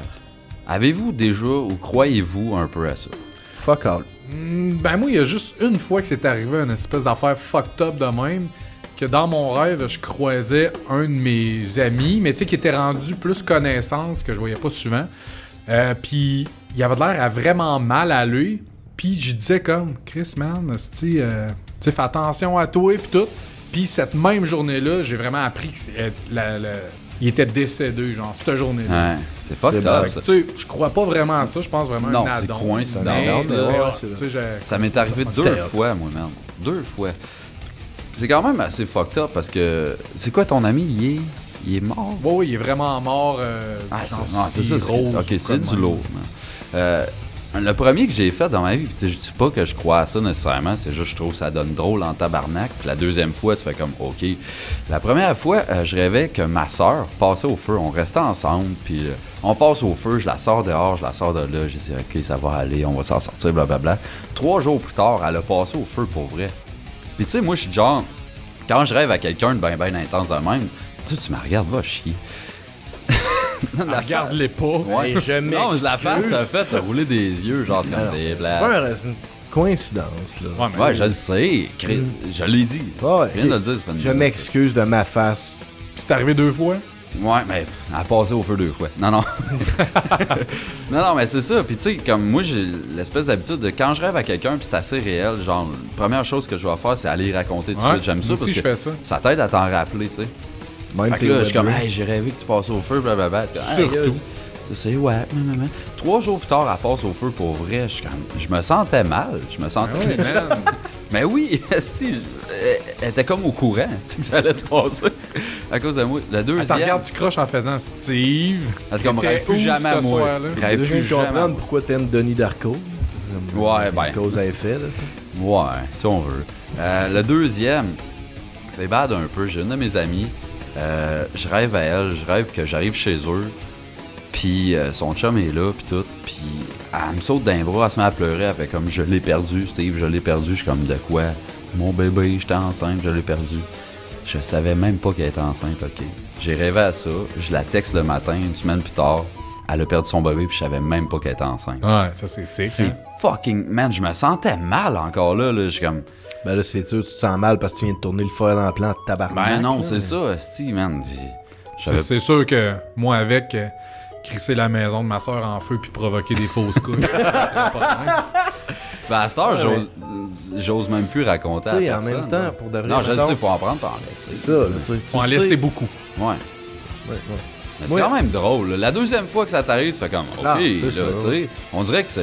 Avez-vous déjà ou croyez-vous un peu à ça? Fuck all. Ben moi, il y a juste une fois que c'est arrivé une espèce d'affaire fucked up de même, que dans mon rêve, je croisais un de mes amis, mais tu sais, qui était rendu plus connaissance, que je voyais pas souvent. Puis il avait l'air à vraiment mal à lui. Puis je disais comme, Chris, man, tu sais, fais attention à toi, puis tout. Puis cette même journée-là, j'ai vraiment appris il était décédé, genre, cette journée-là. Ouais, c'est fucked C'est up, bon. ça. Tu sais, je crois pas vraiment à ça, je pense vraiment Non, à un c'est addon. coïncident. Mais, Non, tu mais ouais, sais, c'est- tu sais, Ça m'est arrivé C'était 2 hot. fois, moi, man. 2 fois. C'est quand même assez fucked up parce que... C'est quoi ton ami? Il est mort? Oui, il est vraiment mort. C'est ça. Ok, c'est du lourd. Le premier que j'ai fait dans ma vie, je dis pas que je crois à ça nécessairement, c'est juste que je trouve que ça donne drôle en tabarnak. Puis la deuxième fois, tu fais comme OK. La première fois, je rêvais que ma soeur passait au feu. On restait ensemble, puis on passe au feu, je la sors dehors, je la sors de là. J'ai dit OK, ça va aller, on va s'en sortir, blablabla. 3 jours plus tard, elle a passé au feu pour vrai. Puis tu sais, moi, je suis genre, quand je rêve à quelqu'un de ben intense de même, tu me regardes, va chier. Regarde-les pas. Ouais. Et je non, la face t'as fait, t'as roulé des yeux, genre c'est comme c'est une coïncidence, là. Ouais, je le sais. Je l'ai dit. Ouais, je viens de le dire, ça fait je m'excuse de ma face. Puis c'est arrivé 2 fois? Ouais, mais elle a passé au feu 2 fois. Non. non, mais c'est ça. Puis tu sais, comme moi, j'ai l'espèce d'habitude de quand je rêve à quelqu'un, puis c'est assez réel, genre, la première chose que je vais faire, c'est aller y raconter tout de suite. J'aime ça parce que ça t'aide à t'en rappeler, tu sais. Même fait que là, je suis comme, hey, j'ai rêvé que tu passes au feu, blablabla. Surtout. C'est ouais. 3 jours plus tard, elle passe au feu pour vrai. Je me sentais mal. Mais oui, si. Elle était comme au courant, que ça allait te passer. À cause de moi. Le deuxième. Regarde, tu croches en faisant Steve. Elle comme, rêve plus jamais à moi. Rêve plus jamais. Comprendre pourquoi t'aimes Denis Darko. Ouais, ben. Cause à effet, là. Ouais, si on veut. Le deuxième, c'est bad un peu. J'ai une de mes amies. Je rêve à elle, je rêve que j'arrive chez eux, puis son chum est là, puis tout, puis elle me saute d'un bras, elle se met à pleurer, elle fait comme je l'ai perdu, Steve, je l'ai perdu, je suis comme de quoi? Mon bébé, j'étais enceinte, je l'ai perdu. Je savais même pas qu'elle était enceinte, ok. J'ai rêvé à ça, je la texte le matin, une semaine plus tard, elle a perdu son bébé, puis je savais même pas qu'elle était enceinte. Ouais, ça c'est sick. C'est fucking, man, je me sentais mal encore là, je suis comme... Ben là, c'est sûr, tu te sens mal parce que tu viens de tourner le fer dans le plan de tabarnak. Ben non, c'est ça, Steve, man. C'est sûr que moi, avec crisser la maison de ma soeur en feu puis provoquer des fausses couches, ben à cette heure, j'ose même plus raconter à personne. En même temps, pour de vrai... Non, je le sais, faut en prendre, t'en laisser. C'est ça, tu sais. Faut en laisser beaucoup. Ouais. Mais c'est quand même drôle. La deuxième fois que ça t'arrive, tu fais comme, OK, là, tu sais, on dirait que ça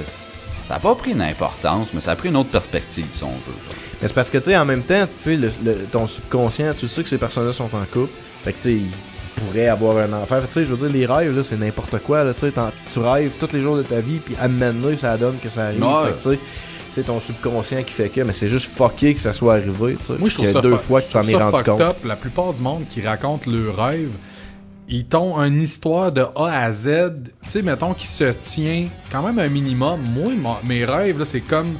n'a pas pris une importance, mais ça a pris une autre perspective, si on veut. Mais c'est parce que, tu sais, en même temps, tu sais, ton subconscient, tu sais que ces personnes-là sont en couple. Fait que, tu sais, ils pourraient avoir un enfant. Fait que, tu sais, je veux dire, les rêves, là, c'est n'importe quoi, là, tu sais. Tu rêves tous les jours de ta vie, puis à maintenant, ça donne que ça arrive. Ouais. Fait que, tu sais, c'est ton subconscient qui fait que, mais c'est juste fucké que ça soit arrivé, tu sais. Moi, je trouve ça 2 fois que tu t'en es rendu compte. Up. La plupart du monde qui raconte leurs rêves, ils t'ont une histoire de A à Z, tu sais, mettons, qui se tient quand même un minimum. Moi, mes rêves, là, c'est comme...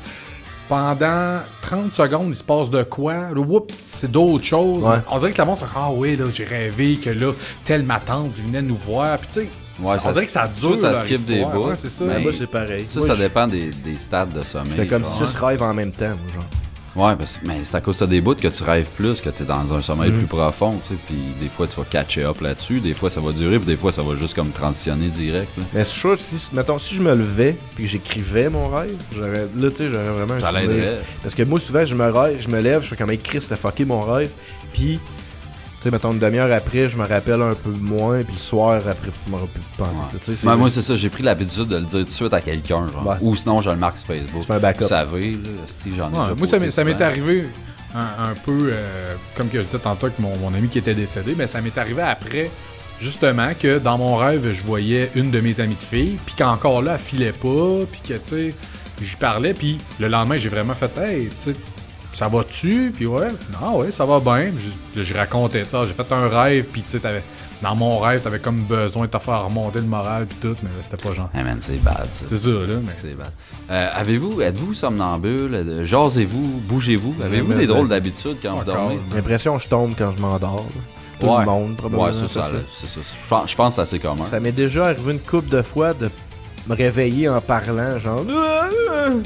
Pendant 30 secondes, il se passe de quoi? Là, whoop, c'est d'autres choses. Ouais. On dirait que la monde fait ah oui, là, j'ai rêvé que là, telle ma tante venait nous voir. Puis tu sais, on dirait que ça dure. Ça skip des bouts. Ouais, c'est ça. Mais moi, c'est pareil. Ça dépend des stades de sommeil. C'est comme 6 rêves en même temps, genre. Ouais, mais c'est à cause que t'as des bouts que tu rêves plus, que t'es dans un sommeil plus profond, tu sais, puis des fois tu vas catcher up là-dessus, des fois ça va durer, puis des fois ça va juste comme transitionner direct, là. Mais c'est sûr, mettons, si je me levais, puis que j'écrivais mon rêve, j'aurais vraiment un ça l'aiderait. Parce que moi, souvent, je me lève, je fais comme, Chris, t'as fucké mon rêve, puis... Tu sais, mettons, une demi-heure après, je me rappelle un peu moins, puis le soir, après, je me rappelle plus. Ouais. Moi, c'est ça, j'ai pris l'habitude de le dire tout de suite à quelqu'un, genre. Ouais. Ou sinon, je le marque sur Facebook. Tu fais un backup. Vous savez, là, si j'en ai déjà moi, ça m'est arrivé un peu, comme que je disais tantôt avec mon ami qui était décédé, mais ça m'est arrivé après, justement, que dans mon rêve, je voyais une de mes amies de filles, puis qu'encore là, elle filait pas, puis que, tu sais, j'y parlais, puis le lendemain, j'ai vraiment fait, hey, tu sais, ça va-tu? Puis ouais, non, ouais, ça va bien. Je racontais ça. J'ai fait un rêve, puis tu sais, dans mon rêve, t'avais comme besoin de te faire remonter le moral, puis tout, mais c'était pas genre. Hey man, c'est bad, ça. C'est ça, là. C'est bad. Êtes-vous somnambule? Jasez-vous? Bougez-vous? Avez-vous des drôles d'habitudes quand vous dormez? J'ai l'impression que je tombe quand je m'endors. Tout le monde, probablement. Ouais, c'est ça. Je pense que c'est assez commun. Ça m'est déjà arrivé une couple de fois de me réveiller en parlant, genre.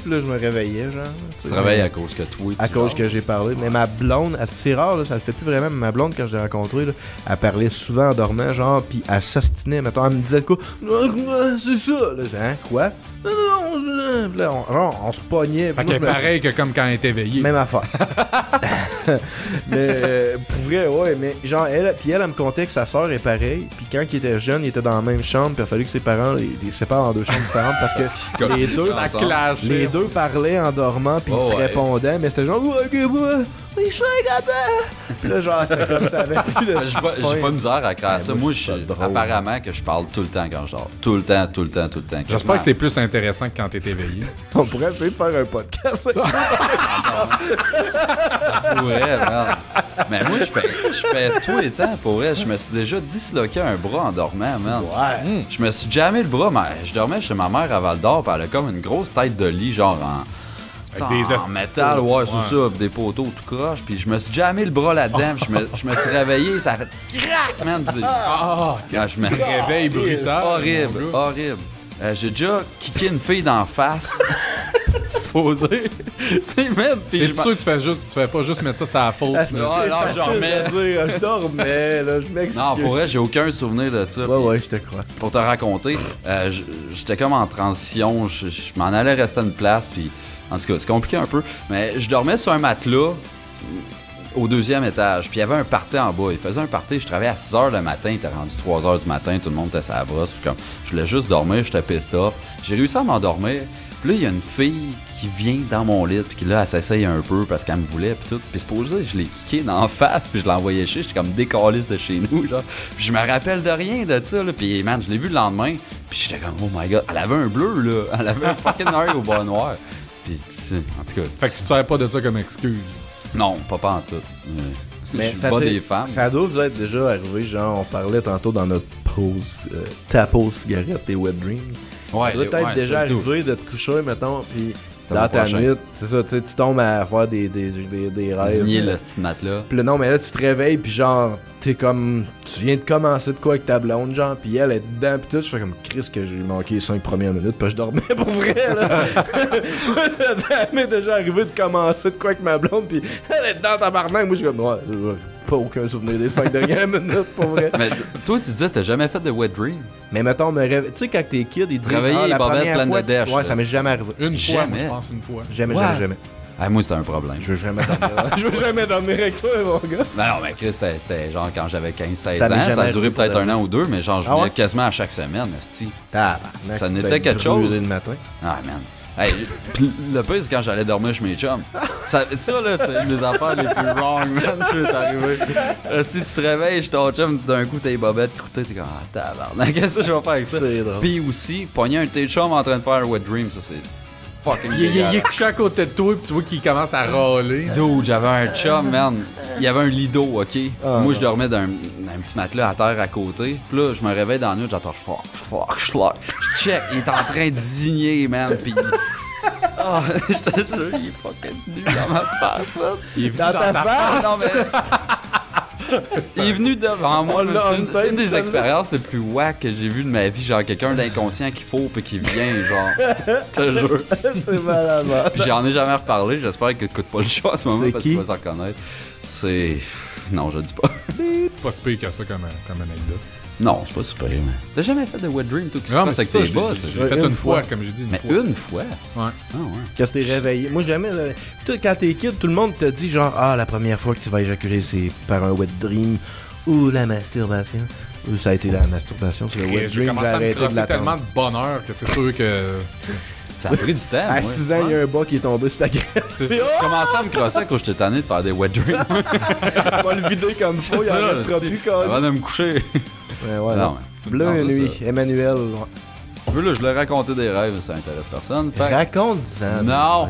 Puis là, je me réveillais, genre. Tu te réveilles à cause que toi, à cause que j'ai parlé. Mais ma blonde, c'est rare, là, ça le fait plus vraiment, mais ma blonde, quand je l'ai rencontrée, là, elle parlait souvent en dormant, genre, puis elle s'ostinait, mettons, elle me disait quoi? C'est ça! Là, j'ai quoi? non. Puis là, on se pognait. Puis Fait moi, que pareil que comme quand elle était éveillée. Même affaire. Mais pour vrai, ouais, mais genre, elle me contait que sa soeur est pareille, puis quand il était jeune, il était dans la même chambre, puis il a fallu que ses parents les séparent en deux chambres différentes parce que les deux, Ça clashait. les deux parlaient en dormant, puis ils se ouais. répondaient, mais c'était genre, ok, moi, je suis un gars. Puis là, genre, c'était comme ça avec plus de J'ai pas de misère à créer ça. moi, Moi, je suis pas drôle. apparemment que je parle tout le temps quand je dors. Tout le temps. J'espère que c'est plus intéressant que quand t'es éveillé. On pourrait essayer de faire un podcast. pourrait, merde. Mais moi, je fais tout les temps pour vrai. Je me suis déjà disloqué un bras en dormant, man. Ouais. Je me suis jamais le bras, mais je dormais chez ma mère à Val d'Or, pis elle a comme une grosse tête de lit, genre Avec en des estis- métal, ouais, c'est Ouais. ça, pis des poteaux tout croche, puis je me suis jamais le bras là-dedans, pis je me suis réveillé, ça a fait crac, man. Pis Ah! quand je me Réveil brutal. horrible, mon gars. horrible. J'ai déjà kické une fille d'en face. Supposé. Tu sais, man, pis T'es je sûr que tu fais pas juste mettre ça sur la faute? Ah, c'est Non, non, je facile dormais. de dire, je dormais, là, je m'excuse. Non, pour vrai, j'ai aucun souvenir de ça. Ouais, je te crois. Pour te raconter, j'étais comme en transition, je m'en allais rester à une place, puis en tout cas, c'est compliqué un peu, mais je dormais sur un matelas au 2e étage, puis il y avait un party en bas. Il faisait un party, je travaillais à 6h le matin, il était rendu 3h du matin, tout le monde était sur la brosse, puis comme, je voulais juste dormir, j'étais pissed off. J'ai réussi à m'endormir, puis là, il y a une fille qui vient dans mon lit, puis là, elle s'essaye un peu parce qu'elle me voulait, puis tout. Puis c'est pour ça que je l'ai kické d'en face, puis je l'ai envoyé chier, j'étais comme décaliste de chez nous, genre. Puis je me rappelle de rien de ça, là. Puis man, je l'ai vu le lendemain, puis j'étais comme, oh my god, elle avait un bleu, là. Elle avait un fucking œil au bas noir. Puis, en tout cas, Fait que tu te sers pas de ça comme excuse. non, pas en tout. Mais je suis pas t'est- des femmes. Ça doit vous être déjà arrivé, genre, on parlait tantôt dans notre pause, ta pause cigarette et wet dream. Ouais, Ça doit être ouais, déjà surtout. arrivé de te coucher, mettons, puis C'était dans mon ta prochain. nuit, c'est ça, tu sais, tu tombes à faire des rêves. Signer le style matelas. Puis là, non, mais là, tu te réveilles, puis genre, t'es comme. Tu viens de commencer de quoi avec ta blonde, genre, puis elle est dedans, puis tout. Je fais comme Chris que j'ai manqué les 5 premières minutes, puis je dormais pour vrai, là. Ça m'est déjà arrivé de commencer de quoi avec ma blonde, puis elle est dedans, tabarnak. Moi, je suis comme, ouais, pas aucun souvenir des 5 dernières minutes, pour vrai. Mais toi, tu disais, t'as jamais fait de wet dream? Mais mettons, me réveille. Tu sais, quand t'es kid, ils disent, Réveiller la les bobettes première pleines fois. de dèche, Ouais, là. ça m'est jamais arrivé. Une fois, moi, Jamais. je pense une fois. Jamais, Ouais. jamais. Ah, moi, c'était un problème. Je veux jamais dormir. Je veux jamais dormir avec toi, mon gars. Ben non, mais Chris, c'était genre quand j'avais 15-16 Ça ans. m'est Ça a jamais duré arrivé peut-être pour un an ou deux, mais genre, je Ah venais ouais? quasiment à chaque semaine, esti. Tabarnak, Ça tu n'était fais quelque chose. brûler le matin. Ah, man. Hey, pis le pire, c'est quand j'allais dormir chez mes chums. Ça là, c'est une des affaires les plus wrong, man. Tu veux t'arriver. Si tu te réveilles, je ton chum, d'un coup, t'es bobettes croûtées, t'es comme, ah, tabarnak, qu'est-ce que je vais faire avec ça? C'est drôle. Pis aussi, pogner un de tes chums en train de faire un wet dream, ça, c'est fucking Il est dégueulasse. couché à côté de toi, puis tu vois qu'il commence à râler. Dude, j'avais un chum, man. Il y avait un lido, ok? Ah, Moi, je dormais dans un petit matelas à terre à côté. Puis là, je me réveille dans la nuit, j'entends schlock. Je check, il est en train de zigner, man. Puis. Ah, je te jure, il est fucking nu dans ma face, man. Il est venu Dans ta face? Non, mais. Il est venu devant moi. On l'a man. en C'est une tête, des celle-là. expériences les plus wack que j'ai vues de ma vie. Genre, quelqu'un d'inconscient qui faut puis qui vient, genre. Je te jure. C'est malade. Puis j'en ai jamais reparlé. J'espère que tu coûtes pas le show à ce moment C'est parce qui? qu'il va s'en reconnaître. C'est. Non, je le dis pas. Pas si pire que ça comme anecdote. Non, c'est pas super, mais. T'as jamais fait de wet dream, toi, qui se Non, mais passe avec c'est ça, tes boss? j'ai fait Une une fois, fois. comme j'ai dit, une Mais fois. une fois? Ouais. Ah ouais. Quand tu t'es réveillé. Moi, jamais. Toi, quand t'es kid, tout le monde te dit genre, ah, la première fois que tu vas éjaculer, c'est par un wet dream ou la masturbation. Ou ça a été la masturbation. C'est le wet J'ai dream, j'ai commencé à me arrêté de crosser tellement l'attendre. de bonheur que c'est sûr que... Ça a pris du temps. À 6 ans, il y a un bas qui est tombé sur ta graine. C'est J'ai commencé à me crosser quand j'étais tanné de faire des wet dreams. On va le vider comme ça, il en restera c'est- plus, quand Avant de me coucher. Ouais, ouais. Non, Bleu non, et c'est nuit, ça. Emmanuel. Là, je l'ai raconté des rêves, ça intéresse personne. Fait que Raconte-en. Non.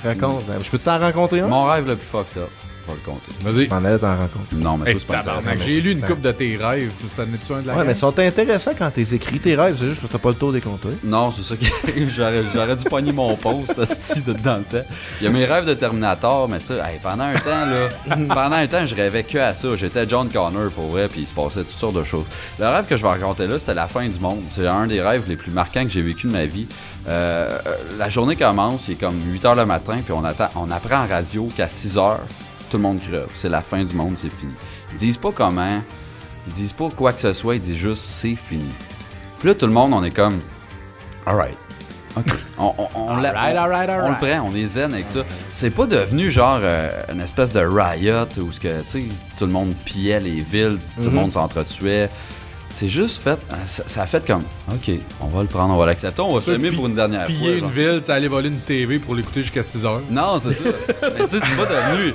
Raconte. Je peux t'en rencontrer un? mon rêve le plus fucked up, je vais le compter. Vas-y. M'en allais t'en rencontrer. Non, mais Hey, toi, c'est pas tabarnak, intéressant. j'ai lu une c'est coupe de tes rêves. Ça n'est-tu un de la Ouais, gang? mais ils sont intéressants quand t'es écrit tes rêves, c'est juste parce que t'as pas le tour des compter. Non, c'est ça qui arrive. J'aurais dû pogner mon poste dans le temps. Il y a mes rêves de Terminator, mais ça, hey, pendant un temps, je rêvais que à ça. J'étais John Connor pour vrai, puis il se passait toutes sortes de choses. Le rêve que je vais raconter là, c'était la fin du monde. C'est un des rêves les plus marquants que j'ai vécu de ma vie. La journée commence, il est comme 8h le matin, puis on apprend en radio qu'à 6h, tout le monde crève. C'est la fin du monde, c'est fini. Ils disent pas comment, ils disent pas quoi que ce soit, ils disent juste c'est fini. Puis là, tout le monde, on est comme, alright. OK. On le prend, on est zen avec ça. C'est pas devenu genre une espèce de riot où ce que, tu sais, tout le monde pillait les villes, tout le monde s'entretuait. C'est juste fait, ça a fait comme, OK, on va le prendre, on va l'accepter, on va s'aimer pour une dernière fois. Piller une ville, tu sais, aller voler une TV pour l'écouter jusqu'à 6 heures. Non, c'est ça. Mais tu sais, c'est pas devenu...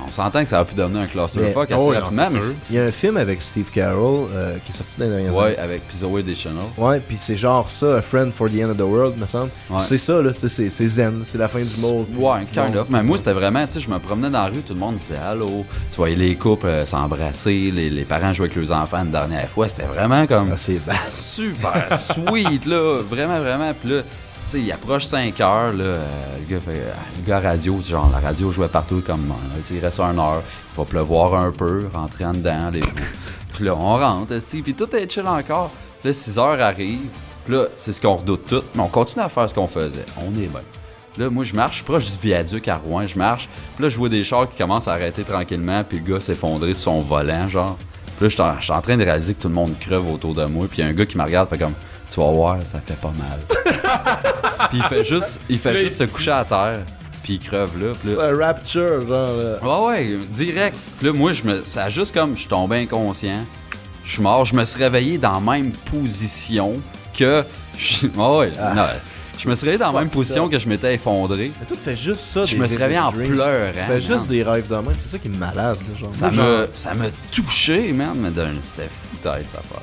On s'entend que ça a pu devenir un clusterfuck assez rapidement, mais il y a un film avec Steve Carell qui est sorti dans les dernières années. Ouais, avec Zoe Deschanel. Ouais, puis c'est genre ça, A Friend for the End of the World, me semble. Ouais. C'est ça, là, c'est zen, c'est la fin du monde. Ouais, kind of. Mais moi, c'était vraiment, tu sais, je me promenais dans la rue, tout le monde disait allô. Tu voyais les couples s'embrasser, les parents jouaient avec leurs enfants une dernière fois. C'était vraiment comme. Ah, c'est bad. Super sweet, là. Vraiment, vraiment. Puis là, tu sais, il approche 5 heures, là, le gars radio, genre, la radio jouait partout comme moi. Il reste 1 heure, il va pleuvoir un peu, rentrer en dedans, puis là, on rentre, puis tout est chill encore. Là, 6 heures arrivent, puis là, c'est ce qu'on redoute tout, mais on continue à faire ce qu'on faisait. On est bien. Là, moi, je marche, je suis proche du viaduc à Rouen, je marche, puis là, je vois des chars qui commencent à arrêter tranquillement, puis le gars s'effondrer sur son volant, genre. Puis là, je suis en train de réaliser que tout le monde creve autour de moi, puis il y a un gars qui me regarde, fait comme... Tu vas voir, ça fait pas mal. Puis il fait juste se coucher à terre, puis il creve là. Un rapture, genre. Ouais, direct. Puis là, moi, ça a juste comme, je suis tombé inconscient, je suis mort, je me suis réveillé dans la même position que... Non, je me suis réveillé dans la même position que je m'étais effondré. Mais toi, tu fais juste ça. Je me suis réveillé en pleurant. Tu fais juste des rêves de même, c'est ça qui est malade, là, genre. Ça m'a touché, man, mais c'était fou tête, ça part.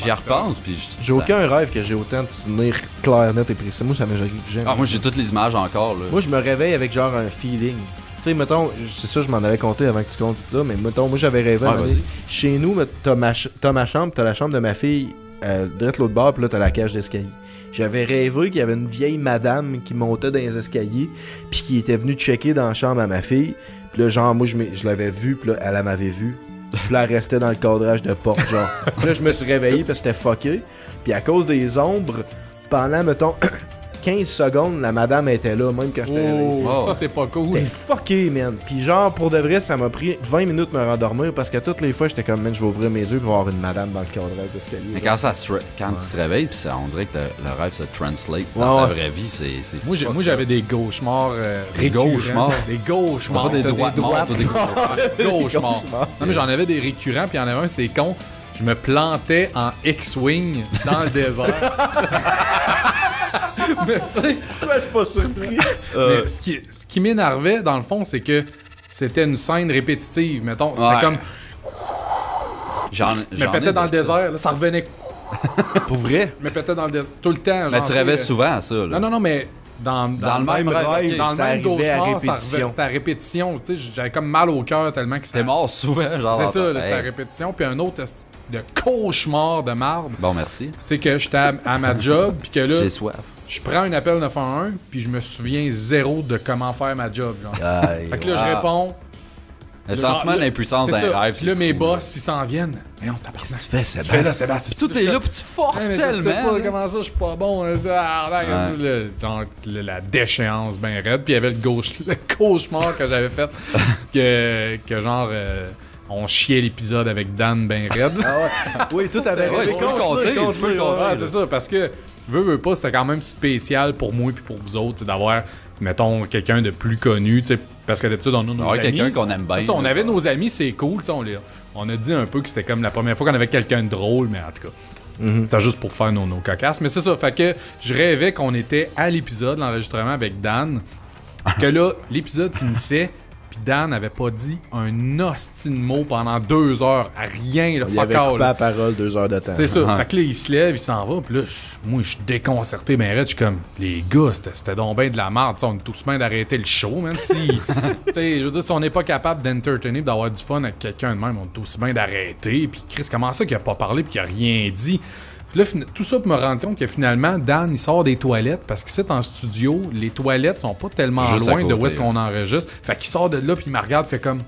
J'y repense, puis j'ai aucun rêve que j'ai autant de souvenirs clairs, net et précis. Moi, ça m'a jamais. Ah, moi, j'ai toutes les images encore, là. Moi, je me réveille avec genre un feeling. Tu sais, mettons, c'est ça, je m'en avais compté avant que tu comptes tout là, mais mettons, moi, j'avais rêvé. Chez nous, t'as ma chambre, t'as la chambre de ma fille, direct l'autre bord, puis là, t'as la cage d'escalier. J'avais rêvé qu'il y avait une vieille madame qui montait dans les escaliers, puis qui était venue checker dans la chambre à ma fille. Puis là, genre, moi, je l'avais vue, puis là, elle m'avait vu. Puis là, elle restait dans le cadrage de porte, genre. Puis là, je me suis réveillé parce que c'était fucké. Puis à cause des ombres, pendant, mettons, 15 secondes, la madame était là, même quand j'étais réveillé. Ça, c'est pas cool. C'était fucké, man. Puis genre, pour de vrai, ça m'a pris 20 minutes de me rendormir parce que toutes les fois, j'étais comme, man, je vais ouvrir mes yeux pour voir une madame dans le cadrage d'escalier. Mais quand tu te réveilles, puis on dirait que le rêve se translate dans ta vraie vie, c'est... Moi, j'avais des cauchemars Des cauchemars? Des cauchemars. Pas des droits morts, des cauchemars. Non, mais j'en avais des récurrents, puis il y en avait un, c'est con. Je me plantais en X-Wing dans le désert. Mais tu sais, je suis pas surpris. Mais ce qui m'énervait, dans le fond, c'est que c'était une scène répétitive. Mettons, c'était comme... Mais peut-être dans le désert, là, ça revenait... Pour vrai? Mais peut-être dans le désert, tout le temps. Mais tu rêvais souvent à ça, là. Non, mais... Dans le même rêve, dans le même cauchemar, c'était à répétition. Tu sais, j'avais comme mal au cœur tellement que c'était mort souvent, genre. C'est ça, c'était à répétition. Puis un autre de cauchemar de marde. Bon, merci. C'est que j'étais à ma job, puis que là, j'ai soif. Je prends un appel 911, puis je me souviens zéro de comment faire ma job. Genre. Fait que là, je réponds. Le sentiment d'impuissance d'un rêve. Puis là, mes boss, ils s'en viennent. Mais on t'a Qu'est-ce que tu fais, Sébastien? Tout est là, puis tu forces tellement. Je sais pas comment ça, je suis pas bon. Genre, la déchéance bien raide. Puis il y avait le cauchemar que j'avais fait. que genre... on chiait l'épisode avec Dan ben raide. Ah ouais. Oui, tout avait tu peux le compter. C'est ça, parce que veux pas, c'était quand même spécial pour moi et pour vous autres d'avoir, mettons, quelqu'un de plus connu, parce que d'habitude, on a nos amis. Quelqu'un qu'on aime bien. Ça, on avait nos amis, c'est cool, on a dit un peu que c'était comme la première fois qu'on avait quelqu'un de drôle, mais en tout cas, c'était juste pour faire nos cocasses. Mais c'est ça, fait que je rêvais qu'on était à l'épisode, l'enregistrement avec Dan, que là, l'épisode finissait, puis Dan n'avait pas dit un hostie de mot pendant 2 heures. À rien, le fuck all. Il avait coupé la parole 2 heures de temps. C'est ça. Fait que là, il se lève, il s'en va. Puis là, moi, je suis déconcerté. Ben, je suis comme, les gars, c'était donc bien de la merde. T'sais, on est tous bien d'arrêter le show, man. Je veux dire, si on n'est pas capable d'entertainer, d'avoir du fun avec quelqu'un de même, on est tous bien d'arrêter. Puis Chris, comment ça qu'il a pas parlé puis qu'il a rien dit? Puis là, tout ça pour me rendre compte que finalement, Dan, il sort des toilettes parce qu'ici, en studio, les toilettes sont pas tellement juste loin de où est-ce qu'on enregistre. Fait qu'il sort de là, puis il me regarde, fait comme... Tu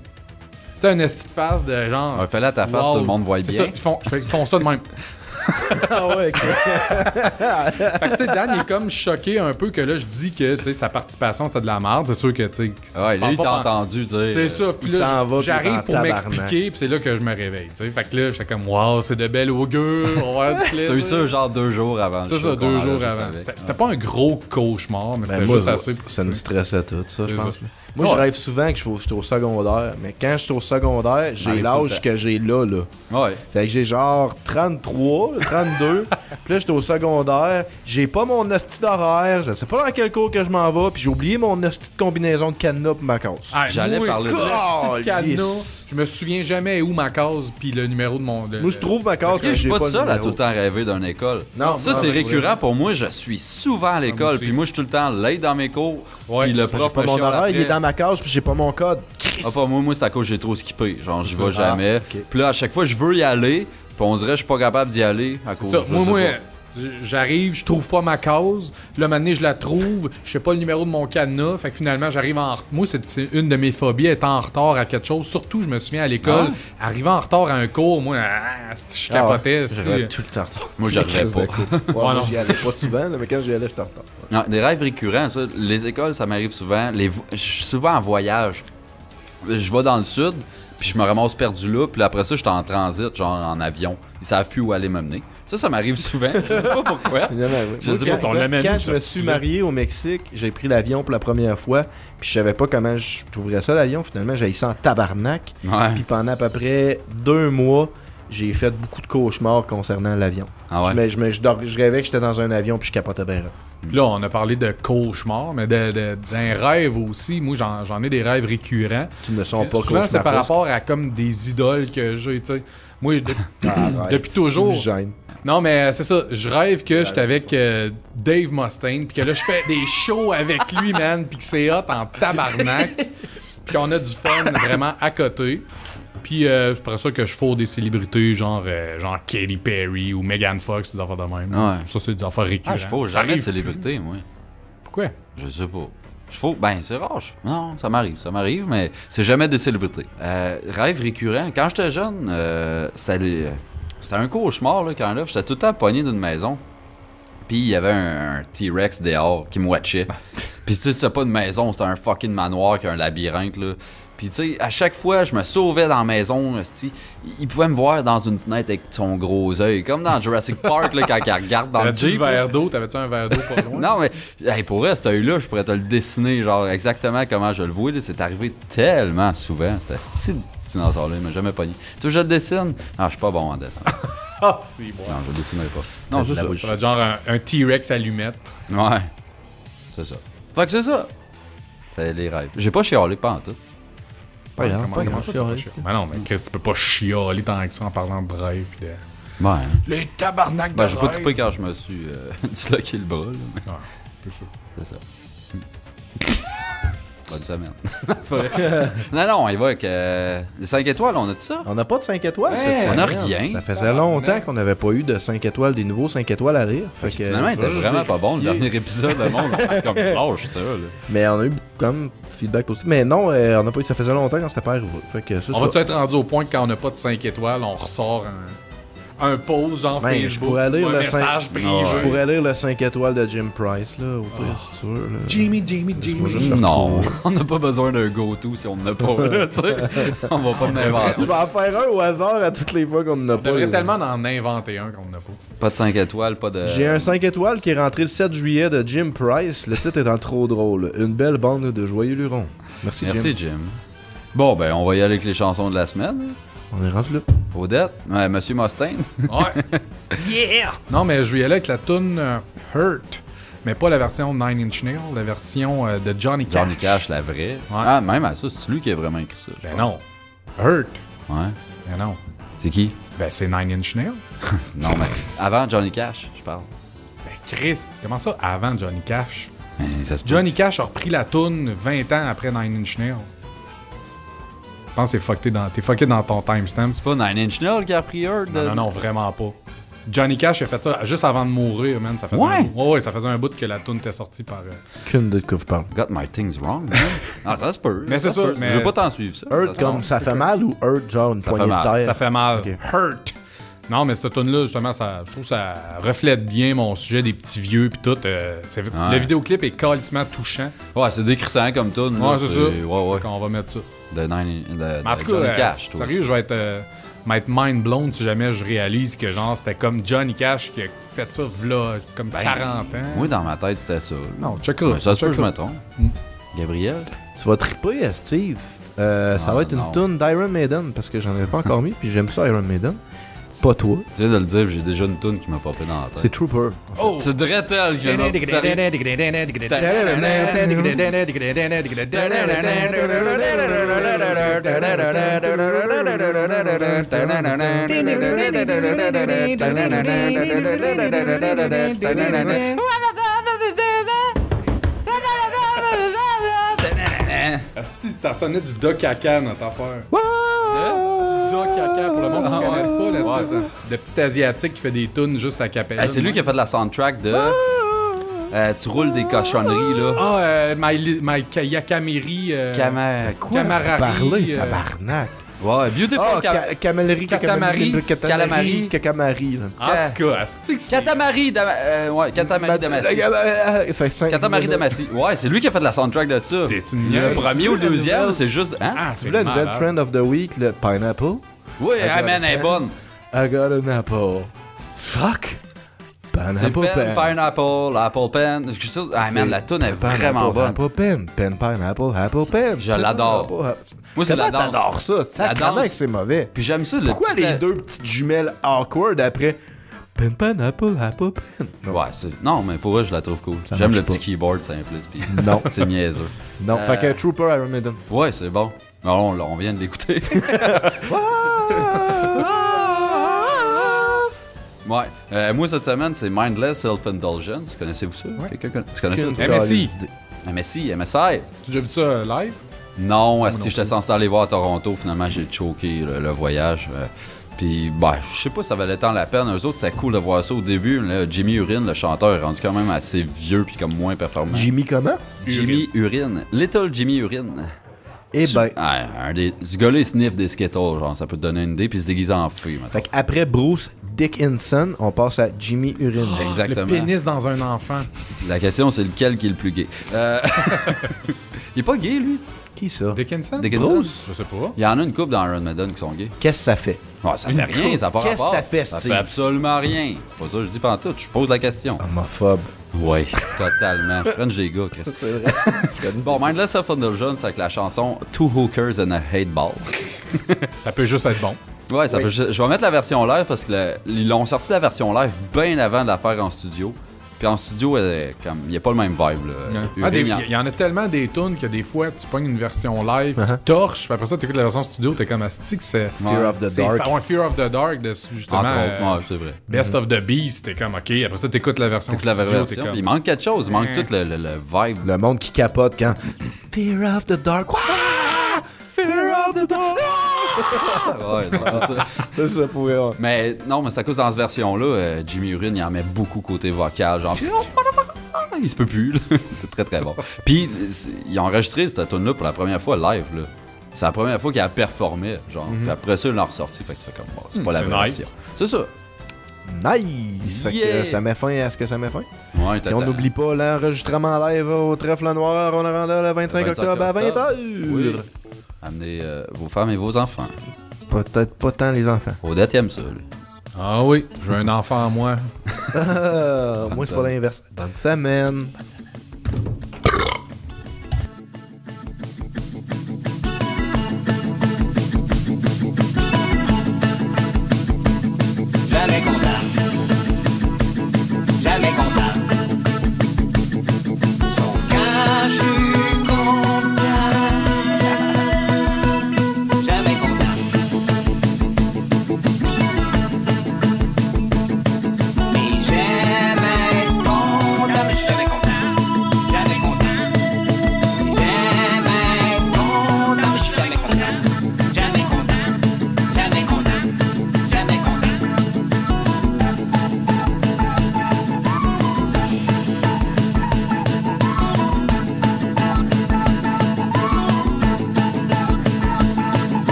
sais, une petite face de genre... Fais-la à ta face, tout le monde voit bien. Ça, ils font ça de même. Ah ouais, ok. Fait que, tu sais, Dan, il est comme choqué un peu que là, je dis que, tu sais, sa participation, c'est de la merde. C'est sûr que, tu sais... Ouais, lui, il t'a entendu dire. C'est ça. Puis il s'en là, va, puis j'arrive il est en pour tabarnak. m'expliquer, puis c'est là que je me réveille, tu sais. Fait que là, j'étais comme, wow, c'est de belles augures, on va avoir du plaisir. T'as eu ça genre 2 jours avant. C'est ça, 2 jours avant. C'était pas un gros cauchemar, mais Ben c'était moi, juste assez. ça nous stressait tout, ça, je C'est pense. ça. là. Moi, je rêve souvent que je suis au secondaire, mais quand je suis au secondaire, j'ai M'arrive tout le l'âge temps. que j'ai là. Ouais. Fait que j'ai genre 33, 32. Puis là, j'étais au secondaire. J'ai pas mon hostie d'horaire. Je sais pas dans quel cours que je m'en vais. Puis j'ai oublié mon hostie de combinaison de cadenas pour ma case. Ah, J'allais moi, parler de le ça. petit cadenas, Calisse. je me souviens jamais où ma case puis le numéro de mon. Moi, je trouve ma case, Ok, mais je suis j'ai pas pas tout le seul à numéro. tout le temps rêver d'une école. Non, ça, non, c'est mais récurrent pour moi. Je suis souvent à moi l'école. aussi. Puis moi, je suis tout le temps late dans mes cours. Ouais. Puis le J'ai prof pas me mon chiale horaire, il est après. dans ma case, puis j'ai pas mon code. Ah, pas moi, c'est à cause que j'ai trop skippé. Genre, j'y vais Ah, jamais. ok. Puis là, à chaque fois, je veux y aller. Puis on dirait que je suis pas capable d'y aller à cause Ça, je moi, sais pas. j'arrive, je trouve pas ma case. Là, maintenant, je la trouve. Je sais pas le numéro de mon cadenas. Fait que finalement, j'arrive en retard. Moi, c'est une de mes phobies, être en retard à quelque chose. Surtout, je me souviens à l'école, arriver en retard à un cours, moi, je capotais. Je rêve tout le temps. Moi, j'arrivais pas. Ouais, moi, non. j'y allais pas souvent, là, mais quand j'y allais, j'étais en retard. Non, des rêves récurrents, ça. Les écoles, ça m'arrive souvent. Je suis souvent en voyage. Je vais dans le sud, puis je me ramasse perdu là, puis après ça, je suis en transit, genre en avion. Ils savent plus où aller m'emmener. Ça m'arrive souvent. Je sais pas pourquoi. Je sais pas si on l'amène Quand où, je ce me suis style-là? marié au Mexique, j'ai pris l'avion pour la première fois, puis je savais pas comment je trouverais ça l'avion. Finalement, j'ai ça en tabarnak. Ouais. Puis pendant à peu près 2 mois, j'ai fait beaucoup de cauchemars concernant l'avion. Ah ouais? Je rêvais que j'étais dans un avion, puis je capotais bien. Puis là, on a parlé de cauchemars, mais d'un rêve aussi. Moi, j'en ai des rêves récurrents. Qui ne sont pas Souvent, c'est par cauchemardesques. rapport à comme des idoles que j'ai, tu sais. Moi, Arrête, depuis toujours. tu me gênes. Non, mais c'est ça. Je rêve que j'étais avec Dave Mustaine, puis que là, je fais des shows avec lui, man, puis que c'est hot en tabarnak, puis qu'on a du fun vraiment à côté. Puis c'est pour ça que je fourre des célébrités genre Katy Perry ou Megan Fox, des affaires de même. Ouais. Ça, c'est des affaires récurrentes. Ah, je fous Ça jamais de arrive célébrité, moi. plus. Pourquoi? Je sais pas. Ben, c'est rare. Non, ça m'arrive, mais c'est jamais des célébrités. Rêve récurrent. Quand j'étais jeune, c'était un cauchemar, là, quand là, j'étais tout le temps pogné d'une maison. Puis il y avait un T-Rex dehors qui me watchait. Puis tu sais, c'était pas une maison, c'était un fucking manoir qui a un labyrinthe, là. Puis tu sais, à chaque fois, je me sauvais dans la maison, esti, il pouvait me voir dans une fenêtre avec son gros œil, comme dans Jurassic Park, là, quand il regarde dans le T'avais-tu Jeep. le là. verre d'eau? T'avais-tu un verre d'eau pas loin? Non, mais hey, pour vrai, cet œil-là, je pourrais te le dessiner, genre exactement comment je le vois. là. C'est arrivé tellement souvent. C'était ce petit dinosaure-là, il m'a jamais pogné. Toi, je le dessine. Ah, je suis pas bon en dessin. Ah, c'est bon. Non, je le dessinerai pas. Non, c'est ça. Ça va être genre un T-Rex allumette. Ouais. C'est ça. Fait que c'est ça. C'est les rêves. J'ai pas chialé pas en tout. Pas grave, pas Comment grave, ça, chialer, tu peux pas chialer? Ben non, mais Chris, tu peux pas chialer tant que ça en parlant de rêve pis de... Ouais. Les tabarnak de Ben, j'ai pas rêve. trippé quand je me suis disloqué le bras, là. mais Ouais, c'est ça. C'est ça. Bonne semaine. C'est pas vrai. Non, on y va avec les 5 étoiles, on a tout ça? On n'a pas de 5 étoiles cette on semaine. a rien. Ça faisait longtemps qu'on n'avait pas eu de 5 étoiles, des nouveaux 5 étoiles à lire. Fait que, Finalement, il était je vais vraiment pas bon le vérifier. dernier épisode. Le monde a fait comme lâche ça, là. Mais on a eu comme feedback positif. Mais non, on n'a pas eu. Ça faisait longtemps qu'on s'était pas arrivé. Fait que c'est On ça. va-tu être rendu au point que quand on n'a pas de 5 étoiles, on ressort un post genre Ben, je Facebook pourrais lire ou un le message 5 privé. Je pourrais lire le 5 étoiles de Jim Price, là, au pire, si tu veux. Là. Jimmy. Laisse-moi juste le Non, retrouver. on n'a pas besoin d'un go-to si on n'en a pas, là, tu sais. On va pas Je l'inventer. vais en faire un au hasard à toutes les fois qu'on n'en a On pas. devrait là. tellement en inventer un qu'on n'a pas. Pas de 5 étoiles, pas de... J'ai un 5 étoiles qui est rentré le 7 juillet de Jim Price. Le titre étant trop drôle. Une belle bande de joyeux lurons. Merci, Jim. Merci, Jim. Bon, ben, on va y aller avec les chansons de la semaine. On est rendu là. Odette, ouais, Monsieur Mustaine. Ouais. Yeah! Non, mais je vais y aller avec la tune Hurt. Mais pas la version 9 Inch Nails, la version de Johnny Cash. Johnny Cash, la vraie. Ah, même à ça, c'est lui qui a vraiment écrit ça. je Ben pense. non. Hurt. Ouais. Ben non. C'est qui? Ben c'est 9 Inch Nails. Non, mais avant Johnny Cash, je parle. Ben Christ, comment ça avant Johnny Cash? Ben, ça se peut. Johnny Cash a repris la tune 20 ans après 9 Inch Nails. Je pense que t'es fucké dans ton timestamp. C'est pas Nine Inch Nails qui a pris Hurt? Non, vraiment pas. Johnny Cash a fait ça juste avant de mourir, man. Ça faisait Ouais? un bout, ouais, ça faisait un bout que la tune était sortie par... Qu'une de quoi vous parlez. Got my things wrong, man. Ah, ça se peut. Mais c'est se ça, peut. mais- Je veux pas t'en suivre, ça. Hurt se comme peut. ça fait mal ou hurt genre une Ça poignée fait de mal. terre? Ça fait mal. Ok. Hurt. Non, mais cette tune-là, justement, je trouve que ça reflète bien mon sujet des petits vieux pis tout. Le vidéoclip est calissement touchant. Ouais, c'est décrissant comme tune. Ouais, c'est ça. Ouais. Quand on va mettre ça. De En tout Johnny cas, Cash, toi, sérieux, je vais être mind blown si jamais je réalise que genre c'était comme Johnny Cash qui a fait ça v'là comme 40 ans. Moi, dans ma tête, c'était ça. Non, check Ouais, ça se peut check que je it. me trompe. Gabriel? Tu vas triper, Steve. Ça va être non. une tune d'Iron Maiden, parce que j'en ai pas encore mis, puis j'aime ça, Iron Maiden. Pas toi. Tu viens de le dire, j'ai déjà une tune qui m'a popé dans la tête. C'est Trooper. Oh! C'est Dretel qui vient de Asti, ça sonnait du Doc Caca, notre affaire. Du Doc Caca, pour le monde qui ne connaisse pas, l'espèce de petit asiatique qui fait des tunes juste à capella. C'est lui qui a fait la soundtrack de... tu roules des cochonneries, là. Ah, My Yakamiri. Quoi Camarari, parler, tabarnak? Ouais, Beautiful Calamari. Calamari. Calamari. Cacamari. En tout cas, asti que c'est... Katamari Damacy. Katamari Damacy. Ouais, c'est lui qui a fait la soundtrack de ça. T'es une Le niaise. premier ou le deuxième, c'est juste... Hein? Ah, Tu c'est voulais la nouvelle malade. trend of the week, le pineapple? Oui, man, elle est bonne. I got an apple. Fuck! C'est Pineapple pen, pineapple, apple pen. Ah, man, la toune est vraiment bonne. Apple pen. Pen, pineapple, apple pen. Je l'adore. Moi, Moi, c'est la danse. T'adores ça. Sacrément danse. que c'est mauvais. Puis j'aime ça. Pourquoi les deux petites jumelles awkward après pen, pineapple, apple pen? Non. Ouais, non, mais pour eux, je la trouve cool. Ça J'aime marche le pas. petit keyboard simpliste. Puis Non. c'est niaiseux. Non, fait que Trooper Iron Maiden. Ouais, c'est bon. Non, on vient de l'écouter. Ouais. Moi, cette semaine, c'est Mindless Self-Indulgence. Connaissez-vous ça? Quelqu'un connaît? Tu connais ça? toi? MSI. MSI. Tu as déjà vu ça live? Non, si j'étais censé aller voir à Toronto, finalement, j'ai choqué le voyage. Puis, je sais pas si ça valait tant la peine. Eux autres, c'est cool de voir ça au début. Là, Jimmy Urine, le chanteur, est rendu quand même assez vieux puis comme moins performant. Jimmy comment? Jimmy Urine. Little Jimmy Urine. Eh ben. Ce gars-là, il sniffe des Skittles, genre, ça peut te donner une idée, puis il se déguise en fille, maintenant. Fait qu'après Bruce Dickinson, on passe à Jimmy Urine. Exactement. Le pénis dans un enfant. La question, c'est lequel qui est le plus gay. Il est pas gay, lui. Qui ça? Dickinson? Dickinson? Bruce? Je sais pas. Il y en a une couple dans Iron Maiden qui sont gays. Qu'est-ce que ça fait? Ça fait rien, ça n'a pas Qu'est-ce rapport. que ça fait, Ça Steve? fait absolument rien. C'est pas ça que je dis pantoute, je pose la question. Homophobe. Oui, totalement. French des gars, Chris. C'est vrai. Bon, Mindless Self-Indulgence, c'est avec la chanson Two Hookers and a Hate Ball. Ça peut juste être bon. Ouais, ça peut, je vais mettre la version live parce que ils l'ont sorti la version live bien avant de la faire en studio. Puis en studio, comme il n'y a pas le même vibe. Là. Il y en a tellement des tunes que des fois, tu pognes une version live qui torche, puis après ça, tu écoutes la version studio, t'es comme asti que c'est... Fear of the Dark. Fear of the Dark, dessus, justement. Entre autres, ouais, c'est vrai. Best of the Beast, t'es comme, OK. Après ça, t'écoutes la version Toute la studio, version. t'es comme... Il manque quelque chose, il manque tout le vibe. Le monde qui capote quand Fear of the Dark. Quoi? Fear of the Dark. Ouais, non, c'est ça. C'est ça pour eux. Mais non, mais c'est à cause dans cette version-là, Jimmy Urine, il en met beaucoup côté vocal, genre... Il se peut plus, là. C'est très très bon. Puis, ils ont enregistré cette tune-là pour la première fois live, là. C'est la première fois qu'il a performé, genre. Puis après ça, il l'a ressorti, fait que tu fais comme, bon, c'est pas la c'est vraie nice. version. C'est ça. Nice! Fait Yeah. que ça met fin à ce que ça met fin. Ouais, Et on n'oublie pas l'enregistrement live au Trèfle Noir. On est rendu le 25 octobre à 20h. Oui. Amenez vos femmes et vos enfants. Peut-être pas tant les enfants. Odette aime ça, là. Ah oui, j'ai un enfant à moi. Moi, c'est pas l'inverse. Bonne semaine.